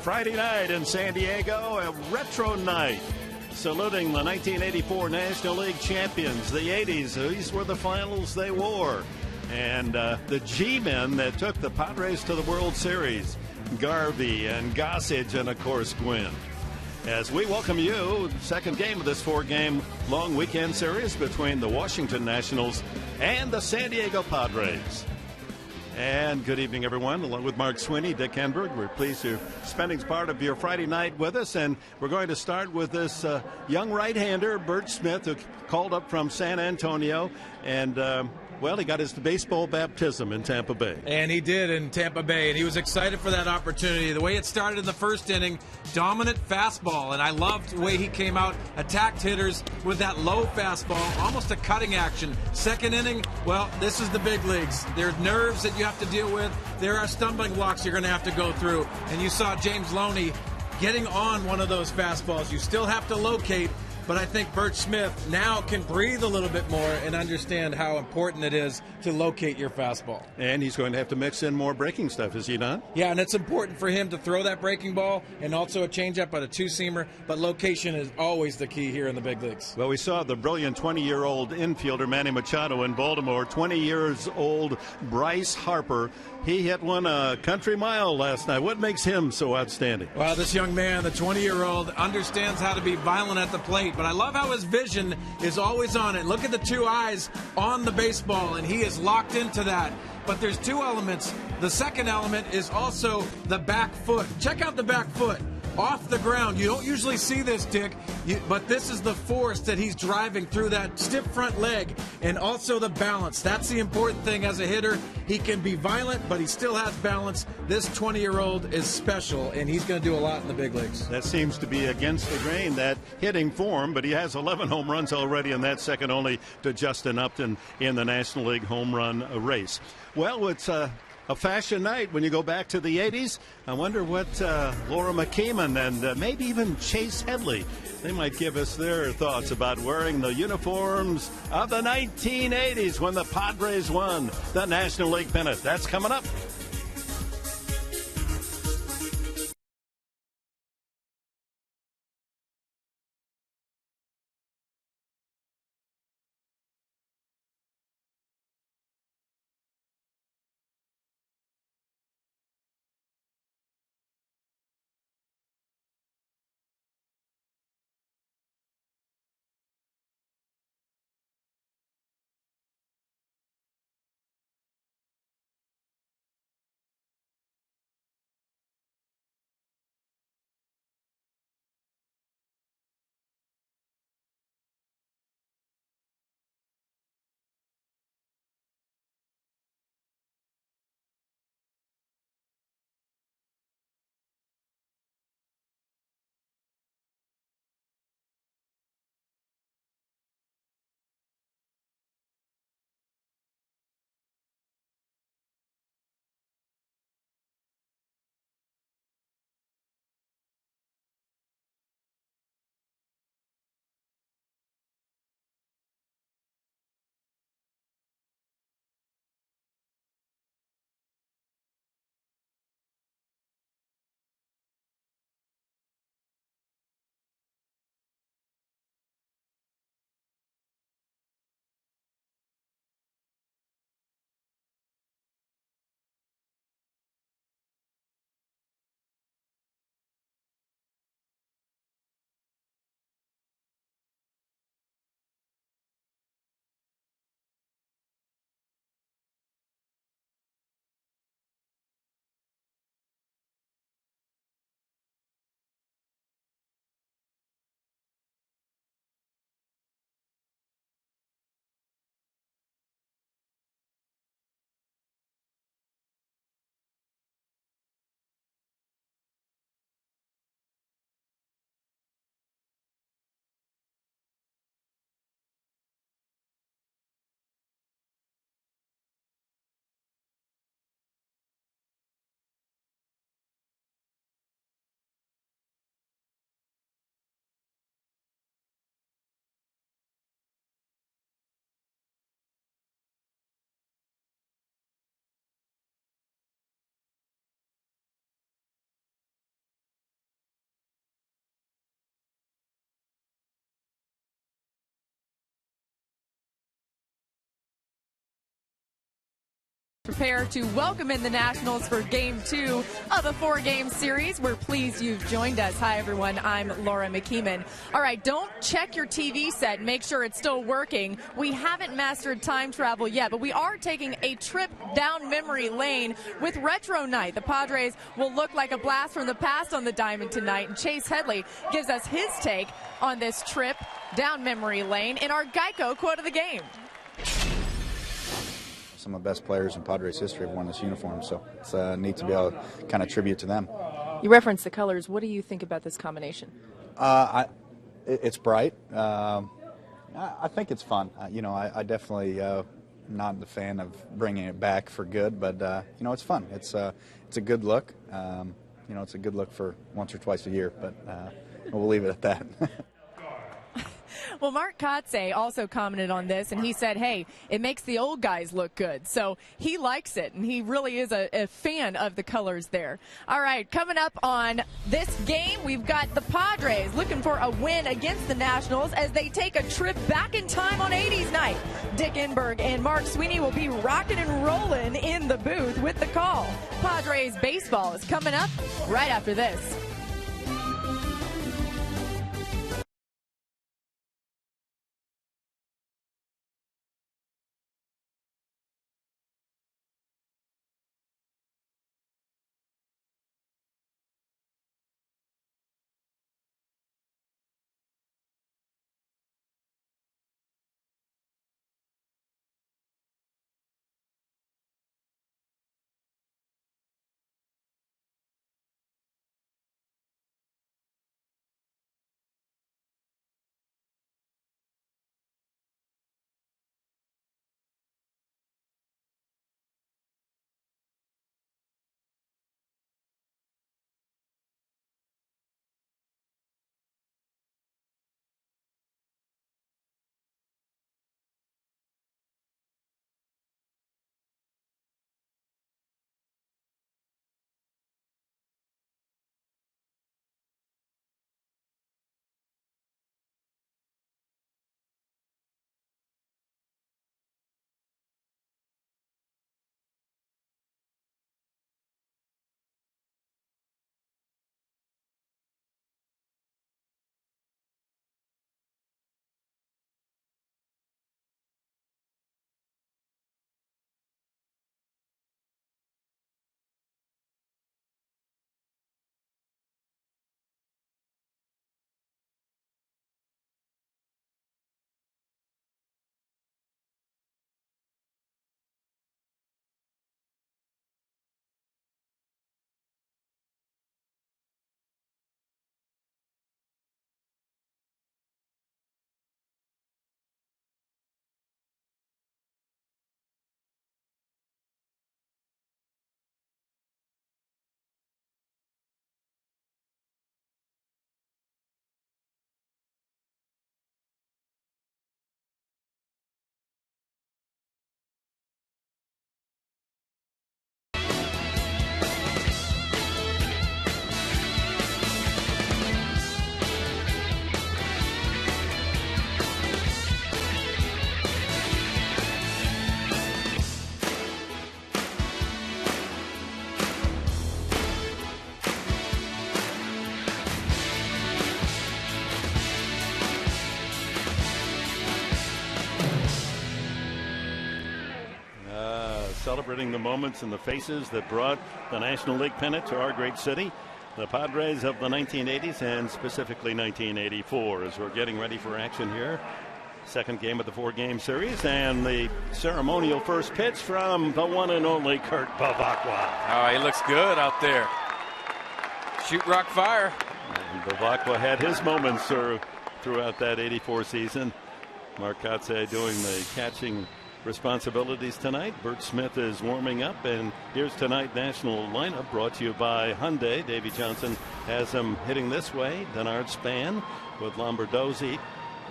Friday night in San Diego, a retro night, saluting the 1984 National League champions, the 80s. These were the finals they wore. And the G-men that took the Padres to the World Series, Garvey and Gossage and, of course, Gwynn. As we welcome you, second game of this four-game long weekend series between the Washington Nationals and the San Diego Padres. And good evening, everyone. Along with Mark Sweeney, Dick Enberg, we're pleased you're spending part of your Friday night with us. And we're going to start with this young right-hander, Bert Smith, who called up from San Antonio. And, well, he got his baseball baptism in Tampa Bay. And he did in Tampa Bay, and he was excited for that opportunity. The way it started in the first inning, dominant fastball, and I loved the way he came out, attacked hitters with that low fastball, almost a cutting action. Second inning, well, this is the big leagues. There's nerves that you have to deal with. There are stumbling blocks you're going to have to go through. And you saw James Loney getting on one of those fastballs. You still have to locate. But I think Bert Smith now can breathe a little bit more and understand how important it is to locate your fastball. And he's going to have to mix in more breaking stuff, is he not? Yeah, and it's important for him to throw that breaking ball and also a changeup at a two-seamer, but location is always the key here in the big leagues. Well, we saw the brilliant 20-year-old infielder Manny Machado in Baltimore, 20 years old Bryce Harper. He hit one a country mile last night. What makes him so outstanding? Well, this young man, the 20-year-old, understands how to be violent at the plate, but I love how his vision is always on it. Look at the two eyes on the baseball, and he is locked into that. But there's two elements. The second element is also the back foot. Check out the back foot. Off the ground. You don't usually see this, Dick, but this is the force that he's driving through that stiff front leg, and also the balance. That's the important thing as a hitter. He can be violent, but he still has balance. This 20-year-old is special, and he's going to do a lot in the big leagues. That seems to be against the grain, that hitting form, but he has 11 home runs already, and that's second only to Justin Upton in the National League home run race. Well, it's a fashion night when you go back to the 80s. I wonder what Laura McKeeman and maybe even Chase Headley, they might give us their thoughts about wearing the uniforms of the 1980s when the Padres won the National League pennant. That's coming up. Prepare to welcome in the Nationals for Game 2 of the 4-game series. We're pleased you've joined us. Hi, everyone. I'm Laura McKeeman. All right, don't check your TV set. Make sure it's still working. We haven't mastered time travel yet, but we are taking a trip down memory lane with Retro Night. The Padres will look like a blast from the past on the diamond tonight, and Chase Headley gives us his take on this trip down memory lane in our Geico quote of the game. Some of the best players in Padres history have worn this uniform, so it's neat to be able to kind of tribute to them. You referenced the colors. What do you think about this combination? It's bright. I think it's fun. I definitely not the fan of bringing it back for good, but it's fun. It's a good look. It's a good look for once or twice a year, but we'll leave it at that. Well, Mark Kotze also commented on this, and he said, hey, it makes the old guys look good. So he likes it, and he really is a fan of the colors there. All right, coming up on this game, we've got the Padres looking for a win against the Nationals as they take a trip back in time on 80s night. Dick Enberg and Mark Sweeney will be rocking and rolling in the booth with the call. Padres baseball is coming up right after this. Celebrating the moments and the faces that brought the National League pennant to our great city. The Padres of the 1980s and specifically 1984 as we're getting ready for action here. Second game of the 4-game series and the ceremonial first pitch from the one and only Kurt Bavacqua. Oh, he looks good out there. Shoot, rock, fire. And Bavacqua had his moments throughout that 84 season. Mark Kotze doing the catching responsibilities tonight. Bert Smith is warming up, and here's tonight's national lineup brought to you by Hyundai. Davey Johnson has them hitting this way. Denard Span with Lombardozzi.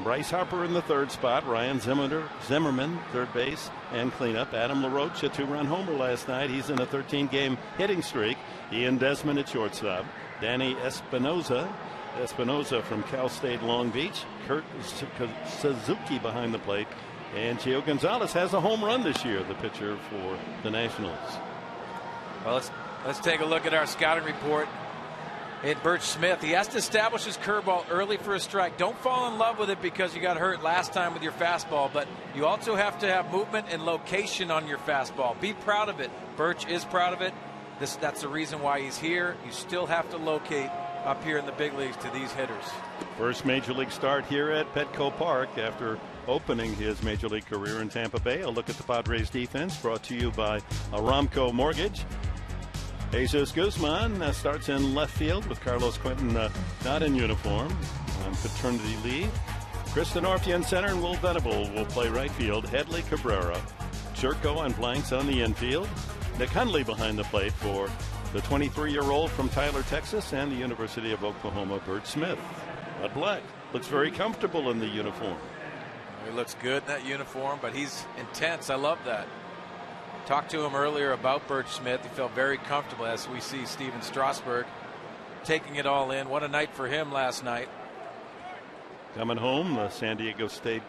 Bryce Harper in the third spot. Ryan Zimmerman, third base and cleanup. Adam LaRoche, a 2-run homer last night. He's in a 13-game hitting streak. Ian Desmond at shortstop. Danny Espinoza from Cal State Long Beach. Kurt Suzuki behind the plate And Gio Gonzalez has a home run this year, the pitcher for the Nationals. Well, let's take a look at our scouting report. Bert Smith, he has to establish his curveball early for a strike. Don't fall in love with it because you got hurt last time with your fastball, but you also have to have movement and location on your fastball. Be proud of it. Birch is proud of it. That's the reason why he's here. You still have to locate up here in the big leagues to these hitters. First major league start here at Petco Park after opening his major league career in Tampa Bay. A look at the Padres defense brought to you by Aramco Mortgage. Jesus Guzman starts in left field with Carlos Quentin not in uniform on paternity leave. Kristen Orphy in center, and Will Venable will play right field. Headley Cabrera, Jerko and Blanks on the infield. Nick Hundley behind the plate for the 23-year-old from Tyler, Texas, and the University of Oklahoma, Bert Smith. Bud Black looks very comfortable in the uniform. He looks good in that uniform, but he's intense. I love that. Talked to him earlier about Bert Smith. He felt very comfortable as we see Steven Strasburg taking it all in. What a night for him last night. Coming home, a San Diego State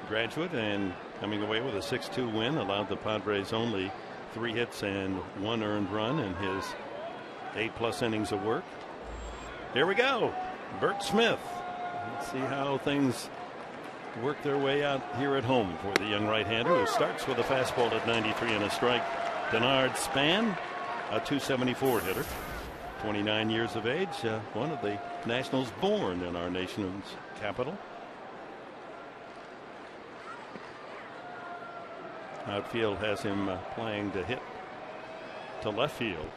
graduate, and coming away with a 6-2 win, allowed the Padres only 3 hits and 1 earned run in his 8+ innings of work. Here we go. Bert Smith. Let's see how things work their way out here at home for the young right-hander who starts with a fastball at 93 and a strike. Denard Span, a 274 hitter, 29 years of age, one of the Nationals born in our nation's capital. Outfield has him playing to hit to left field.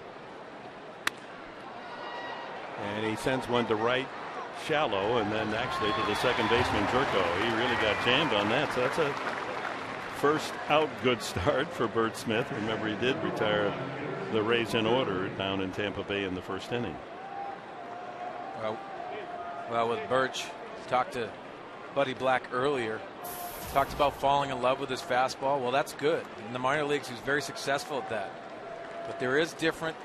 And he sends one to right shallow, and then actually to the second baseman Jerko. He really got jammed on that. So that's a first out good start for Bert Smith. Remember, he did retire the Rays in order down in Tampa Bay in the first inning. Well, with Birch, talked to Buddy Black earlier. Talked about falling in love with his fastball. Well, that's good. In the minor leagues, he was very successful at that. But there is different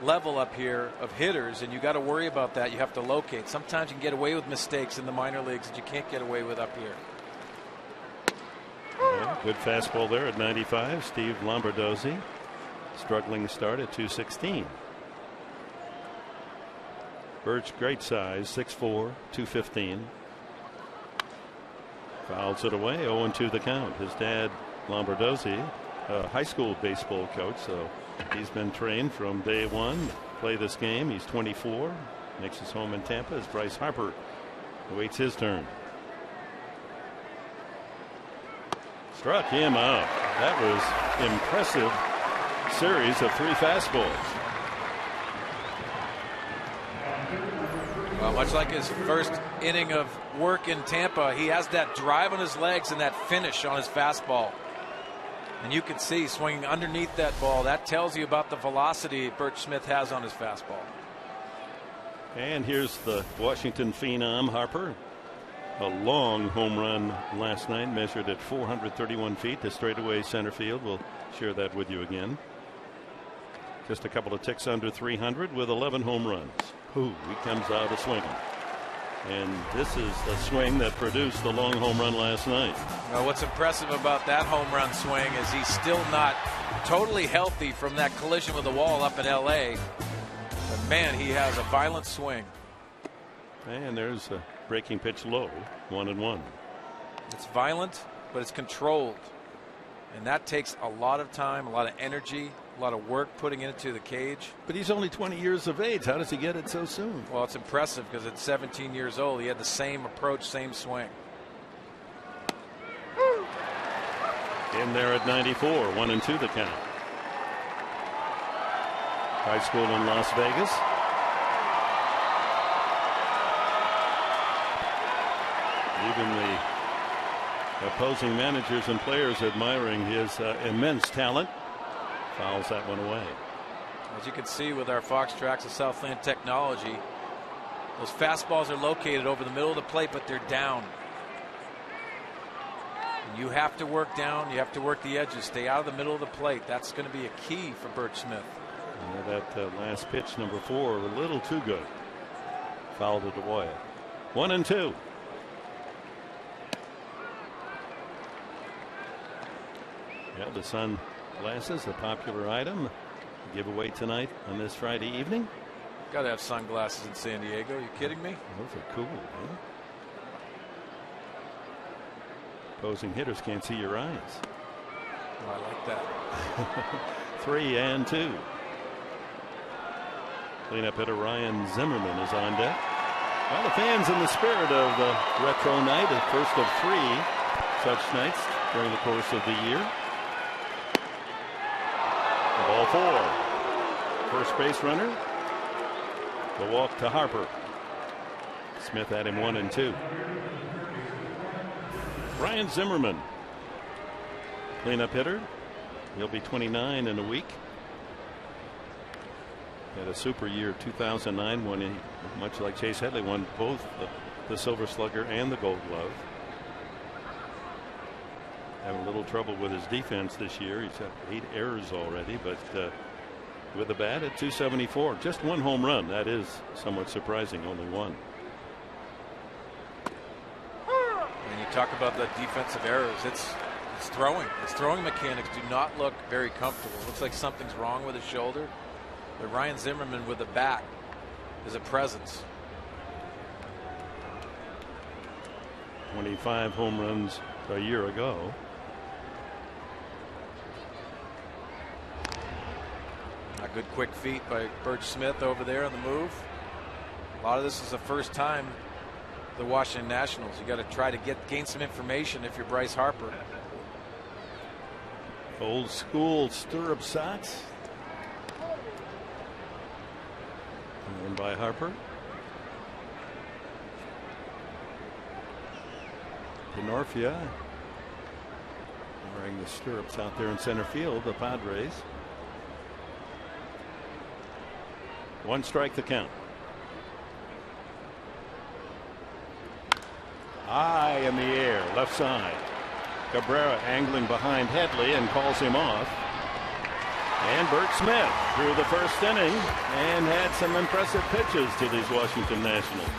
level up here of hitters, and you got to worry about that. You have to locate. Sometimes you can get away with mistakes in the minor leagues that you can't get away with up here. Yeah, good fastball there at 95. Steve Lombardozzi struggling start at 216. Birch, great size, 6'4", 215. Fouls it away, 0-2 the count. His dad, Lombardozzi, a high school baseball coach, so he's been trained from day one to play this game. He's 24, makes his home in Tampa as Bryce Harper awaits his turn. Struck him out. That was impressive series of 3 fastballs. Well, much like his first inning of work in Tampa, he has that drive on his legs and that finish on his fastball. And you can see swinging underneath that ball. That tells you about the velocity Bert Smith has on his fastball. And here's the Washington phenom Harper. A long home run last night, measured at 431 feet to straightaway center field. We'll share that with you again. Just a couple of ticks under 300 with 11 home runs. Ooh, he comes out a swinging. And this is the swing that produced the long home run last night. Well, what's impressive about that home run swing is he's still not totally healthy from that collision with the wall up in L.A. But, man, he has a violent swing. And there's a breaking pitch low, 1-1. It's violent, but it's controlled. And that takes a lot of time, a lot of energy, a lot of work putting it into the cage. But he's only 20 years of age. How does he get it so soon? Well, it's impressive because at 17 years old, he had the same approach, same swing. In there at 94, 1-2 the count. High school in Las Vegas. Even the opposing managers and players admiring his immense talent. Fouls that one away. As you can see with our Fox Tracks of Southland technology, those fastballs are located over the middle of the plate, but they're down. And you have to work down. You have to work the edges. Stay out of the middle of the plate. That's going to be a key for Bert Smith. That last pitch, number 4, a little too good. Fouled it away. 1-2. Yeah, the sunglasses, a popular item. Giveaway tonight on this Friday evening. Got to have sunglasses in San Diego. Are you kidding me? Those are cool. Huh? Opposing hitters can't see your eyes. Oh, I like that. 3-2. Cleanup hitter Ryan Zimmerman is on deck. Well, the fans in the spirit of the retro night, the first of 3 such nights during the course of the year. The ball 4. First base runner. The walk to Harper. Smith had him 1 and 2. Ryan Zimmerman, cleanup hitter. He'll be 29 in a week. Had a super year 2009 when he, much like Chase Headley, won both the Silver Slugger and the Gold Glove. Having a little trouble with his defense this year. He's had 8 errors already, but with the bat at 274, just 1 home run. That is somewhat surprising, only 1. When you talk about the defensive errors, it's throwing. His throwing mechanics do not look very comfortable. It looks like something's wrong with his shoulder. But Ryan Zimmerman with a bat is a presence. 25 home runs a year ago. A good quick feet by Birch Smith over there on the move. A lot of this is the first time the Washington Nationals. You got to try to gain some information if you're Bryce Harper. Old school stirrup socks. Worn by Harper. Denorfia wearing the stirrups out there in center field. The Padres. 1 strike the count. High in the air, left side. Cabrera angling behind Headley and calls him off. And Bert Smith through the first inning and had some impressive pitches to these Washington Nationals.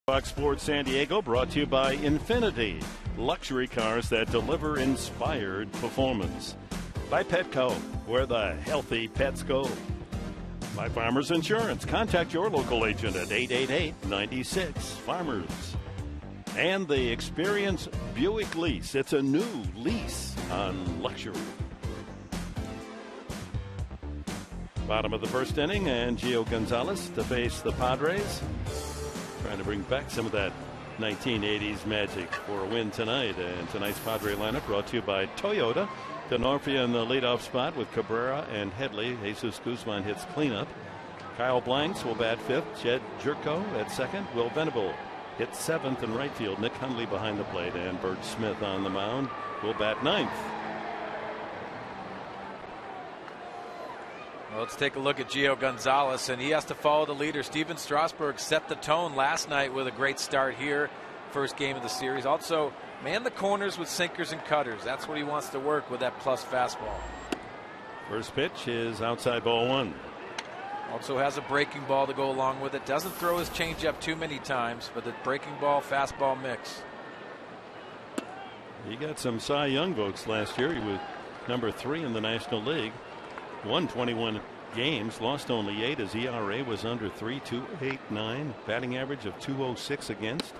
Fox Sports San Diego brought to you by Infinity, luxury cars that deliver inspired performance. By Petco, where the healthy pets go. By Farmers Insurance, contact your local agent at 888-96-FARMERS. And the Experience Buick Lease. It's a new lease on luxury. Bottom of the first inning, and Gio Gonzalez to face the Padres. Trying to bring back some of that 1980s magic for a win tonight. And tonight's Padre lineup brought to you by Toyota. Denorfia in the leadoff spot with Cabrera and Headley. Jesus Guzman hits cleanup. Kyle Blanks will bat 5th. Jed Jerko at 2nd. Will Venable hits 7th in right field. Nick Hundley behind the plate. And Bert Smith on the mound will bat 9th. Well, let's take a look at Gio Gonzalez, and he has to follow the leader. Steven Strasburg set the tone last night with a great start here first game of the series. Also, man the corners with sinkers and cutters. That's what he wants to work with, that plus fastball. First pitch is outside, ball 1. Also has a breaking ball to go along with it. Doesn't throw his changeup too many times, but the breaking ball, fastball mix. He got some Cy Young votes last year. He was number 3 in the National League. Won 21 games, lost only 8. His ERA was under 3, 2.89. Batting average of 2.06 against.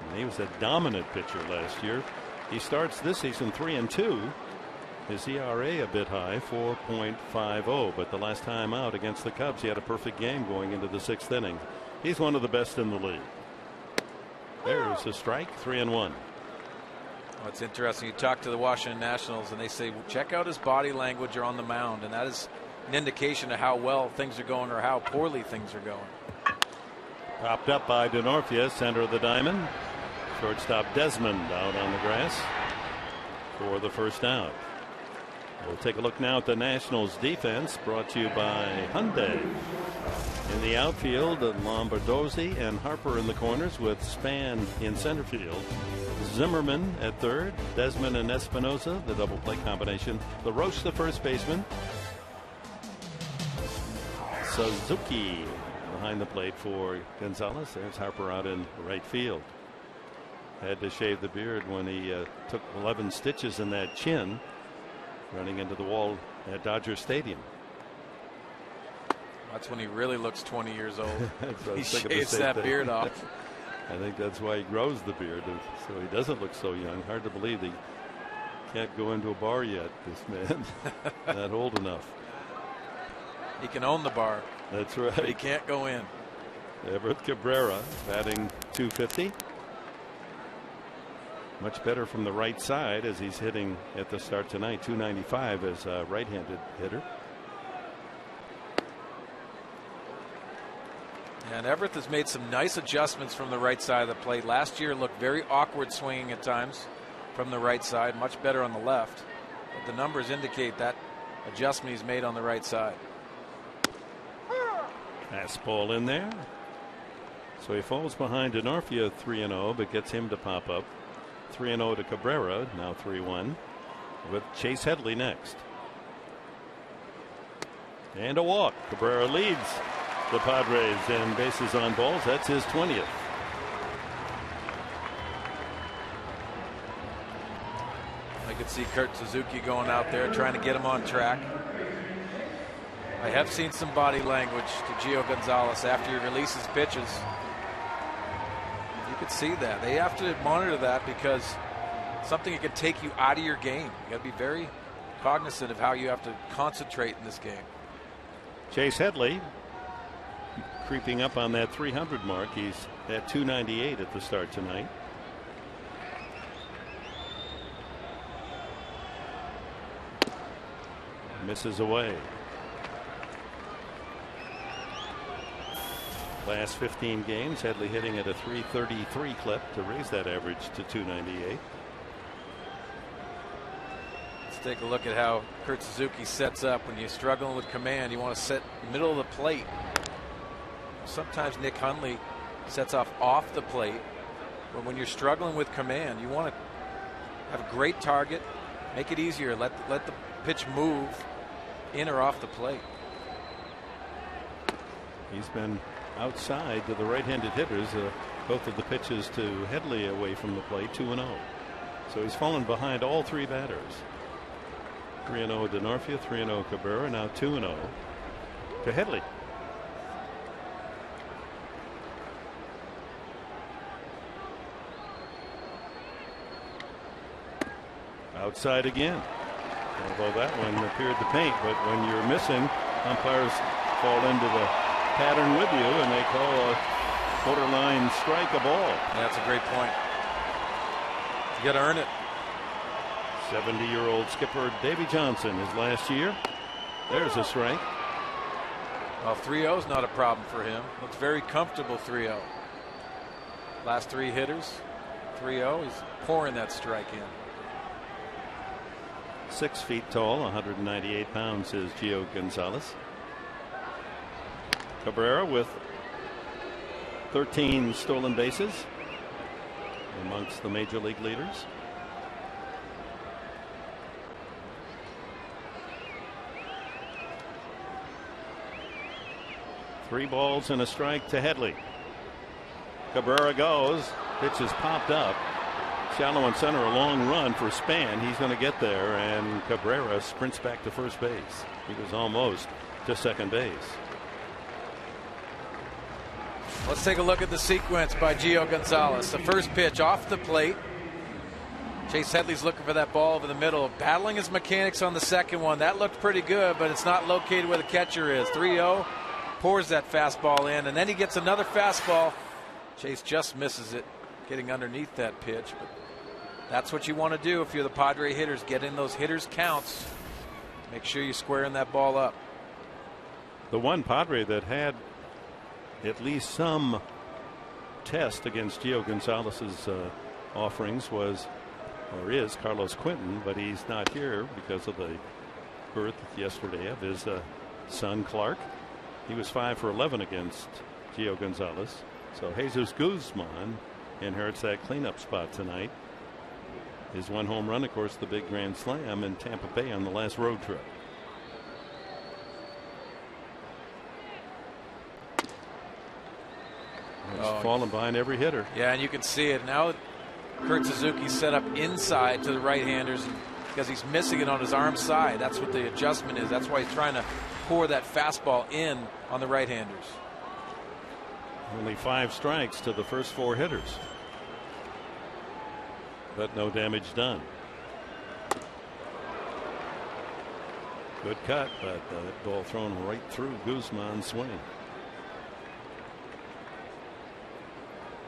And he was a dominant pitcher last year. He starts this season 3-2. His ERA a bit high, 4.50, but the last time out against the Cubs, he had a perfect game going into the 6th inning. He's one of the best in the league. There's a strike, 3-1. Well, it's interesting. You talk to the Washington Nationals, and they say, well, check out his body language or on the mound, and that is an indication of how well things are going or how poorly things are going. Popped up by Denorfia, center of the diamond. Shortstop Desmond out on the grass for the first out. We'll take a look now at the Nationals defense, brought to you by Hyundai. In the outfield, Lombardozzi and Harper in the corners with Span in center field. Zimmerman at third, Desmond and Espinosa, the double play combination. LaRoche, the first baseman. Suzuki behind the plate for Gonzalez. There's Harper out in right field. Had to shave the beard when he took 11 stitches in that chin, running into the wall at Dodger Stadium. That's when he really looks 20 years old. He shaves shaves that beard off. I think that's why he grows the beard, so he doesn't look so young. Hard to believe he can't go into a bar yet, this man. Not old enough. He can own the bar. That's right. But he can't go in. Everett Cabrera batting .250. Much better from the right side as he's hitting at the start tonight. .295 as a right-handed hitter. And Everett has made some nice adjustments from the right side of the plate. Last year looked very awkward swinging at times from the right side. Much better on the left. But the numbers indicate that adjustment he's made on the right side. Fastball in there. So he falls behind Denorfia 3-0, but gets him to pop up. 3-0 to Cabrera, now 3-1, with Chase Headley next. And a walk. Cabrera leads the Padres in bases on balls. That's his 20th. I could see Kurt Suzuki going out there trying to get him on track. I have seen some body language to Gio Gonzalez after he releases pitches. You could see that. They have to monitor that because something that could take you out of your game. You got to be very cognizant of how you have to concentrate in this game. Chase Headley creeping up on that 300 mark. He's at 298 at the start tonight. Misses away. Last 15 games, Headley hitting at a .333 clip to raise that average to 298. Let's take a look at how Kurt Suzuki sets up. When you're struggling with command, you want to set middle of the plate. Sometimes Nick Hundley sets off the plate, but when you're struggling with command, you want to have a great target, make it easier, let the pitch move in or off the plate. He's been outside to the right-handed hitters. Both of the pitches to Headley away from the plate, 2-0. So he's fallen behind all three batters. 3-0 Denorfia, 3-0 Cabrera, now 2-0 to Headley. Outside again. Although that one appeared to paint, but when you're missing, umpires fall into the pattern with you and they call a borderline strike a ball. That's a great point. You got to earn it. 70-year-old skipper Davy Johnson, his last year. There's a strike. Well, 3-0 is not a problem for him. Looks very comfortable 3-0. Last three hitters, 3-0. He's pouring that strike in. 6 feet tall, 198 pounds is Gio Gonzalez. Cabrera with 13 stolen bases. amongst the major league leaders. Three balls and a strike to Headley. Cabrera goes. Pitch is popped up. Shallow in center, a long run for Span. He's going to get there, and Cabrera sprints back to first base. He was almost to second base. Let's take a look at the sequence by Gio Gonzalez. The first pitch off the plate. Chase Headley's looking for that ball over the middle, battling his mechanics on the second one. That looked pretty good, but it's not located where the catcher is. 3-0. Pours that fastball in, and then he gets another fastball. Chase just misses it, getting underneath that pitch. But that's what you want to do if you're the Padre hitters. Get in those hitters' counts. Make sure you're squaring that ball up. The one Padre that had at least some test against Gio Gonzalez's offerings was, or is, Carlos Quinton, but he's not here because of the birth yesterday of his son Clark. He was 5 for 11 against Gio Gonzalez. So Jesus Guzman inherits that cleanup spot tonight. His one home run, of course, the big grand slam in Tampa Bay on the last road trip. He's falling behind every hitter. Yeah, and you can see it now. Kurt Suzuki set up inside to the right-handers because he's missing it on his arm side. That's what the adjustment is. That's why he's trying to pour that fastball in on the right-handers. Only 5 strikes to the first 4 hitters, but no damage done. Good cut, but that ball thrown right through Guzman's swing.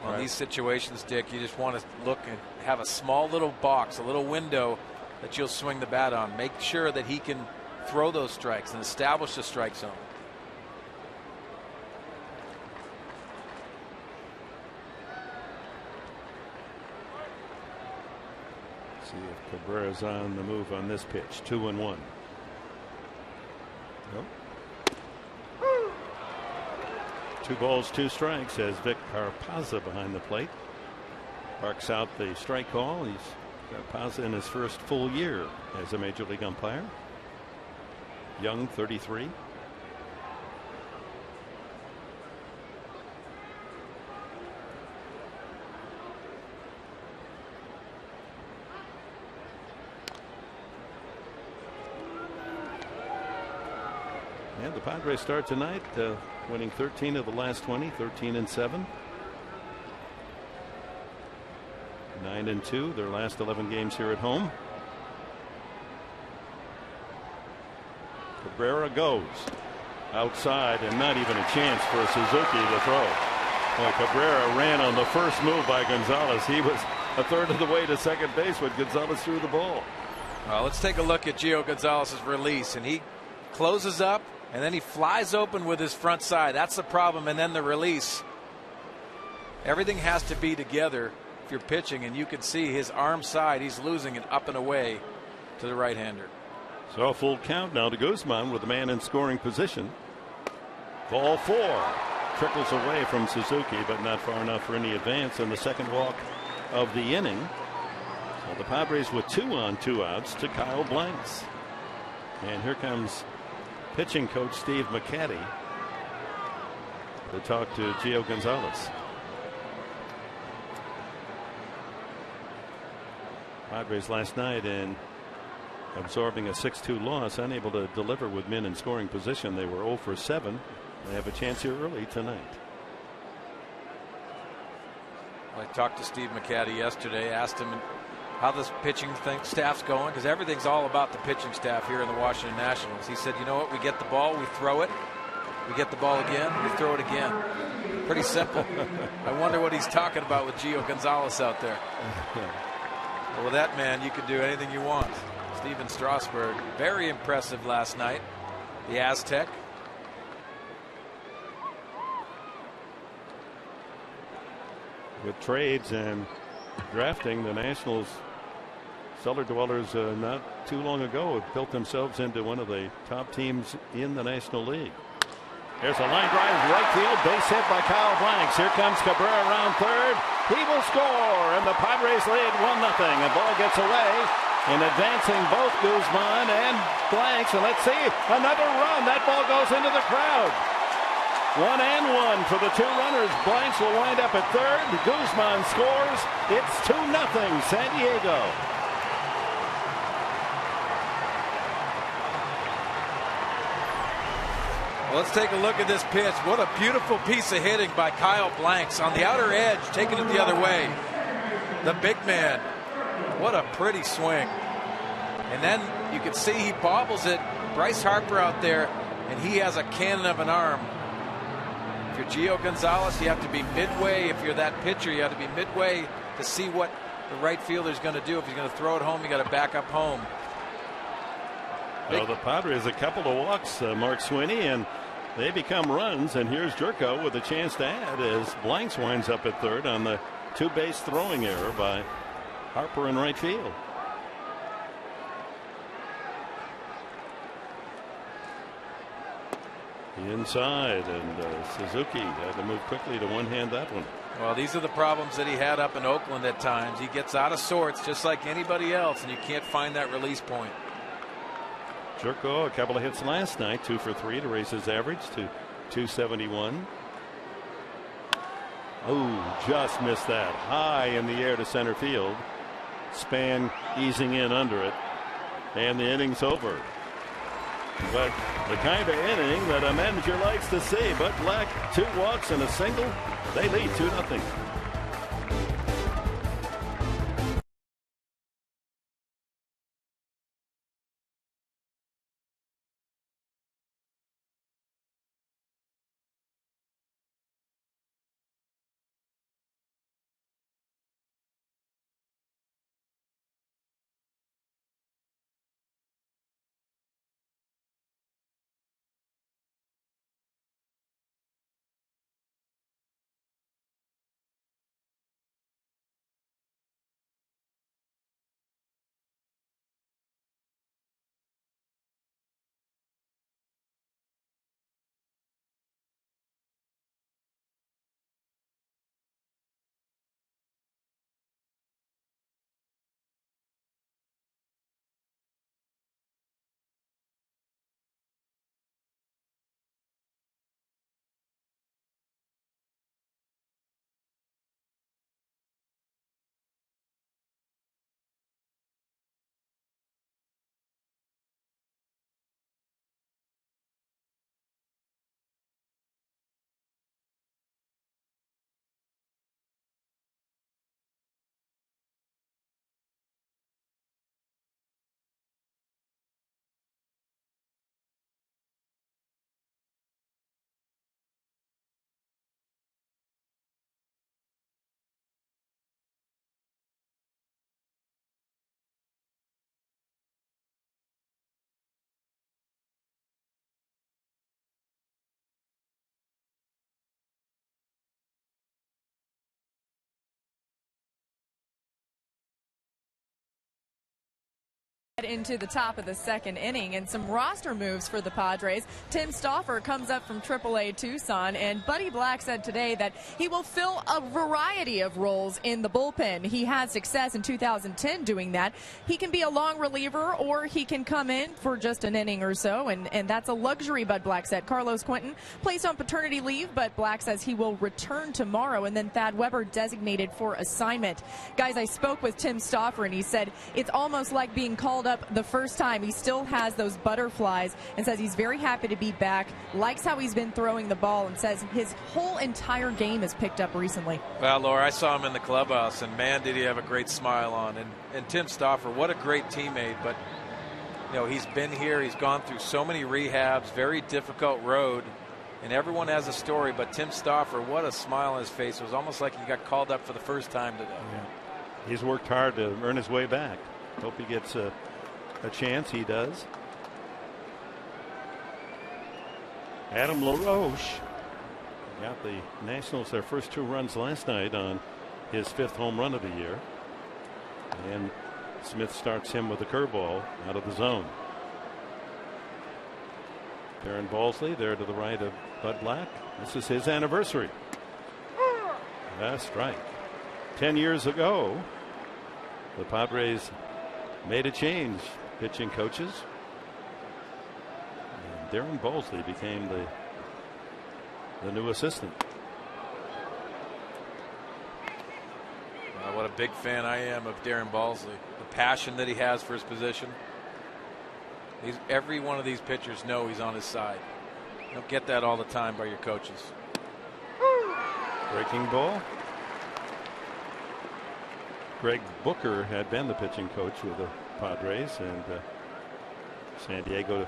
On these situations, Dick, you just want to look and have a small little box, a little window that you'll swing the bat on. Make sure that he can throw those strikes and establish the strike zone. See if Cabrera's on the move on this pitch. 2-1. Nope. 2 balls, 2 strikes as Vic Carpazza behind the plate. Barks out the strike call. He's Carpazza in his first full year as a major league umpire. Young, 33. And the Padres start tonight winning 13 of the last 20, 13-7. 9-2 their last 11 games here at home. Cabrera goes outside and not even a chance for Suzuki to throw. Boy, Cabrera ran on the first move by Gonzalez. He was a third of the way to second base when Gonzalez threw the ball. Well, let's take a look at Gio Gonzalez's release, and he closes up and then he flies open with his front side. That's the problem. And then the release. Everything has to be together if you're pitching, and you can see his arm side. He's losing it up and away to the right-hander. So a full count now to Guzman with the man in scoring position. Ball 4 trickles away from Suzuki, but not far enough for any advance in the second walk of the inning. So the Padres with 2 on 2 outs to Kyle Blanks. And here comes pitching coach Steve McCatty to talk to Gio Gonzalez. Padres last night in absorbing a 6-2 loss, unable to deliver with men in scoring position. They were 0 for 7. They have a chance here early tonight. I talked to Steve McCatty yesterday, asked him how this pitching staff's going, because everything's all about the pitching staff here in the Washington Nationals. He said, you know what, we get the ball, we throw it. We get the ball again, we throw it again. Pretty simple. I wonder what he's talking about with Gio Gonzalez out there. Well, with that man, you can do anything you want. Steven Strasburg, very impressive last night. The Aztec. With trades and drafting, the Nationals, cellar dwellers not too long ago, have built themselves into one of the top teams in the National League. There's a line drive right field, base hit by Kyle Blanks. Here comes Cabrera around third. He will score, and the Padres lead 1-0. The ball gets away in advancing both Guzman and Blanks. And let's see, another run. That ball goes into the crowd. 1-1 for the two runners. Blanks will wind up at third. Guzman scores. It's 2-0 San Diego. Let's take a look at this pitch. What a beautiful piece of hitting by Kyle Blanks on the outer edge, taking it the other way. The big man. What a pretty swing. And then you can see he bobbles it. Bryce Harper out there, and he has a cannon of an arm. If you're Gio Gonzalez, you have to be midway. If you're that pitcher, you have to be midway to see what the right fielder's going to do. If he's going to throw it home, you got to back up home. Well, the Padres a couple of walks, Mark Sweeney, and they become runs. And here's Jerko with a chance to add as Blanks winds up at third on the two-base throwing error by Harper in right field. Inside, and Suzuki had to move quickly to one-hand that one. Well, these are the problems that he had up in Oakland at times. He gets out of sorts just like anybody else, and you can't find that release point. Jerko, a couple of hits last night, 2 for 3 to raise his average to 271. Oh, just missed that. High in the air to center field. Span easing in under it. And the inning's over. But the kind of inning that a manager likes to see. Bud Black, 2 walks and a single. They lead 2-0. Into the top of the second inning, and some roster moves for the Padres. Tim Stauffer comes up from AAA Tucson, and Buddy Black said today that he will fill a variety of roles in the bullpen. He had success in 2010 doing that. He can be a long reliever, or he can come in for just an inning or so, and that's a luxury, Bud Black said. Carlos Quentin placed on paternity leave, but Black says he will return tomorrow, and then Thad Weber designated for assignment. Guys, I spoke with Tim Stauffer, and he said it's almost like being called up the first time. He still has those butterflies and says he's very happy to be back, likes how he's been throwing the ball, and says his whole entire game has picked up recently. Well, Laura, I saw him in the clubhouse, and man, did he have a great smile on. And Tim Stauffer, what a great teammate. But, you know, he's been here. He's gone through so many rehabs, very difficult road, and everyone has a story. But Tim Stauffer, what a smile on his face. It was almost like he got called up for the first time today. Yeah. He's worked hard to earn his way back. Hope he gets a chance. He does. Adam LaRoche got the Nationals their first 2 runs last night on his 5th home run of the year. And Smith starts him with a curveball out of the zone. Darren Balsley there to the right of Bud Black. This is his anniversary. A strike. 10 years ago, the Padres made a change pitching coaches. And Darren Balsley became the new assistant. What a big fan I am of Darren Balsley. The passion that he has for his position. Every one of these pitchers know he's on his side. You don't get that all the time by your coaches. Breaking ball. Greg Booker had been the pitching coach with the Padres, and San Diego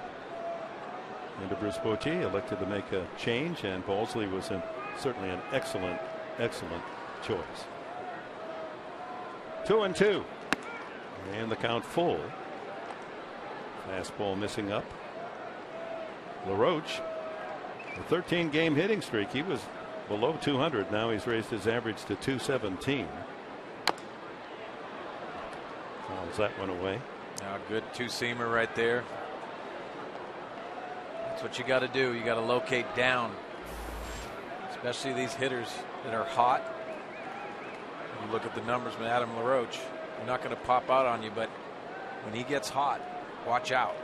under Bruce Bochy elected to make a change, and Balsley was certainly an excellent choice. 2-2, and the count full. Fastball missing up. LaRoche, a 13-game hitting streak. He was below 200. Now he's raised his average to 217. Fouls that one away. Good two-seamer right there. That's what you got to do. You got to locate down, especially these hitters that are hot. You look at the numbers with Adam LaRoche. They're not going to pop out on you, but when he gets hot, watch out.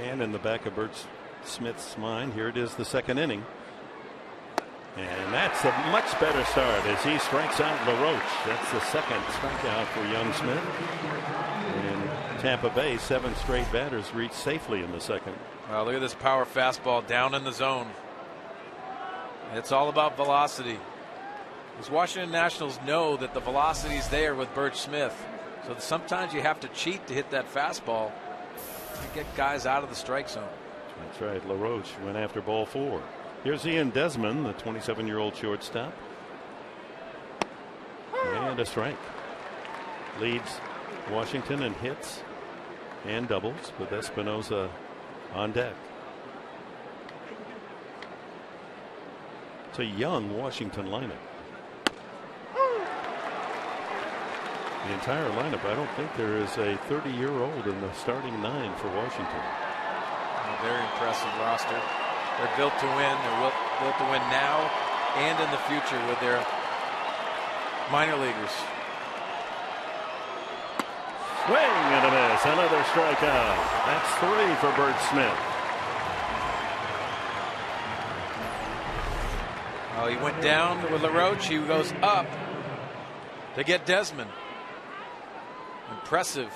And in the back of Bert Smith's mind, here it is, the second inning. And that's a much better start as he strikes out LaRoche. That's the second strikeout for young Smith. In Tampa Bay, 7 straight batters reached safely in the second. Well, look at this power fastball down in the zone. It's all about velocity. These Washington Nationals know that the velocity is there with Bert Smith. So sometimes you have to cheat to hit that fastball to get guys out of the strike zone. That's right. LaRoche went after ball 4. Here's Ian Desmond, the 27-year-old shortstop. And a strike. Leads Washington in hits and doubles with Espinosa on deck. It's a young Washington lineup. The entire lineup, I don't think there is a 30-year-old in the starting 9 for Washington. A very impressive roster. They're built to win. They're built to win now and in the future with their minor leaguers. Swing and a miss. Another strikeout. That's 3 for Bert Smith. Well, he went down with LaRoche. He goes up to get Desmond. Impressive,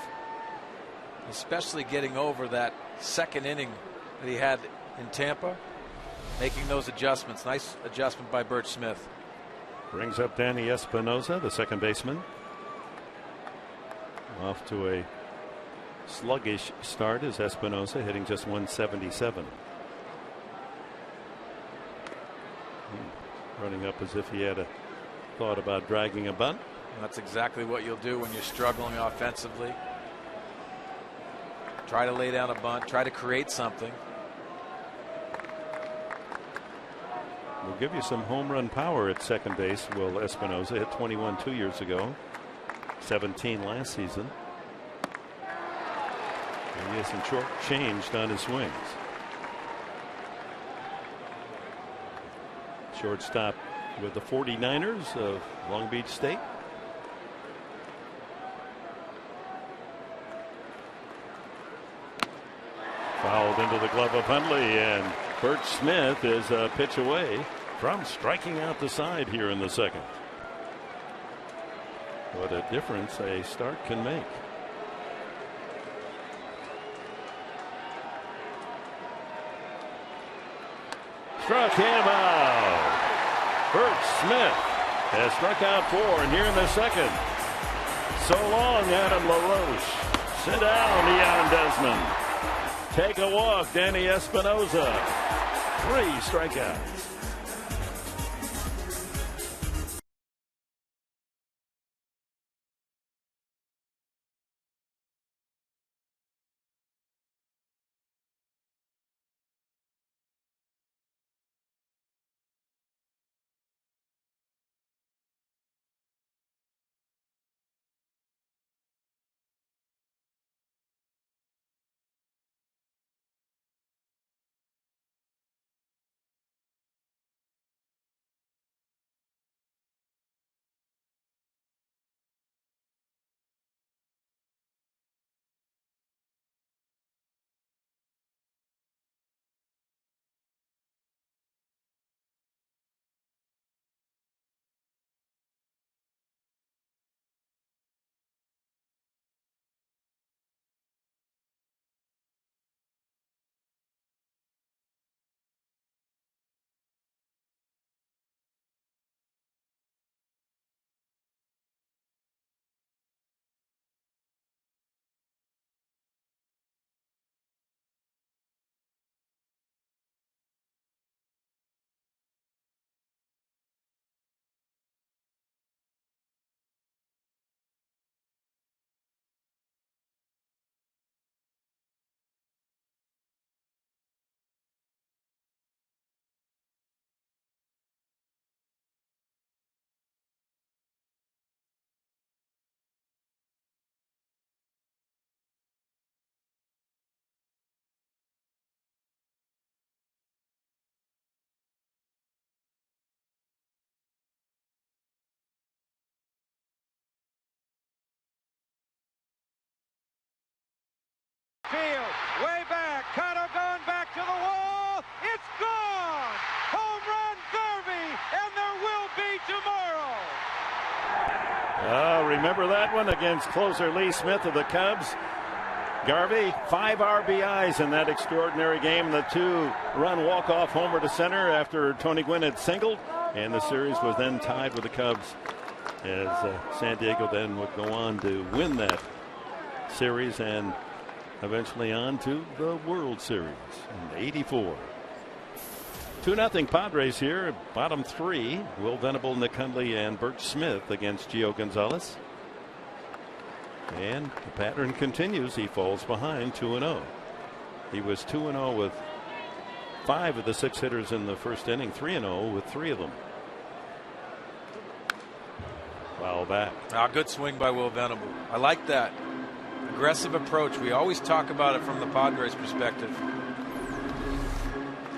especially getting over that second inning that he had in Tampa, making those adjustments. Nice adjustment by Bert Smith. Brings up Danny Espinosa, the second baseman. Off to a sluggish start as Espinosa hitting just 177. Running up as if he had a thought about dragging a bunt. That's exactly what you'll do when you're struggling offensively. Try to lay down a bunt, try to create something. Will give you some home run power at second base. Will Espinosa hit 21 2 years ago, 17 last season. And he hasn't short-changed on his swings. Shortstop with the 49ers of Long Beach State. Fouled into the glove of Hundley, and Bert Smith is a pitch away from striking out the side here in the second. What a difference a start can make. Struck him out. Bert Smith has struck out 4, and here in the second. So long, Adam LaRoche. Sit down, Ian Desmond. Take a walk, Danny Espinosa. 3 strikeouts. remember that one against closer Lee Smith of the Cubs. Garvey, 5 RBIs in that extraordinary game. The 2-run walk-off homer to center after Tony Gwynn had singled. And the series was then tied with the Cubs as San Diego then would go on to win that series and eventually on to the World Series in '84. 2-0 Padres here. Bottom 3. Will Venable, Nick Hundley, and Bert Smith against Gio Gonzalez. And the pattern continues. He falls behind 2-0. He was 2-0 with 5 of the 6 hitters in the first inning, 3-0 with 3 of them. Foul back. Good swing by Will Venable. I like that aggressive approach. We always talk about it from the Padres perspective.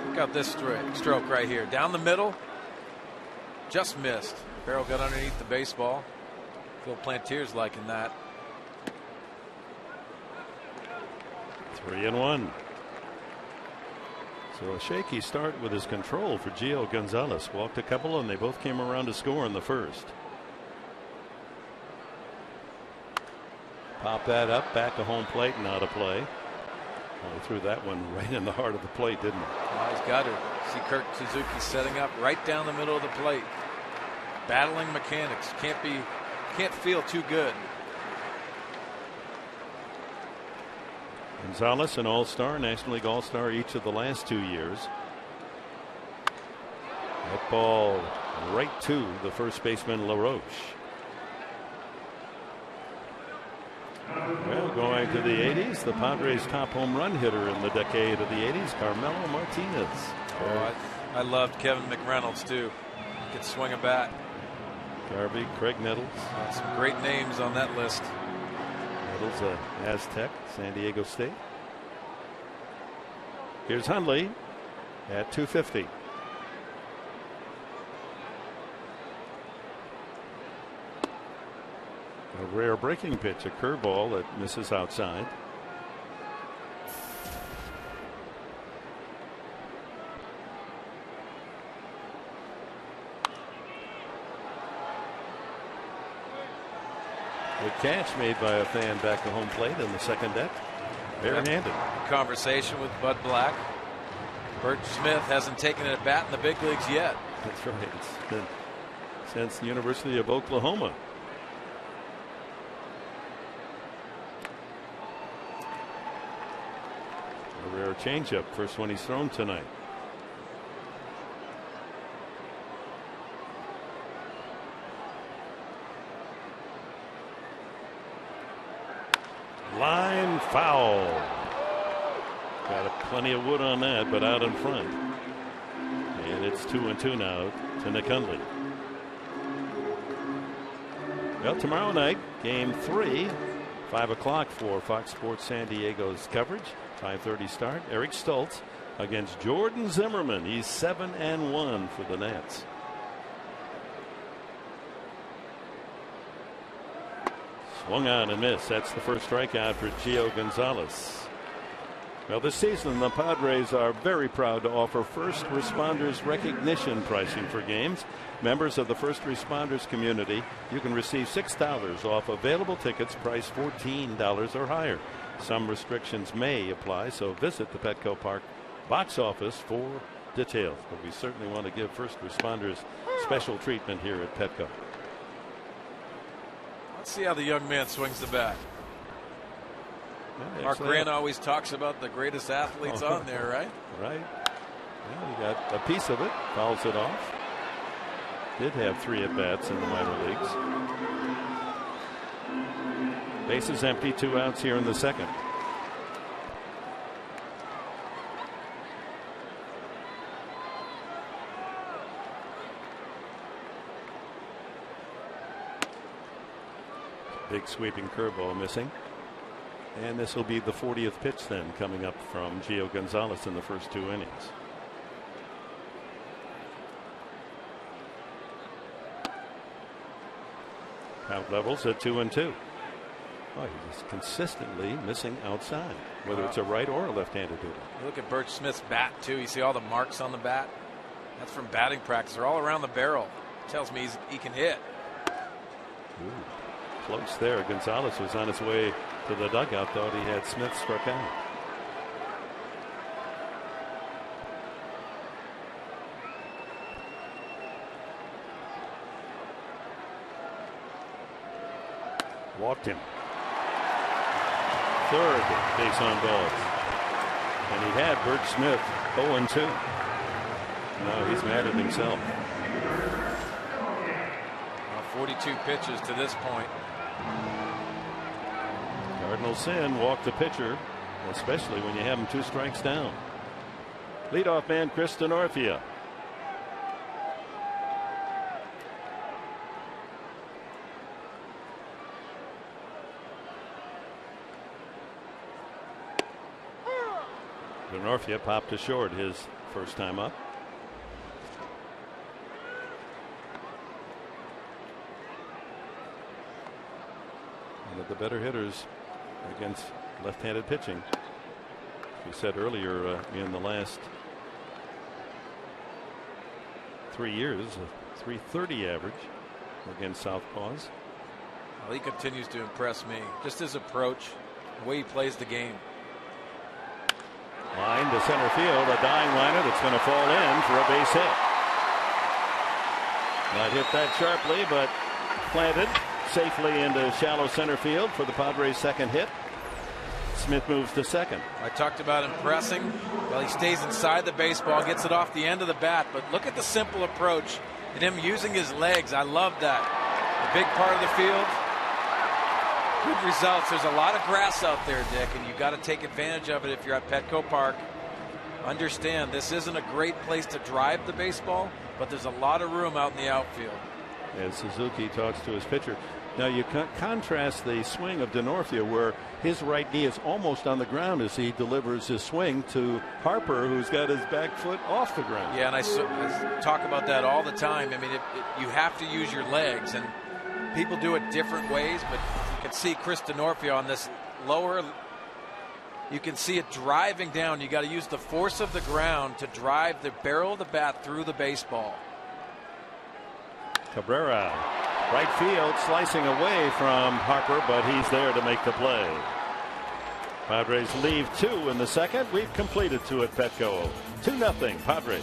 Look out this stroke right here. Down the middle. Just missed. Barrel got underneath the baseball. Phil Plantier's liking that. 3-1. So a shaky start with his control for Gio Gonzalez. Walked a couple and they both came around to score in the first. Pop that up, back to home plate, and out of play. Well, he threw that one right in the heart of the plate, didn't he? Oh, he's got it. See Kirk Suzuki setting up right down the middle of the plate. Battling mechanics. Can't feel too good. Gonzalez, an all-star, National League all-star each of the last 2 years. That ball right to the first baseman LaRoche. Well, going to the 80s, the Padres' top home run hitter in the decade of the 80s, Carmelo Martinez. Oh, I loved Kevin McReynolds too. He could swing a bat. Garvey, Craig Nettles. Some great names on that list. Nettles, Aztec, San Diego State. Here's Hundley at 250. A rare breaking pitch, a curveball that misses outside. Good catch made by a fan back to home plate in the second deck. Barehanded. Conversation with Bud Black. Bert Smith hasn't taken it at bat in the big leagues yet. That's right. It's been since the University of Oklahoma. A rare changeup, first one he's thrown tonight. Line foul. Got plenty of wood on that, but out in front. And it's 2-2 now to Nick Hundley. Well, tomorrow night, game 3, 5 o'clock for Fox Sports San Diego's coverage. 5:30 start. Eric Stoltz against Jordan Zimmerman. He's 7-1 for the Nats. Swung on and missed. That's the first strikeout for Gio Gonzalez. Well, this season, the Padres are very proud to offer first responders recognition pricing for games. Members of the first responders community, you can receive $6 off available tickets priced $14 or higher. Some restrictions may apply, so visit the Petco Park box office for details. But we certainly want to give first responders special treatment here at Petco. Let's see how the young man swings the bat. Yeah, Mark Grant always talks about the greatest athletes on there, right? Right. Yeah, you got a piece of it, fouls it off. Did have 3 at-bats in the minor leagues. Bases empty, 2 outs here in the second. Big sweeping curveball missing. And this will be the 40th pitch then coming up from Gio Gonzalez in the first 2 innings. Count levels at 2-2. Oh, he's consistently missing outside, whether it's a right or a left-handed hitter. Look at Bert Smith's bat too. You see all the marks on the bat. That's from batting practice. They're all around the barrel. Tells me he can hit. Ooh. Close there. Gonzalez was on his way to the dugout, thought he had Smith struck out. Walked him. Third base on balls. And he had Bert Smith 0-2. No, he's mad at himself. 42 pitches to this point. Cardinal sin, walk the pitcher, especially when you have him 2 strikes down. Leadoff man Chris Denorfia. Denorfia popped to short his first time up. One of the better hitters against left-handed pitching. We said earlier in the last 3 years, a .330 average against southpaws. Well, he continues to impress me. Just his approach, the way he plays the game. Line to center field, a dying liner that's going to fall in for a base hit. Not hit that sharply, but planted safely into shallow center field for the Padres' second hit. Smith moves to second. I talked about impressing. Well, he stays inside the baseball, gets it off the end of the bat, but look at the simple approach and him using his legs. I love that. A big part of the field. Good results. There's a lot of grass out there, Dick, and you've got to take advantage of it if you're at Petco Park. Understand, this isn't a great place to drive the baseball, but there's a lot of room out in the outfield. As Suzuki talks to his pitcher. Now you contrast the swing of Denorfia, where his right knee is almost on the ground as he delivers his swing, to Harper, who's got his back foot off the ground. Yeah, and I talk about that all the time. I mean, you have to use your legs, and people do it different ways, but you can see Chris Denorfia on this lower. You can see it driving down. You got to use the force of the ground to drive the barrel of the bat through the baseball. Cabrera, right field, slicing away from Harper, but he's there to make the play. Padres leave 2 in the second. We've completed 2 at Petco. 2-0 Padres.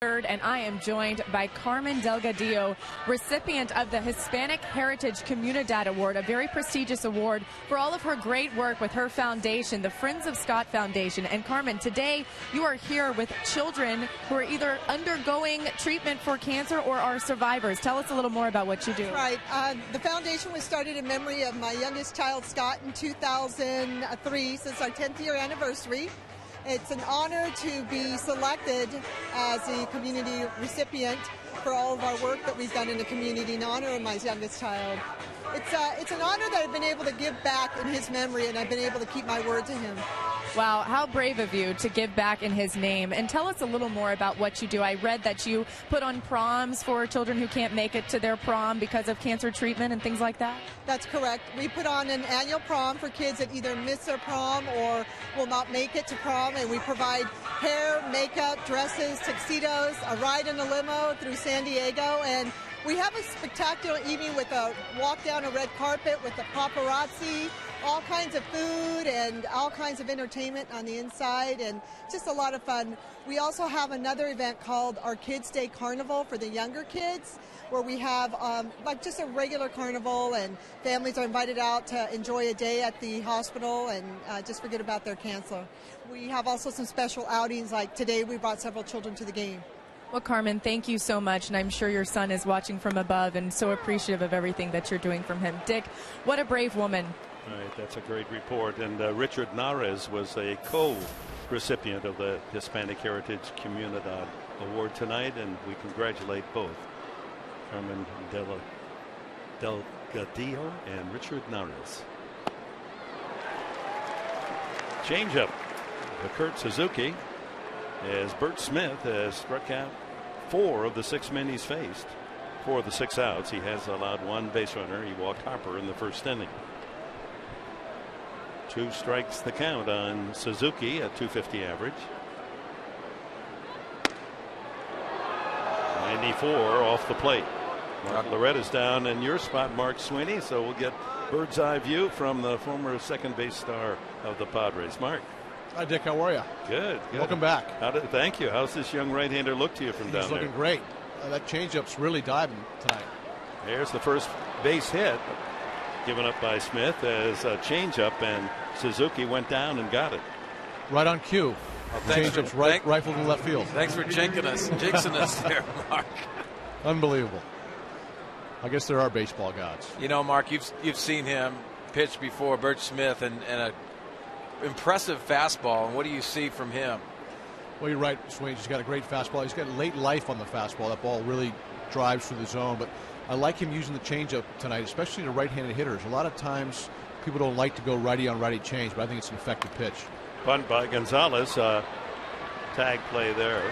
And I am joined by Carmen Delgadillo, recipient of the Hispanic Heritage Comunidad Award, a very prestigious award for all of her great work with her foundation, the Friends of Scott Foundation. And Carmen, today you are here with children who are either undergoing treatment for cancer or are survivors. Tell us a little more about what you do. Right. The foundation was started in memory of my youngest child, Scott, in 2003, since our 10th year anniversary. It's an honor to be selected as a community recipient for all of our work that we've done in the community in honor of my youngest child. It's an honor that I've been able to give back in his memory, and I've been able to keep my word to him. Wow, how brave of you to give back in his name. And tell us a little more about what you do. I read that you put on proms for children who can't make it to their prom because of cancer treatment and things like that? That's correct. We put on an annual prom for kids that either miss their prom or will not make it to prom, and we provide hair, makeup, dresses, tuxedos, a ride in a limo through San Diego, and we have a spectacular evening with a walk down a red carpet with the paparazzi, all kinds of food and all kinds of entertainment on the inside, and just a lot of fun. We also have another event called our Kids Day Carnival for the younger kids, where we have like just a regular carnival, and families are invited out to enjoy a day at the hospital and just forget about their cancer. We have also some special outings, like today we brought several children to the game. Well, Carmen, thank you so much, and I'm sure your son is watching from above and so appreciative of everything that you're doing from him. Dick, what a brave woman. All right, that's a great report. And Richard Nares was a co-recipient of the Hispanic Heritage Comunidad Award tonight, and we congratulate both Carmen Delgadillo and Richard Nares. Changeup to Kurt Suzuki, as Bert Smith has struck out 4 of the 6 men he's faced. 4 of the 6 outs. He has allowed 1 base runner. He walked Harper in the first inning. 2 strikes the count on Suzuki at .250 average. 94 off the plate. Mark Loretta's down in your spot, Mark Sweeney, so we'll get bird's eye view from the former second base star of the Padres. Mark. Hi, Dick. How are you? Good. Welcome back. Thank you. How's this young right-hander look to you from down there? He's looking great. That changeup's really diving tonight. There's the first base hit given up by Smith as a changeup, and Suzuki went down and got it. Right on cue. Changeup's rifled in left field. Thanks for jinxing us there, Mark. Unbelievable. I guess there are baseball gods. You know, Mark, you've seen him pitch before, Bert Smith, and a impressive fastball. And what do you see from him? Well, you're right, Swain. He's got a great fastball. He's got late life on the fastball. That ball really drives through the zone. But I like him using the changeup tonight, especially to right-handed hitters. A lot of times people don't like to go righty-on-righty change, but I think it's an effective pitch. Bunt by Gonzalez. Tag play there.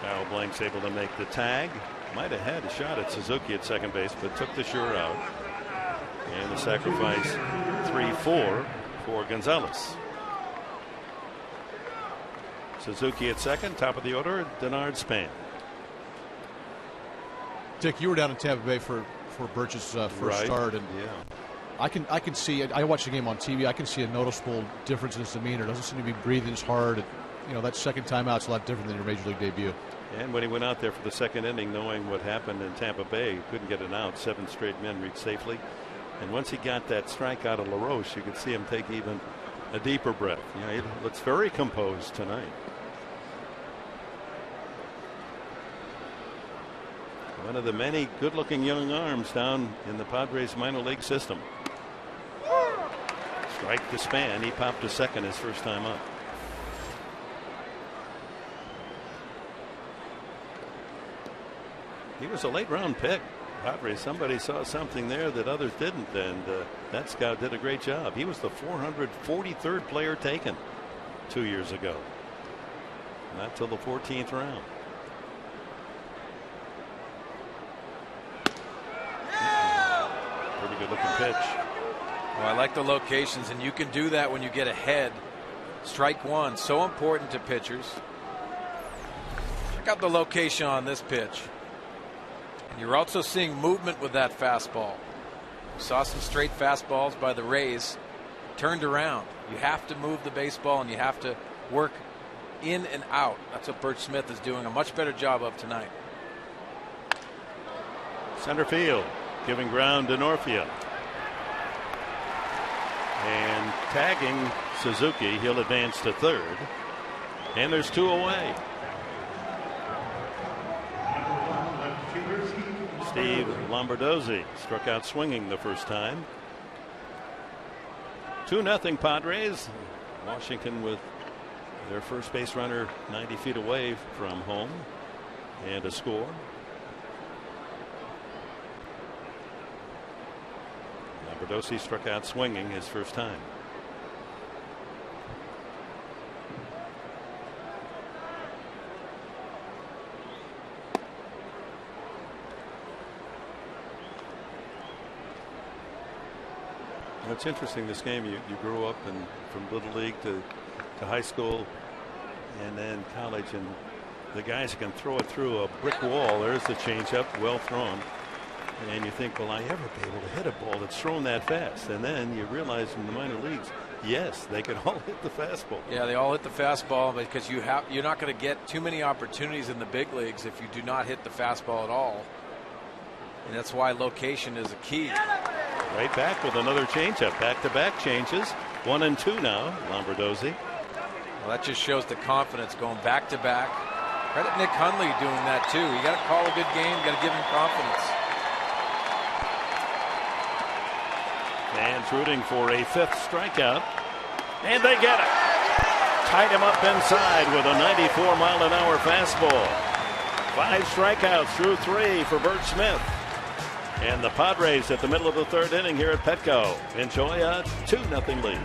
Kyle Blank's able to make the tag. Might have had a shot at Suzuki at second base, but took the sure out. And the sacrifice 3-4 for Gonzalez. Suzuki at second, top of the order, Denard Span. Dick, you were down in Tampa Bay for Birch's first start, and I can see it. I watched the game on TV. I can see a noticeable difference in his demeanor. Doesn't seem to be breathing as hard. You know, that second time out's a lot different than your major league debut. And when he went out there for the second inning, knowing what happened in Tampa Bay, he couldn't get an out. 7 straight men reached safely. And once he got that strikeout of LaRoche, you could see him take even a deeper breath. You know, he looks very composed tonight. One of the many good-looking young arms down in the Padres minor league system. Strike to Span. He popped to second his first time up. He was a late-round pick. Padres, somebody saw something there that others didn't, and that scout did a great job. He was the 443rd player taken 2 years ago. Not till the 14th round. Pretty good looking pitch. Well, I like the locations, and you can do that when you get ahead. Strike one, so important to pitchers. Check out the location on this pitch. And you're also seeing movement with that fastball. We saw some straight fastballs by the Rays. Turned around. You have to move the baseball, and you have to work in and out. That's what Bert Smith is doing a much better job of tonight. Center field, giving ground to Norfia. And tagging Suzuki, he'll advance to third. And there's 2 away. Steve Lombardozzi struck out swinging the first time. 2-0 Padres. Washington with their first base runner 90 feet away from home and a score. Verdosi struck out swinging his first time. It's interesting, this game, you grew up from little league to high school and then college, and the guys who can throw it through a brick wall. There's the changeup, well thrown, and you think, will I ever be able to hit a ball that's thrown that fast? And then you realize in the minor leagues, yes, they can all hit the fastball. Yeah, they all hit the fastball, because you're not going to get too many opportunities in the big leagues if you do not hit the fastball at all. And that's why location is a key. Right back with another changeup. Back-to-back changes. 1 and 2 now. Lombardozzi. Well, that just shows the confidence going back-to-back. Credit Nick Hundley doing that too. You got to call a good game. You got to give him confidence. Fans rooting for a 5th strikeout, and they get it. Tied him up inside with a 94-mile-an-hour fastball. 5 strikeouts through 3 for Bert Smith. And the Padres at the middle of the 3rd inning here at Petco enjoy a 2-0 lead.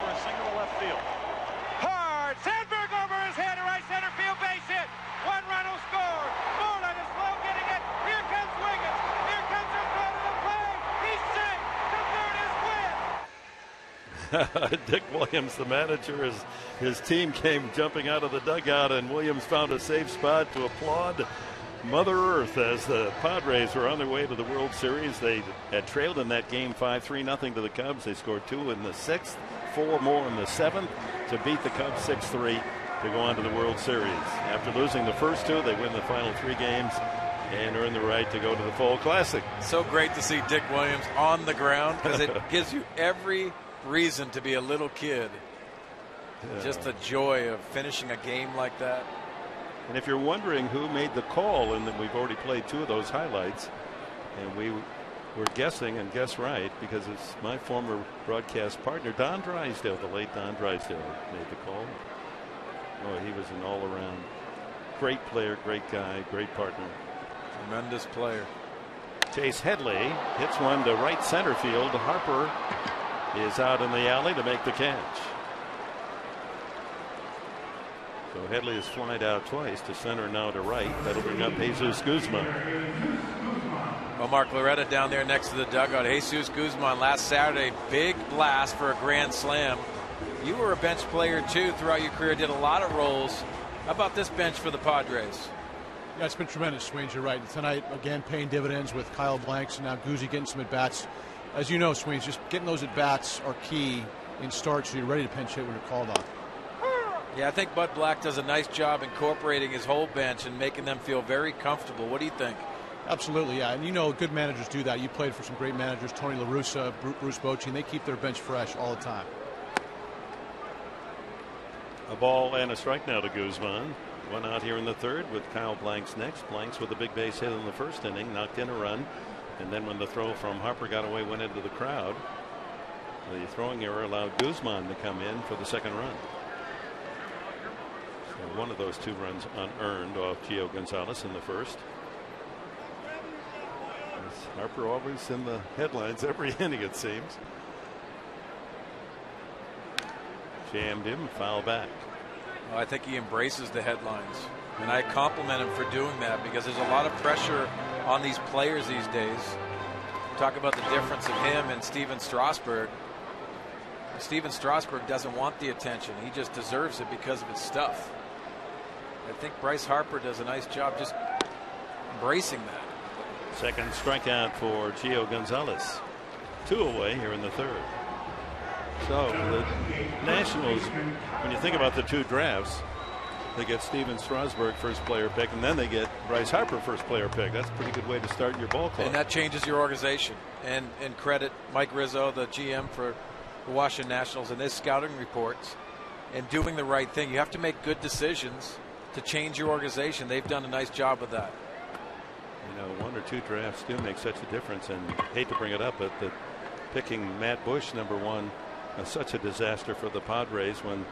For a single to left field. Hard. Sandberg over his head. A right center field base hit. 1 run will score. Moreland is slow getting it. Here comes Wiggins. Here comes their throw to the plate. He's safe. The third is win. Dick Williams, the manager, his team came jumping out of the dugout, and Williams found a safe spot to applaud Mother Earth as the Padres were on their way to the World Series. They had trailed in that game 5-3-0 to the Cubs. They scored 2 in the 6th, 4 more in the 7th to beat the Cubs 6-3 to go on to the World Series. After losing the first 2, they win the final 3 games and earn the right to go to the Fall Classic. So great to see Dick Williams on the ground, because it gives you every reason to be a little kid. Just the joy of finishing a game like that. And if you're wondering who made the call, and then we've already played 2 of those highlights, and we were guessing and guessed right, because it's my former broadcast partner, Don Drysdale, the late Don Drysdale, made the call. Oh, he was an all-around great player, great guy, great partner. Tremendous player. Chase Headley hits one to right center field. Harper is out in the alley to make the catch. So Headley has flied out twice, to center, now to right. That'll bring up Jesus Guzman. Well, Mark Loretta down there next to the dugout. Jesus Guzman last Saturday, big blast for a grand slam. You were a bench player too throughout your career, did a lot of roles. How about this bench for the Padres? Yeah, it's been tremendous, Swains. You're right. Tonight, again, paying dividends with Kyle Blanks and now Guzzi getting some at-bats. As you know, Swains, just getting those at-bats are key in start, so you're ready to pinch hit when you're called on. Yeah, I think Bud Black does a nice job incorporating his whole bench and making them feel very comfortable. What do you think? Absolutely, yeah. And you know, good managers do that. You played for some great managers, Tony La Russa, Bruce Bochy, and they keep their bench fresh all the time. A ball and a strike now to Guzman. One out here in the third with Kyle Blanks next. Blanks with a big base hit in the first inning, knocked in a run. And then when the throw from Harper got away, went into the crowd. The throwing error allowed Guzman to come in for the second run. So one of those 2 runs unearned off Gio Gonzalez in the first. Harper always in the headlines every inning, it seems. Jammed him, foul back. Well, I think he embraces the headlines, and I compliment him for doing that because there's a lot of pressure on these players these days. Talk about the difference of him and Steven Strasburg. Steven Strasburg doesn't want the attention. He just deserves it because of his stuff. I think Bryce Harper does a nice job just embracing that. Second strikeout for Gio Gonzalez. 2 away here in the third. So the Nationals, when you think about the 2 drafts, they get Steven Strasburg first player pick, and then they get Bryce Harper first player pick. That's a pretty good way to start your ball club. And that changes your organization. And credit Mike Rizzo, the GM for the Washington Nationals, in his scouting reports and doing the right thing. You have to make good decisions to change your organization. They've done a nice job of that. You know, 1 or 2 drafts do make such a difference, and I hate to bring it up, but picking Matt Bush #1 was such a disaster for the Padres when,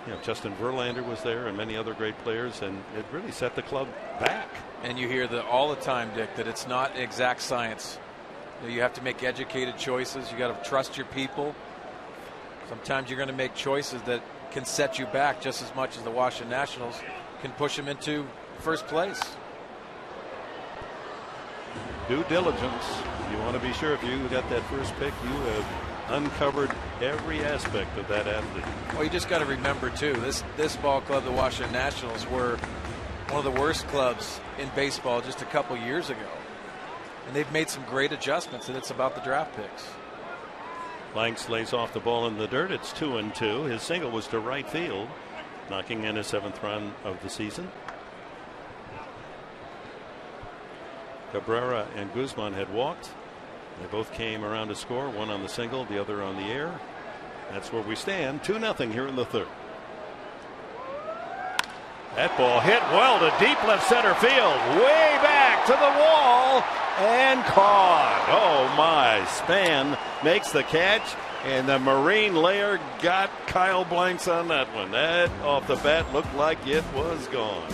you know, Justin Verlander was there and many other great players, and it really set the club back. And you hear all the time, Dick, that it's not exact science. You have to make educated choices. You got to trust your people. Sometimes you're going to make choices that can set you back just as much as the Washington Nationals can push them into first place. Due diligence. You want to be sure if you got that first pick, you have uncovered every aspect of that athlete. Well, you just got to remember too, this ball club, the Washington Nationals, were one of the worst clubs in baseball just a couple years ago, and they've made some great adjustments, and it's about the draft picks. Blanks lays off the ball in the dirt. It's 2-2. His single was to right field, knocking in his 7th run of the season. Cabrera and Guzman had walked. They both came around to score, one on the single, the other on the air. That's where we stand, 2-0 here in the third. That ball hit well to deep left center field, way back to the wall, and caught. Oh my, Span makes the catch, and the Marine layer got Kyle Blanks on that one. That off the bat looked like it was gone.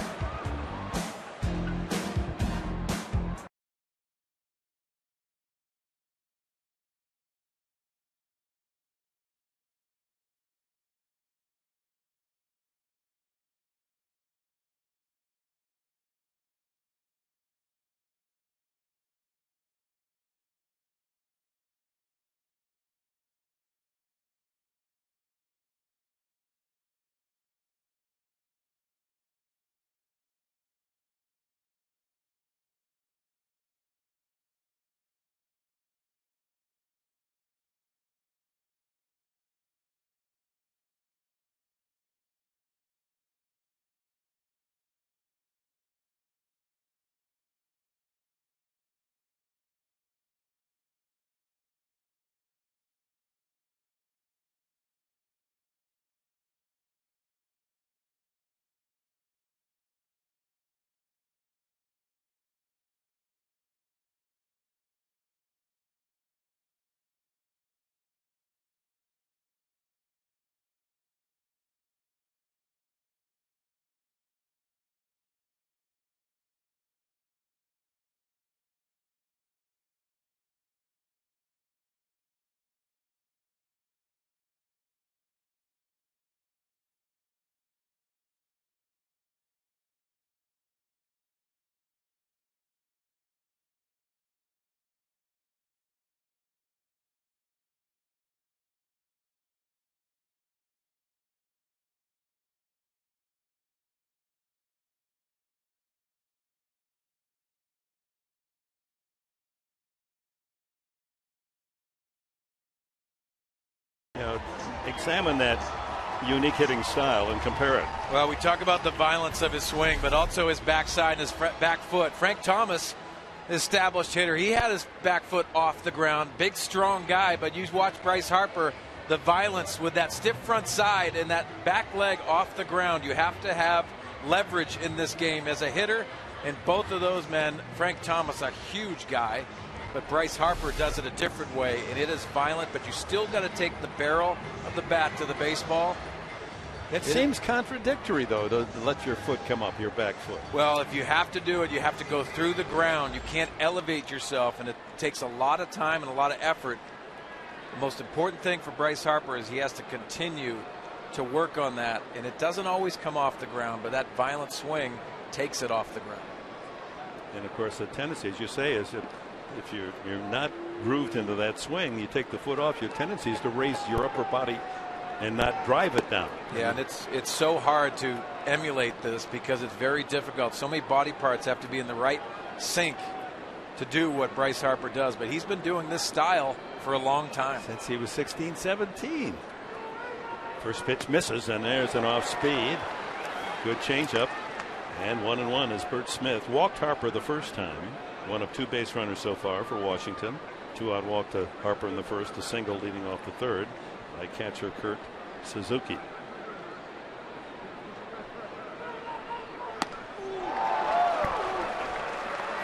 examine that unique hitting style and compare it. Well, we talk about the violence of his swing, but also his backside and his back foot. Frank Thomas, established hitter, he had his back foot off the ground. Big, strong guy, but you watch Bryce Harper, the violence with that stiff front side and that back leg off the ground. You have to have leverage in this game as a hitter, and both of those men, Frank Thomas, a huge guy, but Bryce Harper does it a different way, and it is violent, but you still got to take the barrel of the bat to the baseball. It seems contradictory, though, to let your foot come up, your back foot. Well, if you have to do it, you have to go through the ground. You can't elevate yourself, and it takes a lot of time and a lot of effort. The most important thing for Bryce Harper is he has to continue to work on that, and it doesn't always come off the ground, but that violent swing takes it off the ground. And, of course, the tendency, as you say, is if you're not grooved into that swing, you take the foot off, your tendency is to raise your upper body and not drive it down. Yeah, and it's so hard to emulate this because it's very difficult. So many body parts have to be in the right sync to do what Bryce Harper does. But he's been doing this style for a long time. Since he was 16, 17. First pitch misses, and there's an off speed. Good changeup. And 1-1 as Bert Smith walked Harper the first time. One of two base runners so far for Washington. 2-out walk to Harper in the first, a single leading off the third by catcher Kurt Suzuki.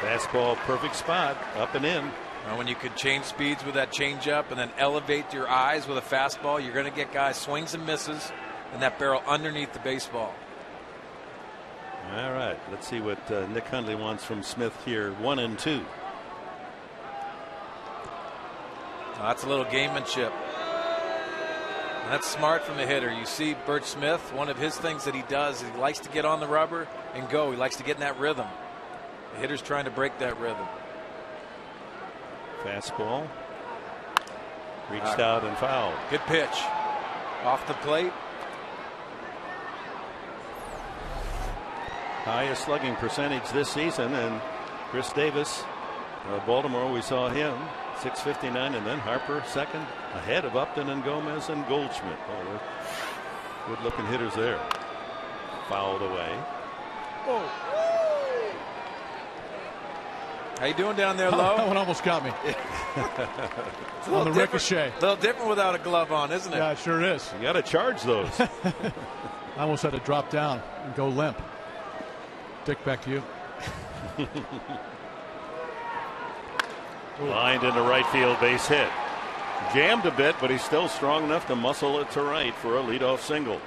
Fastball, perfect spot, up and in. Well, when you could change speeds with that changeup and then elevate your eyes with a fastball, you're going to get guys swings and misses and that barrel underneath the baseball. All right, let's see what Nick Hundley wants from Smith here. 1-2. That's a little gamemanship. And that's smart from the hitter. You see Bert Smith, one of his things that he does is he likes to get on the rubber and go. He likes to get in that rhythm. The hitter's trying to break that rhythm. Fastball. Reached out and fouled. Good pitch. Off the plate. Highest slugging percentage this season, and Chris Davis, Baltimore, we saw him. 659, and then Harper second, ahead of Upton and Gomez and Goldschmidt. Oh, good looking hitters there. Fouled away. Oh. How you doing down there, Lowe? That one almost got me. On the ricochet. A little different without a glove on, isn't it? Yeah, it sure is. You got to charge those. I almost had to drop down and go limp. Dick, back to you. Lined into right field, base hit. Jammed a bit, but he's still strong enough to muscle it to right for a leadoff single.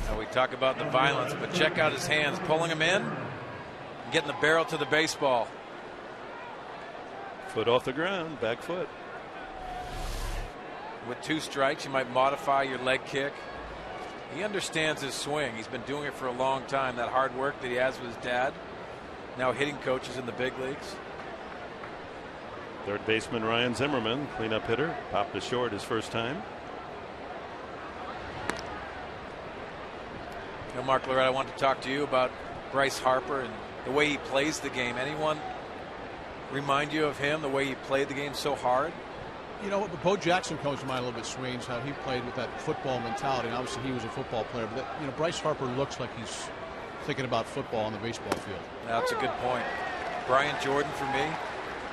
Now we talk about the violence, but check out his hands, pulling him in, getting the barrel to the baseball. Foot off the ground, back foot. With 2 strikes, you might modify your leg kick. He understands his swing. He's been doing it for a long time. That hard work that he has with his dad. Now hitting coaches in the big leagues. Third baseman Ryan Zimmerman, cleanup hitter, popped to short his first time. You know, Mark Lorette, I want to talk to you about Bryce Harper and the way he plays the game. Anyone remind you of him, the way he played the game so hard? You know, Bo Jackson comes to mind a little bit, Sweens, how he played with that football mentality. And obviously, he was a football player. But, Bryce Harper looks like he's thinking about football on the baseball field. That's a good point. Brian Jordan for me.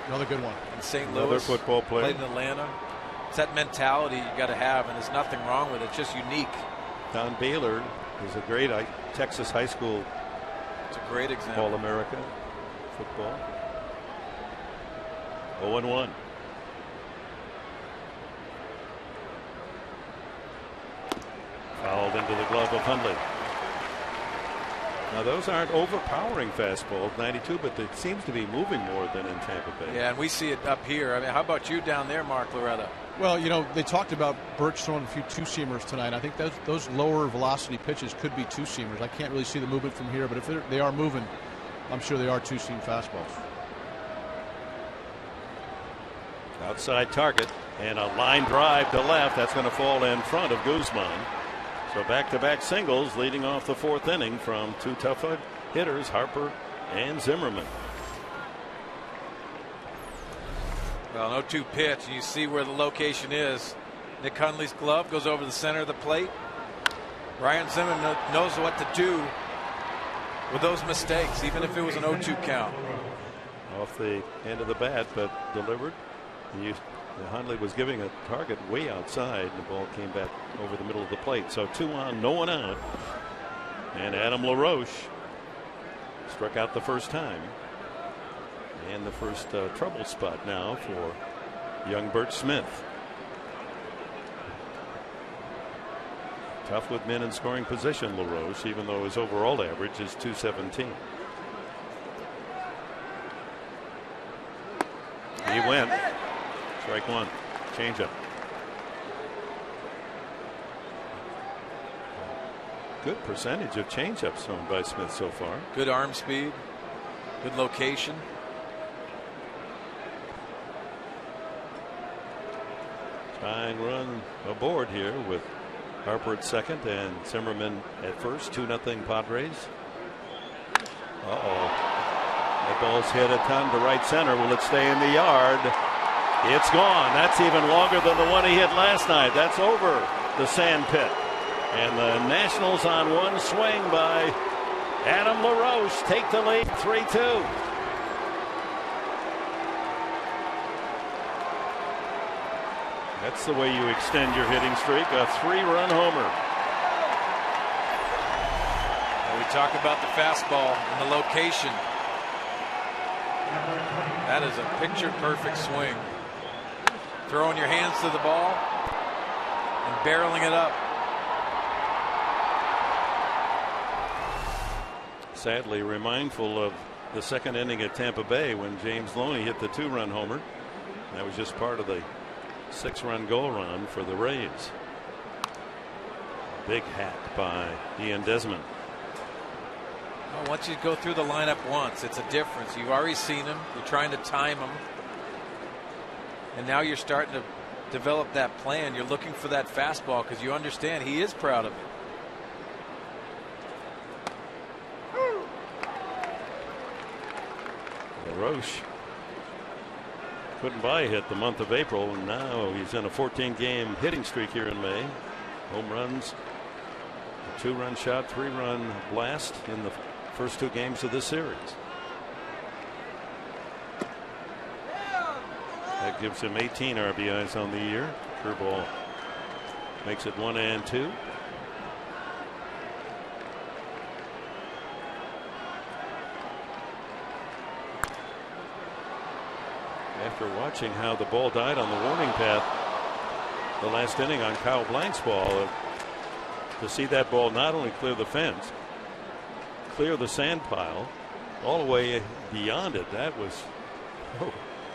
Another good one. In St. Louis. Another football player. Played in Atlanta. It's that mentality you got to have, and there's nothing wrong with it. It's just unique. Don Baylor is a great Texas high school. It's a great example. All-American football. 0-1. Fouled into the glove of Hundley. Now those aren't overpowering fastballs, 92, but it seems to be moving more than in Tampa Bay. Yeah, and we see it up here. I mean, how about you down there, Mark Loretta? Well, they talked about Birch throwing a few two-seamers tonight. I think those lower velocity pitches could be two-seamers. I can't really see the movement from here, but if they are moving, I'm sure they are two-seam fastballs. Outside target and a line drive to left. That's going to fall in front of Guzman. So back-to-back singles leading off the 4th inning from 2 tough hitters, Harper and Zimmerman. Well, an 0-2 pitch, and you see where the location is. Nick Hundley's glove goes over the center of the plate. Ryan Zimmerman knows what to do with those mistakes, even if it was an 0-2 count. Off the end of the bat, but delivered. Hundley was giving a target way outside, and the ball came back over the middle of the plate. So 2 on, no one out. And Adam LaRoche struck out the first time. And the first trouble spot now for young Bert Smith. Tough with men in scoring position, LaRoche, even though his overall average is .217. He went. Strike one. Changeup. Good percentage of changeups thrown by Smith so far. Good arm speed. Good location. Tying run aboard here with Harper at second and Zimmerman at first. 2-0 Padres. That ball's hit a ton to right center. Will it stay in the yard? It's gone. That's even longer than the one he hit last night. That's over the sand pit. And the Nationals on one swing by Adam LaRoche take the lead 3-2. That's the way you extend your hitting streak. A 3-run homer. Well, we talk about the fastball and the location. That is a picture perfect swing. Throwing your hands to the ball and barreling it up. Sadly remindful of the second inning at Tampa Bay when James Loney hit the 2-run homer. That was just part of the 6-run goal run for the Rays. Big hack by Ian Desmond. Well, once you go through the lineup once, it's a difference. You've already seen him. You're trying to time him. And now you're starting to develop that plan. You're looking for that fastball because you understand he is proud of it. LaRoche couldn't buy a hit the month of April, and now he's in a 14-game hitting streak here in May. Home runs, a 2-run shot, 3-run blast in the first 2 games of this series. That gives him 18 RBIs on the year. Curveball makes it 1-2. After watching how the ball died on the warning path the last inning on Kyle Blank's ball, to see that ball not only clear the fence, clear the sand pile all the way beyond it, that was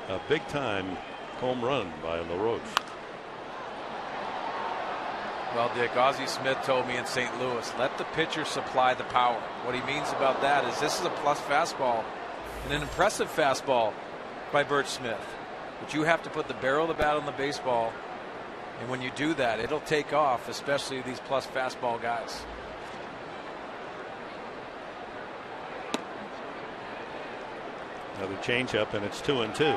a big time home run by LaRoche. Well, Dick, Ozzie Smith told me in St. Louis, let the pitcher supply the power. What he means about that is this is a plus fastball and an impressive fastball by Bert Smith, but you have to put the barrel of the bat on the baseball, and when you do that, it'll take off, especially these plus fastball guys. Another changeup, and it's 2-2.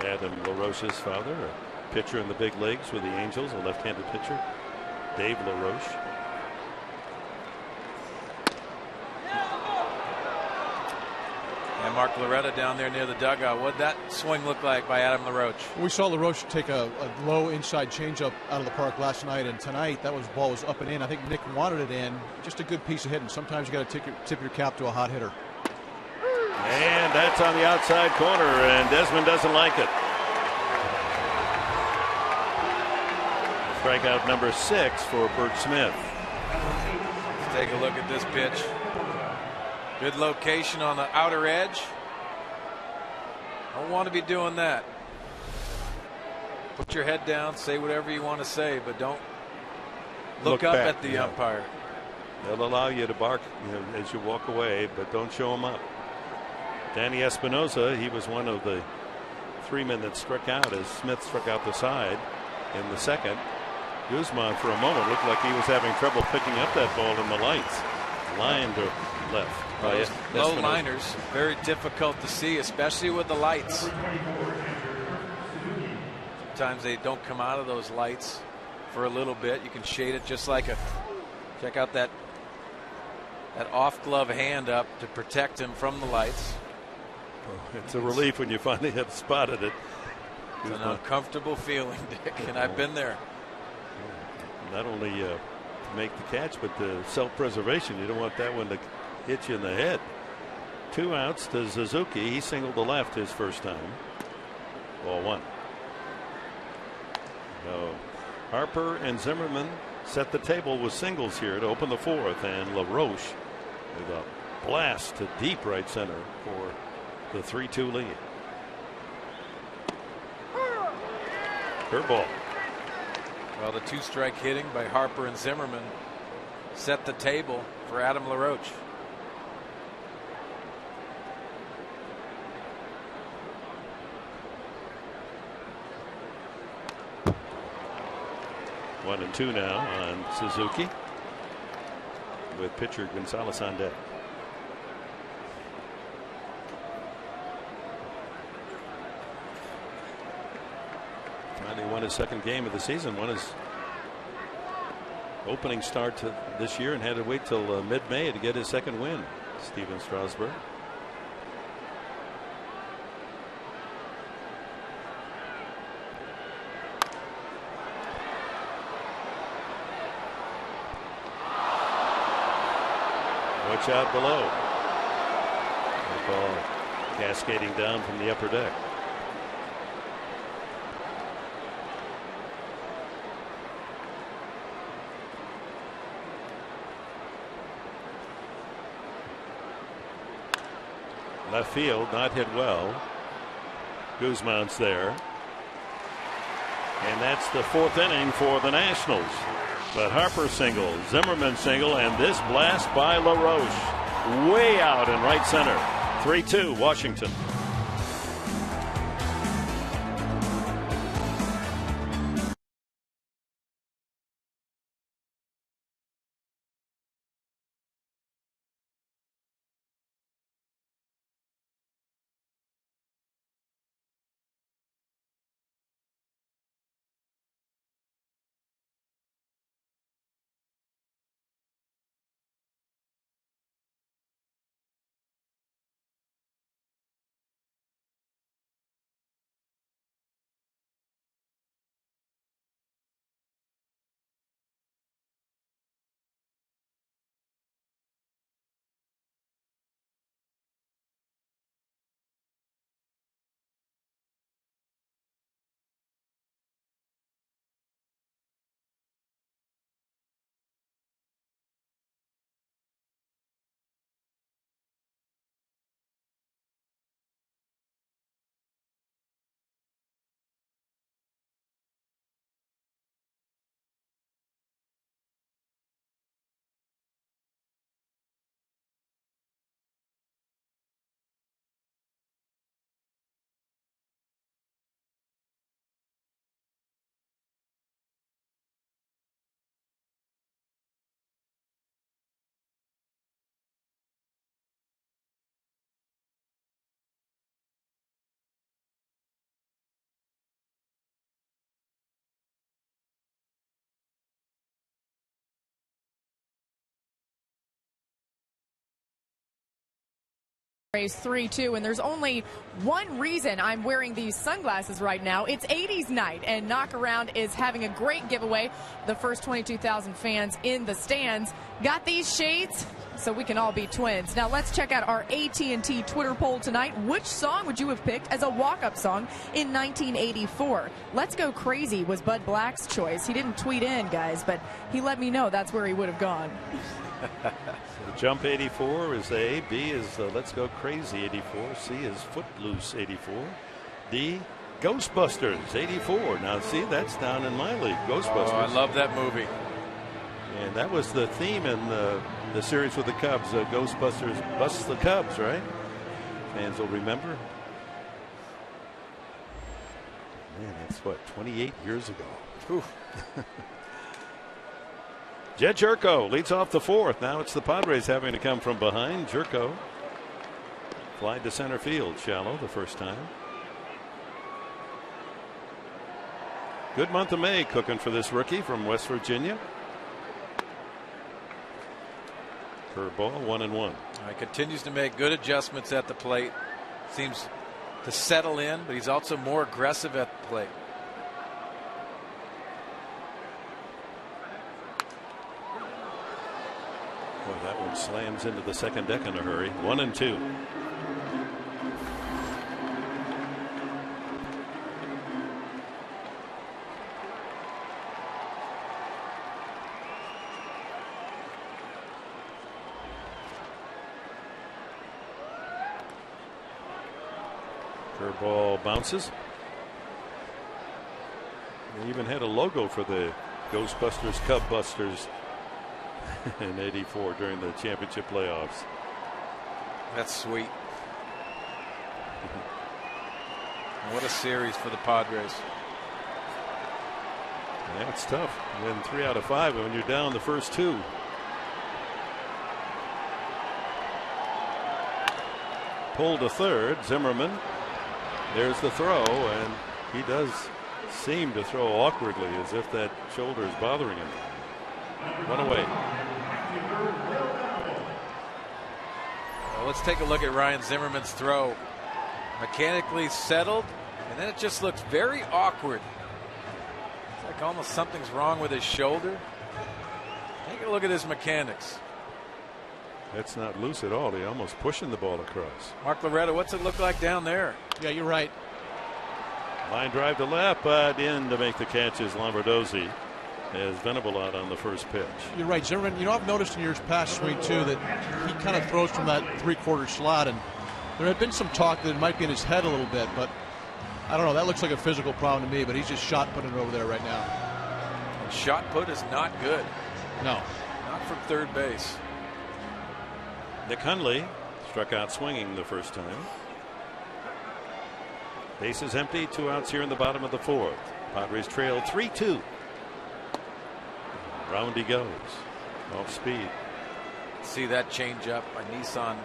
Adam LaRoche's father, a pitcher in the big leagues with the Angels, a left-handed pitcher, Dave LaRoche. And Mark Loretta down there near the dugout. What'd that swing look like by Adam LaRoche? We saw LaRoche take a low inside changeup out of the park last night, and tonight that ball was up and in. I think Nick wanted it in. Just a good piece of hitting. Sometimes you got to tip your cap to a hot hitter. And that's on the outside corner, and Desmond doesn't like it. Strikeout number 6 for Bert Smith. Let's take a look at this pitch. Good location on the outer edge. Don't want to be doing that. Put your head down, say whatever you want to say, but don't look up back at the umpire. They'll allow you to bark as you walk away, but don't show them up. Danny Espinosa, he was one of the 3 men that struck out as Smith struck out the side in the second. Guzman for a moment looked like he was having trouble picking up that ball in the lights. Line to left. Those low liners, very difficult to see, especially with the lights. Sometimes they don't come out of those lights for a little bit. You can shade it just like check out that off glove hand up to protect him from the lights. It's a relief when you finally have spotted it. It's an uncomfortable feeling, Dick, and I've been there. Not only to make the catch, but the self-preservation. You don't want that one to hit you in the head. 2 outs to Suzuki. He singled to left his first time. Ball 1. So Harper and Zimmerman set the table with singles here to open the 4th, and LaRoche with a blast to deep right center for the 3-2 lead. Curveball. Well, the 2-strike hitting by Harper and Zimmerman set the table for Adam LaRoche. One and 2 now on Suzuki, with pitcher Gonzalez on deck. Finally won his 2nd game of the season. Won his opening start to this year and had to wait till mid-May to get his 2nd win. Steven Strasburg. Watch out below. The ball cascading down from the upper deck. Left field, not hit well. Guzman's there. And that's the 4th inning for the Nationals. But Harper single, Zimmerman single, and this blast by LaRoche way out in right center. 3-2 Washington. Race 3-2, and there's only one reason I'm wearing these sunglasses right now. It's 80s night, and Knock Around is having a great giveaway. The first 22,000 fans in the stands got these shades so we can all be twins. Now let's check out our AT&T Twitter poll tonight. Which song would you have picked as a walk-up song in 1984? Let's Go Crazy was Bud Black's choice. He didn't tweet in, guys, but he let me know that's where he would have gone. Jump 84 is A. B is Let's Go Crazy 84. C is Footloose 84. D, Ghostbusters 84. Now see, that's down in my league, Ghostbusters. Oh, I love that movie. And that was the theme in the series with the Cubs. Ghostbusters busts the Cubs, right? Fans will remember. Man, that's what, 28 years ago. Jed Jerko leads off the fourth. Now it's the Padres having to come from behind. Jerko flied to center field, shallow the first time. Good month of May cooking for this rookie from West Virginia. Curveball, 1-1. He continues to make good adjustments at the plate. Seems to settle in, but he's also more aggressive at the plate. Boy, that one slams into the second deck in a hurry. 1-2. Curveball bounces. They even had a logo for the Ghostbusters Cub Busters in '84 during the championship playoffs. That's sweet. What a series for the Padres. Yeah, it's tough. Win 3 out of 5 when you're down the first 2. Pulled to third. Zimmerman. There's the throw, and he does seem to throw awkwardly as if that shoulder is bothering him. One away. Well, let's take a look at Ryan Zimmerman's throw. Mechanically settled, and then it just looks very awkward. It's like almost something's wrong with his shoulder. Take a look at his mechanics. That's not loose at all. He almost pushing the ball across. Mark Loretta, what's it look like down there? Yeah, you're right. Line drive to left, but in to make the catch is Lombardozzi as Venable out on the first pitch. You're right, Zimmerman. You know, I've noticed in years past swing too that he kind of throws from that 3/4 slot, and there had been some talk that it might be in his head a little bit, but I don't know. That looks like a physical problem to me, but he's just shot putting it over there right now. And shot put is not good. No. Not from third base. Nick Hundley struck out swinging the first time. Base is empty. 2 outs here in the bottom of the fourth. Padres trail 3-2. Round he goes. Off speed. See that change up by Nissan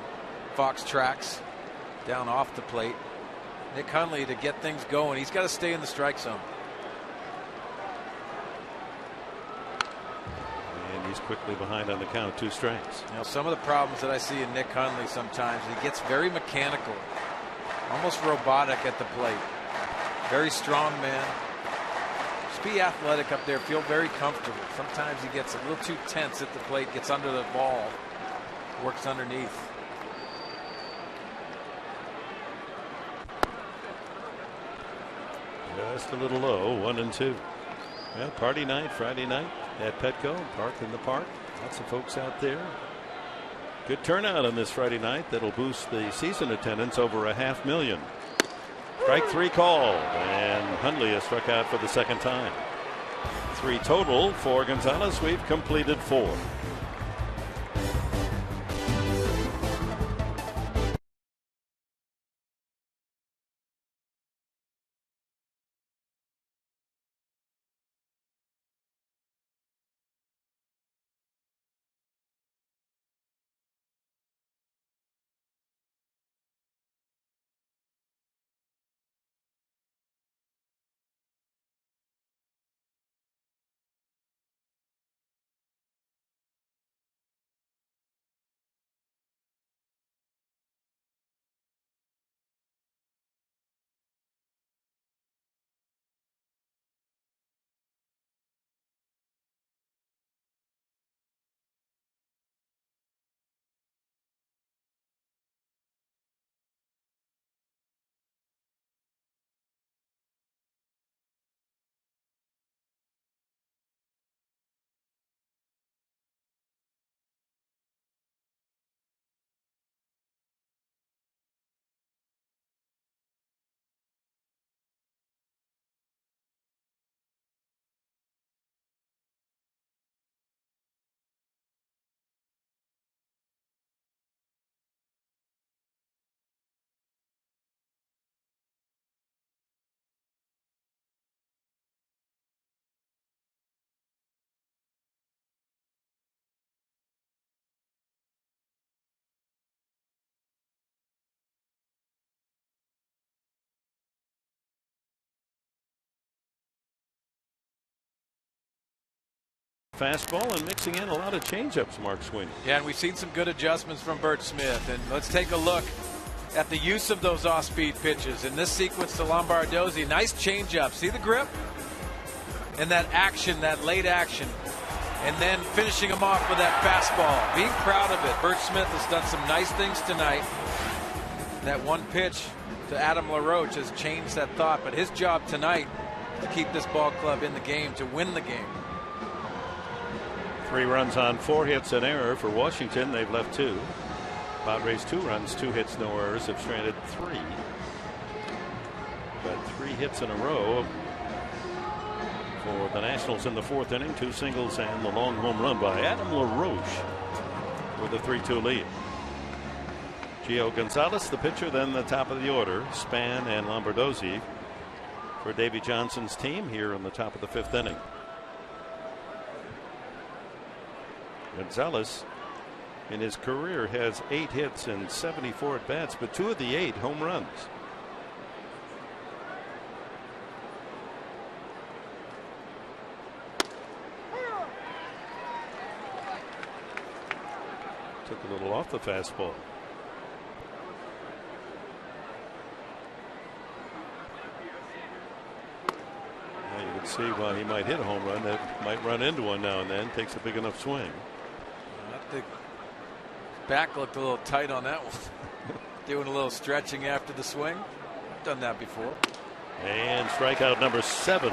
Fox tracks down off the plate. Nick Hundley to get things going. He's got to stay in the strike zone. He's quickly behind on the count. 2 strikes. You know, some of the problems that I see in Nick Hundley sometimes, he gets very mechanical, almost robotic at the plate. Very strong man. Just be athletic up there. Feel very comfortable. Sometimes he gets a little too tense at the plate, gets under the ball, works underneath. Just a little low. 1-2. Well, party night Friday night at Petco, parked in the park. Lots of folks out there. Good turnout on this Friday night. That'll boost the season attendance over 500,000. Strike 3 called, and Hundley has struck out for the second time. 3 total for Gonzalez. We've completed 4. fastball and mixing in a lot of changeups, Mark Sweeney. Yeah, and we've seen some good adjustments from Bert Smith. And let's take a look at the use of those off-speed pitches. In this sequence to Lombardozzi, nice changeup. See the grip? And that action, that late action. And then finishing him off with that fastball. Being proud of it. Bert Smith has done some nice things tonight. That one pitch to Adam LaRoche has changed that thought. But his job tonight to keep this ball club in the game, to win the game. 3 runs on 4 hits, an error for Washington. They've left 2. Padres 2 runs, 2 hits, no errors, have stranded 3. But 3 hits in a row for the Nationals in the 4th inning. 2 singles and the long home run by Adam LaRoche with a 3-2 lead. Gio Gonzalez, the pitcher, then the top of the order. Span and Lombardozzi for Davey Johnson's team here in the top of the 5th inning. Gonzalez in his career has 8 hits and 74 at bats, but 2 of the 8 home runs. Took a little off the fastball. Now you can see why he might hit a home run. That might run into one now and then. Takes a big enough swing. I think back looked a little tight on that one. Doing a little stretching after the swing. Done that before. And strikeout number 7,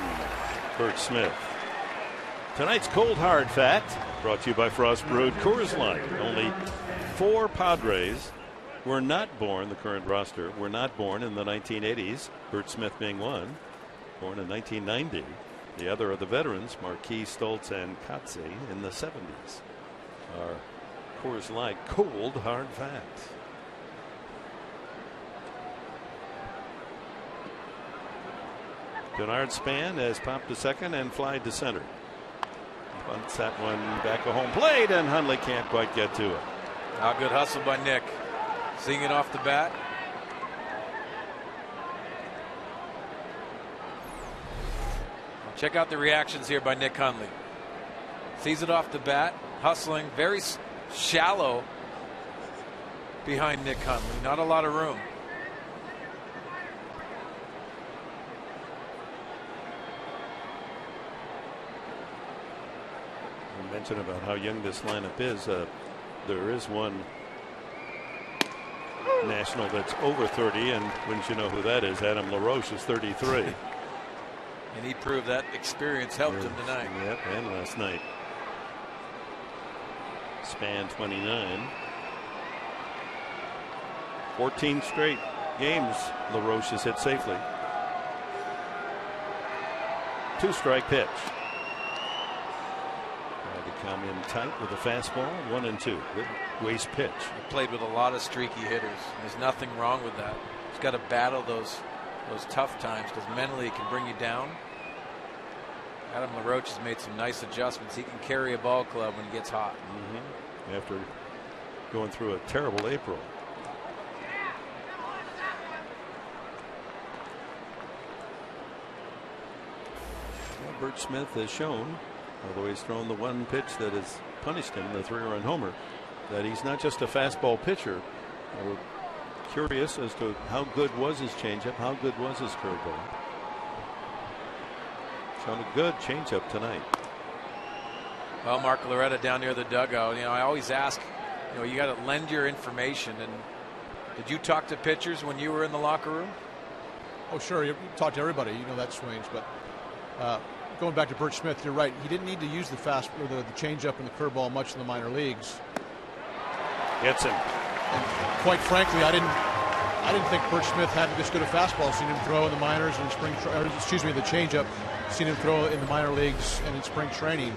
Bert Smith. Tonight's Cold Hard Fact brought to you by Frost Brewed Coors Light. Only 4 Padres were not born, the current roster, were not born in the 1980s, Bert Smith being one, born in 1990. The other are the veterans, Marquis, Stoltz, and Kotze, in the 70s. Our Coors Light Cold Hard Fact. Bernard Span has popped to second and flied to center. Bunts that one back to home plate, and Hundley can't quite get to it. How good hustle by Nick. Seeing it off the bat. Check out the reactions here by Nick Hundley. Sees it off the bat, hustling, very shallow behind Nick Hundley. Not a lot of room. Mention about how young this lineup is. There is one National that's over 30, and wouldn't you know who that is? Adam LaRoche is 33. And he proved that experience helped him tonight. Yep, and last night. Span 29. 14 straight games LaRoche has hit safely. 2-strike pitch. Come in tight with a fastball, 1-2. Good waste pitch. He played with a lot of streaky hitters. There's nothing wrong with that. He's got to battle those tough times because mentally it can bring you down. Adam LaRoche has made some nice adjustments. He can carry a ball club when he gets hot. After going through a terrible April. Well, Bert Smith has shown, although he's thrown the one pitch that has punished him, the 3-run homer, that he's not just a fastball pitcher. We're curious as to how good was his changeup, how good was his curveball. Shown a good changeup tonight. Well, Mark Loretta down near the dugout. I always ask, you got to lend your information. And did you talk to pitchers when you were in the locker room? Oh, sure. You talk to everybody. You know that swings, but. Going back to Bert Smith, you're right. He didn't need to use the changeup and the curveball much in the minor leagues. Gets him. And quite frankly, I didn't think Bert Smith had this good a fastball. Seen him throw in the minors and the changeup. Seen him throw in the minor leagues and in spring training.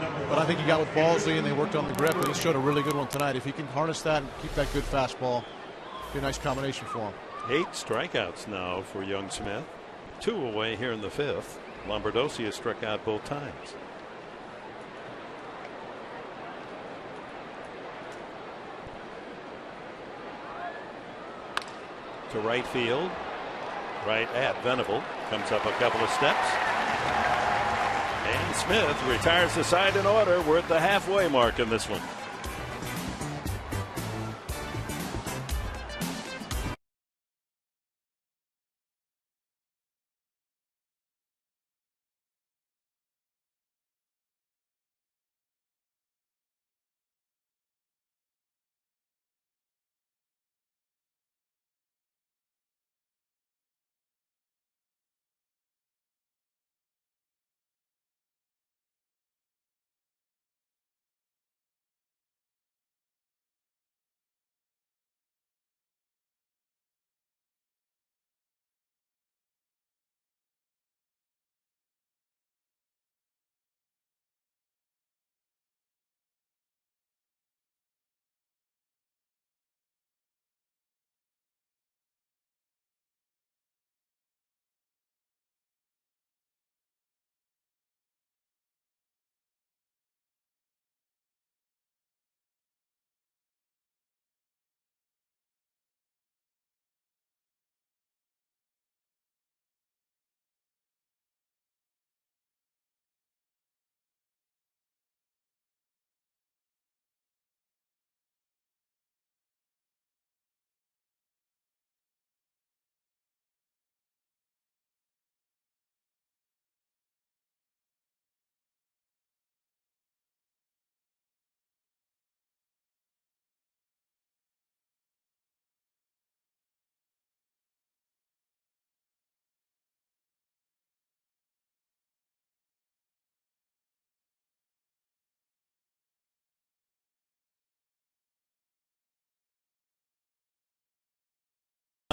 But I think he got with Balsley and they worked on the grip, and he showed a really good one tonight. If he can harness that and keep that good fastball, it'd be a nice combination for him. 8 strikeouts now for young Smith. 2 away here in the 5th. Lombardozzi has struck out both times. To right field, right at Venable, comes up a couple of steps. And Smith retires the side in order. We're at the halfway mark in this one.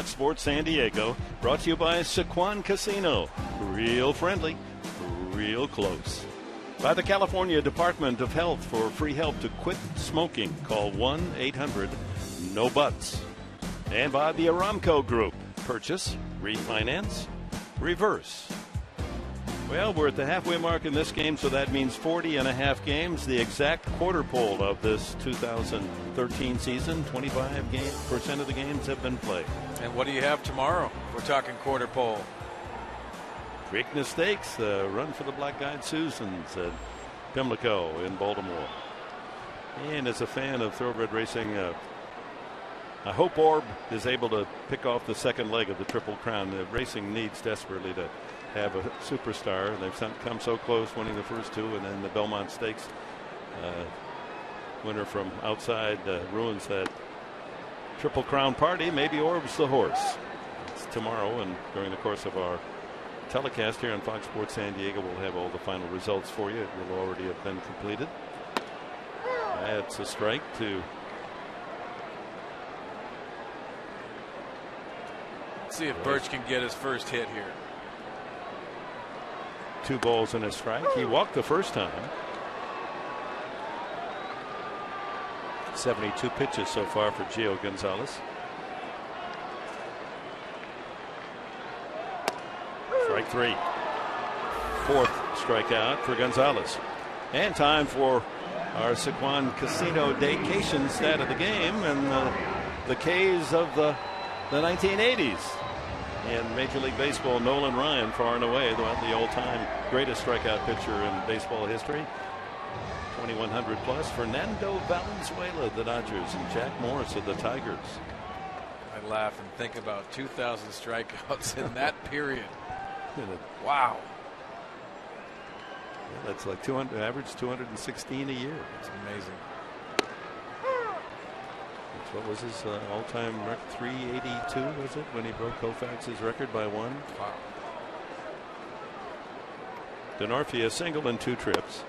Sports San Diego, brought to you by Sequan Casino. Real friendly, real close. By the California Department of Health for free help to quit smoking. Call 1-800-NO-BUTS. And by the Aramco Group. Purchase, refinance, reverse. Well, we're at the halfway mark in this game, so that means 40.5 games. The exact quarter pole of this 2013 season, 25% of the games have been played. And what do you have tomorrow? We're talking quarter pole. Preakness Stakes, run for the Black-Eyed Susans at Pimlico in Baltimore. And as a fan of thoroughbred racing, I hope Orb is able to pick off the second leg of the Triple Crown. The racing needs desperately to have a superstar. They've come so close winning the first two, and then the Belmont Stakes winner from outside ruins that Triple Crown party. Maybe Orb's the horse. It's tomorrow, and during the course of our telecast here on Fox Sports San Diego, we'll have all the final results for you. It will already have been completed. That's a strike to. Let's see if Birch can get his first hit here. 2 balls and a strike. He walked the first time. 72 pitches so far for Gio Gonzalez. Strike 3. 4th strikeout for Gonzalez. And time for our Sequan Casino Daycation stat of the game, and the K's of the 1980s. In Major League Baseball, Nolan Ryan, far and away the all-time greatest strikeout pitcher in baseball history. 2,100 plus. Fernando Valenzuela, the Dodgers, and Jack Morris of the Tigers. I laugh and think about 2,000 strikeouts in that period. Wow. Yeah, that's like 200, average 216 a year. It's amazing. What was his all-time record? 382, was it, when he broke Koufax's record by 1? Wow. Denorfia single in 2 trips.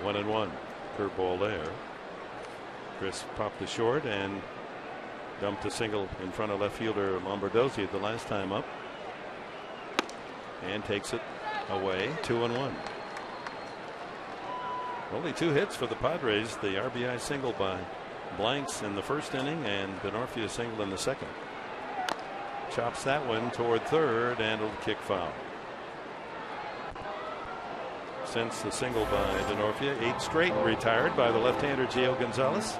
1-1. Curveball there. Chris popped the short and dumped a single in front of left fielder Lombardozzi the last time up. And takes it away. 2-1. Only 2 hits for the Padres. The RBI single by Blanks in the first inning, and Denorfia single in the second. Chops that one toward third, and it'll kick foul. Since the single by Denorfia, 8 straight retired by the left-hander Gio Gonzalez.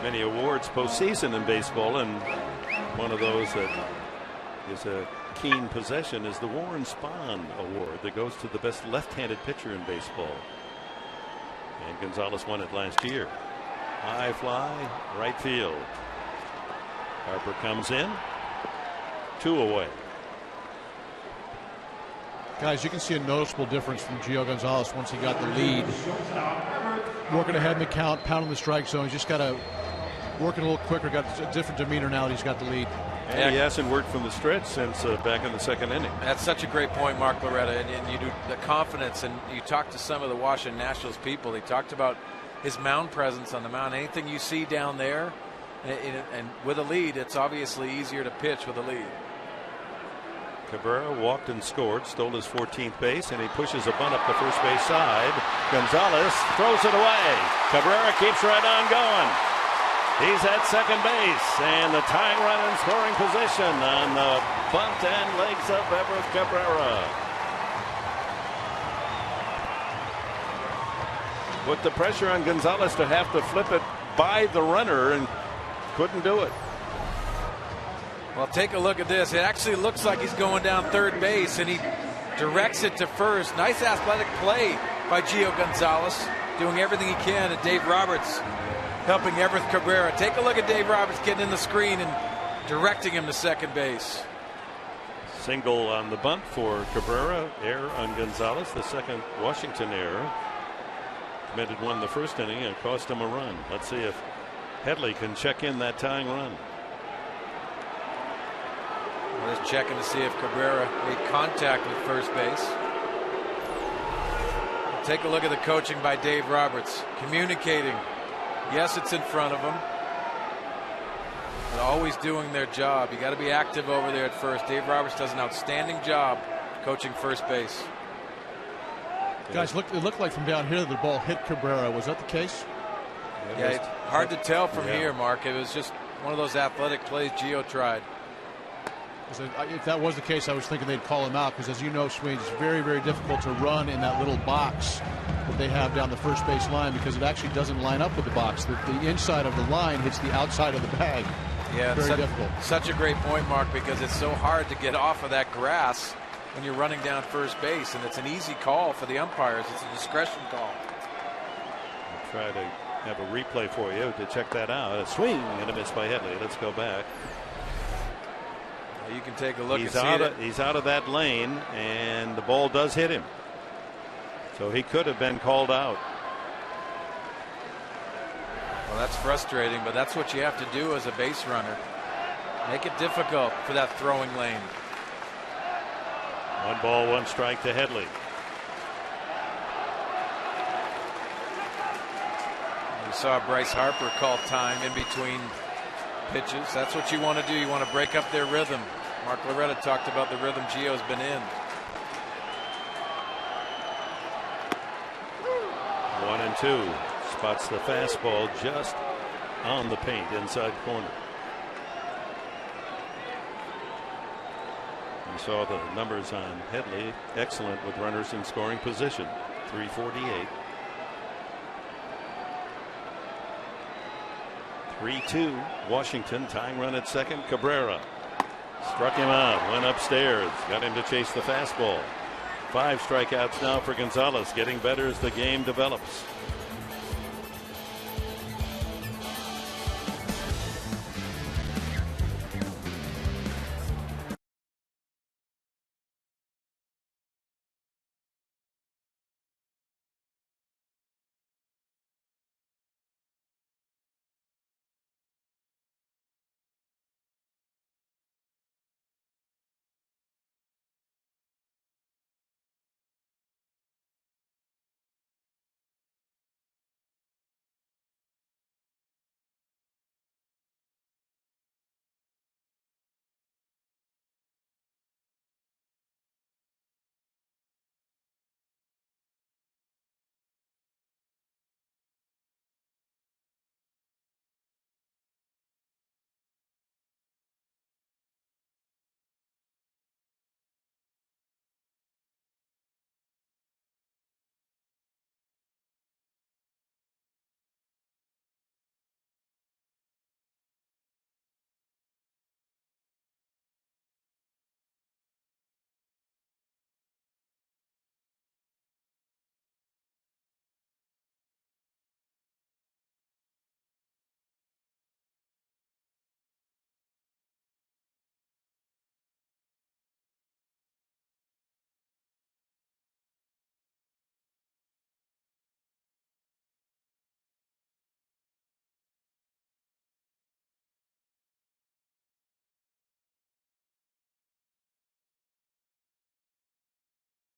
Many awards postseason in baseball, and One of those that is a keen possession is the Warren Spahn Award that goes to the best left-handed pitcher in baseball. And Gonzalez won it last year. High fly, right field. Harper comes in. 2 away. Guys, you can see a noticeable difference from Gio Gonzalez once he got the lead. Working ahead in the count, pounding the strike zone. He's just got to work it a little quicker. Got a different demeanor now that he's got the lead. And he hasn't worked from the stretch since back in the second inning. That's such a great point, Mark Loretta. And you do the confidence, and you talk to some of the Washington Nationals people. He talked about his mound presence on the mound. Anything you see down there, and with a lead, it's obviously easier to pitch with a lead. Cabrera walked and scored, stole his 14th base, and he pushes a bunt up the first base side. Gonzalez throws it away. Cabrera keeps right on going. He's at second base, and the tying run in scoring position on the bunt and legs of Everett Cabrera. Put the pressure on Gonzalez to have to flip it by the runner, and couldn't do it. Well, take a look at this. It actually looks like he's going down third base, and he directs it to first. Nice athletic play by Gio Gonzalez, doing everything he can, and Dave Roberts helping Everett Cabrera. Take a look at Dave Roberts getting in the screen and directing him to second base. Single on the bunt for Cabrera. Error on Gonzalez, the second Washington error. Committed one in the first inning and cost him a run. Let's see if Headley can check in that tying run. We're just checking to see if Cabrera made contact with first base. Take a look at the coaching by Dave Roberts. Communicating. Yes, it's in front of him. But always doing their job. You got to be active over there at first. Dave Roberts does an outstanding job coaching first base. Guys, it looked like from down here that the ball hit Cabrera. Was that the case? Yeah, it's hard to tell from here, Mark. It was just one of those athletic plays Gio tried. If that was the case, I was thinking they'd call him out, because as you know, Swede, it's very, very difficult to run in that little box that they have down the first base line, because it actually doesn't line up with the box. The inside of the line hits the outside of the bag. Yeah, very difficult. Such a great point, Mark, because it's so hard to get off of that grass when you're running down first base, and it's an easy call for the umpires. It's a discretion call. I'll try to have a replay for you to check that out. A swing and a miss by Headley. Let's go back. You can take a look. He's out of that lane, and the ball does hit him. So he could have been called out. Well, that's frustrating, but that's what you have to do as a base runner. Make it difficult for that throwing lane. 1 ball, 1 strike to Headley. We saw Bryce Harper call time in between pitches. That's what you want to do. You want to break up their rhythm. Mark Loretta talked about the rhythm Gio's been in. 1-2. Spots the fastball just on the paint inside corner. You saw the numbers on Headley. Excellent with runners in scoring position. 348. 3-2 Washington. Tying run at second. Cabrera struck him out, went upstairs, got him to chase the fastball. 5 strikeouts now for Gonzalez, getting better as the game develops.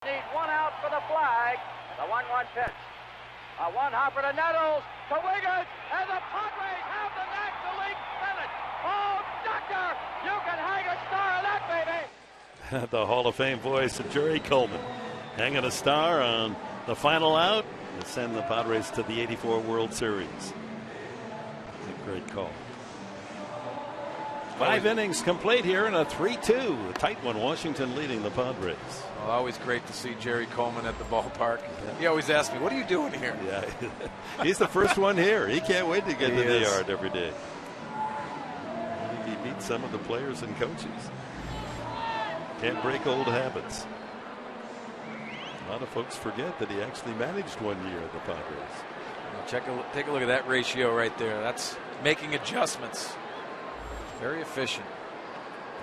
Need one out for the flag. The 1-1 pitch. A one hopper to Nettles, to Wiggins, and the Padres have the National League Senate. Oh, doctor, you can hang a star on that, baby. The Hall of Fame voice of Jerry Coleman hanging a star on the final out to send the Padres to the '84 World Series. A great call. 5 innings complete here in a 3-2. A tight one, Washington leading the Padres. Well, always great to see Jerry Coleman at the ballpark. He always asks me, what are you doing here? Yeah, he's the first one here. He can't wait to get to the yard every day. I think he beats some of the players and coaches. Can't break old habits. A lot of folks forget that he actually managed 1 year at the Padres. Take a look at that ratio right there. That's making adjustments. Very efficient.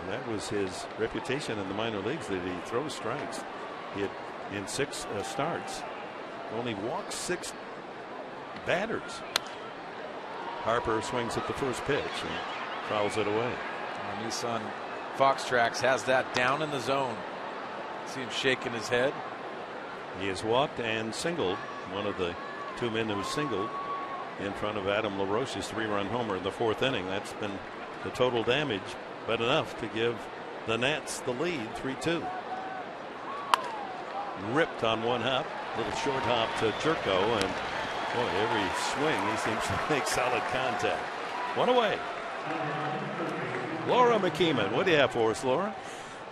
And that was his reputation in the minor leagues, that he throws strikes. He had, in 6 starts, only walked 6 batters. Harper swings at the first pitch and fouls it away. Nissan Fox Tracks has that down in the zone. See him shaking his head. He has walked and singled, one of the 2 men who singled in front of Adam LaRoche's 3-run homer in the 4th inning. That's been the total damage, but enough to give the Nats the lead, 3-2. Ripped on one hop, little short hop to Jerko, and boy, every swing he seems to make solid contact. One away. Laura McKeeman, what do you have for us, Laura?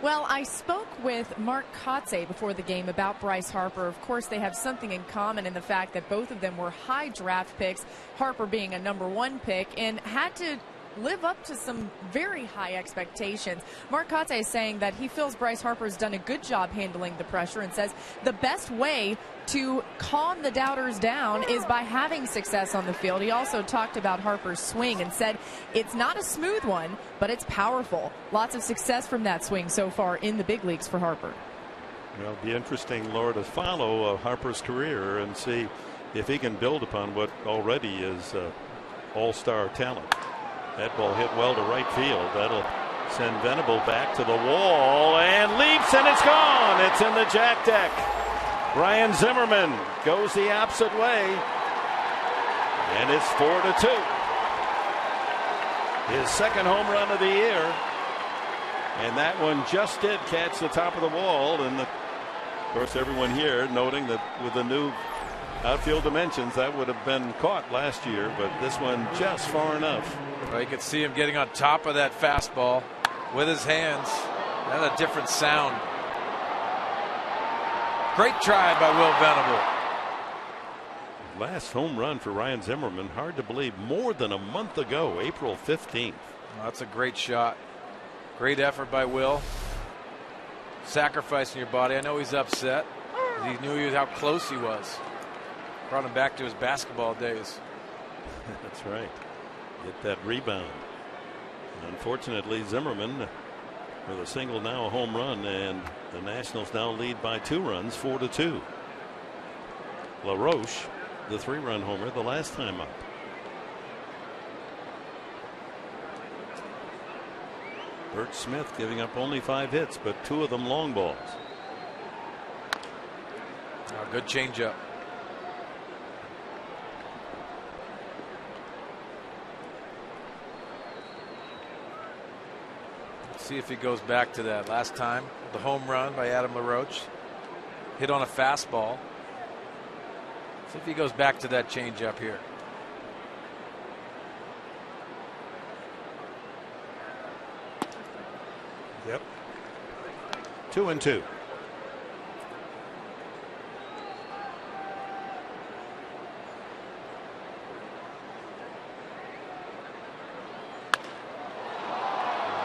Well, I spoke with Mark Kotze before the game about Bryce Harper. Of course, they have something in common in the fact that both of them were high draft picks, Harper being a #1 pick, and had to live up to some very high expectations. Mark Kotze is saying that he feels Bryce Harper's done a good job handling the pressure and says the best way to calm the doubters down is by having success on the field. He also talked about Harper's swing and said it's not a smooth one, but it's powerful. Lots of success from that swing so far in the big leagues for Harper. Well, it'll be interesting, Laura, to follow Harper's career and see if he can build upon what already is all-star talent. That ball hit well to right field. That'll send Venable back to the wall and leaps, and it's gone. It's in the jack deck. Ryan Zimmerman goes the opposite way, and it's 4-2. His second home run of the year, and that one just did catch the top of the wall. And of course, everyone here noting that with the new outfield dimensions, that would have been caught last year, but this one just far enough. Well, you can see him getting on top of that fastball with his hands. That's a different sound. Great try by Will Venable. Last home run for Ryan Zimmerman, hard to believe, more than a month ago, April 15th. Well, that's a great shot. Great effort by Will. Sacrificing your body. I know he's upset. He knew how close he was. Brought him back to his basketball days. That's right. Get that rebound. Unfortunately, Zimmerman with a single, now a home run, and the Nationals now lead by 2 runs, 4-2. LaRoche, the 3-run homer, the last time up. Bert Smith giving up only 5 hits, but 2 of them long balls. Oh, good changeup. See if he goes back to that last time. The home run by Adam LaRoche. Hit on a fastball. See if he goes back to that changeup here. Yep. 2-2.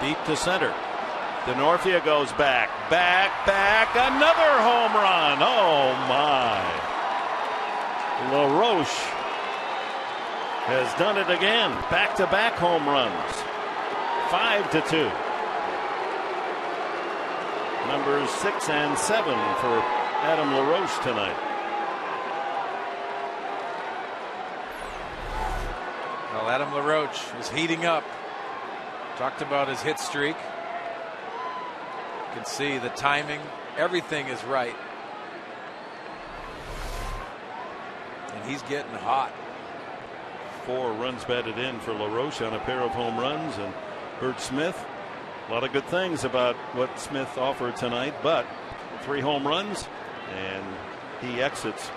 Deep to center. DeNorfia goes back. Another home run. Oh, my. LaRoche has done it again. Back-to-back home runs. 5-2. Numbers 6 and 7 for Adam LaRoche tonight. Well, Adam LaRoche is heating up. Talked about his hit streak. You can see the timing. Everything is right. and he's getting hot. 4 runs batted in for LaRoche on a pair of home runs, and Bert Smith, a lot of good things about what Smith offered tonight, but 3 home runs, and he exits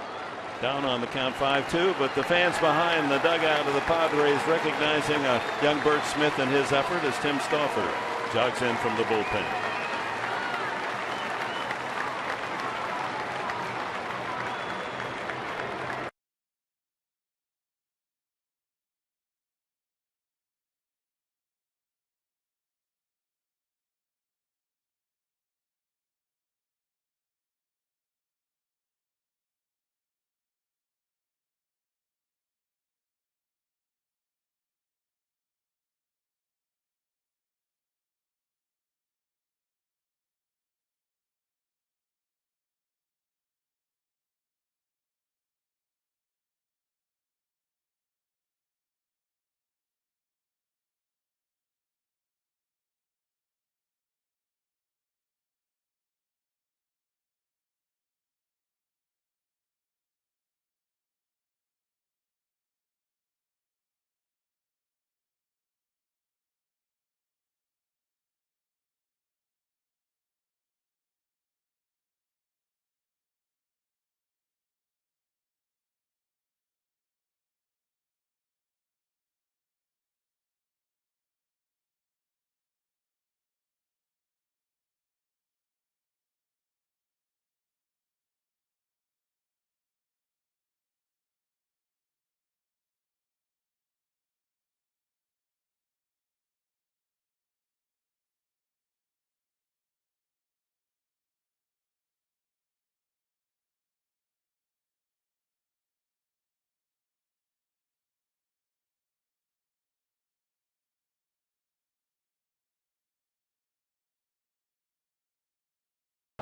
down on the count 5-2. But the fans behind the dugout of the Padres recognizing a young Bert Smith and his effort as Tim Stauffer jogs in from the bullpen.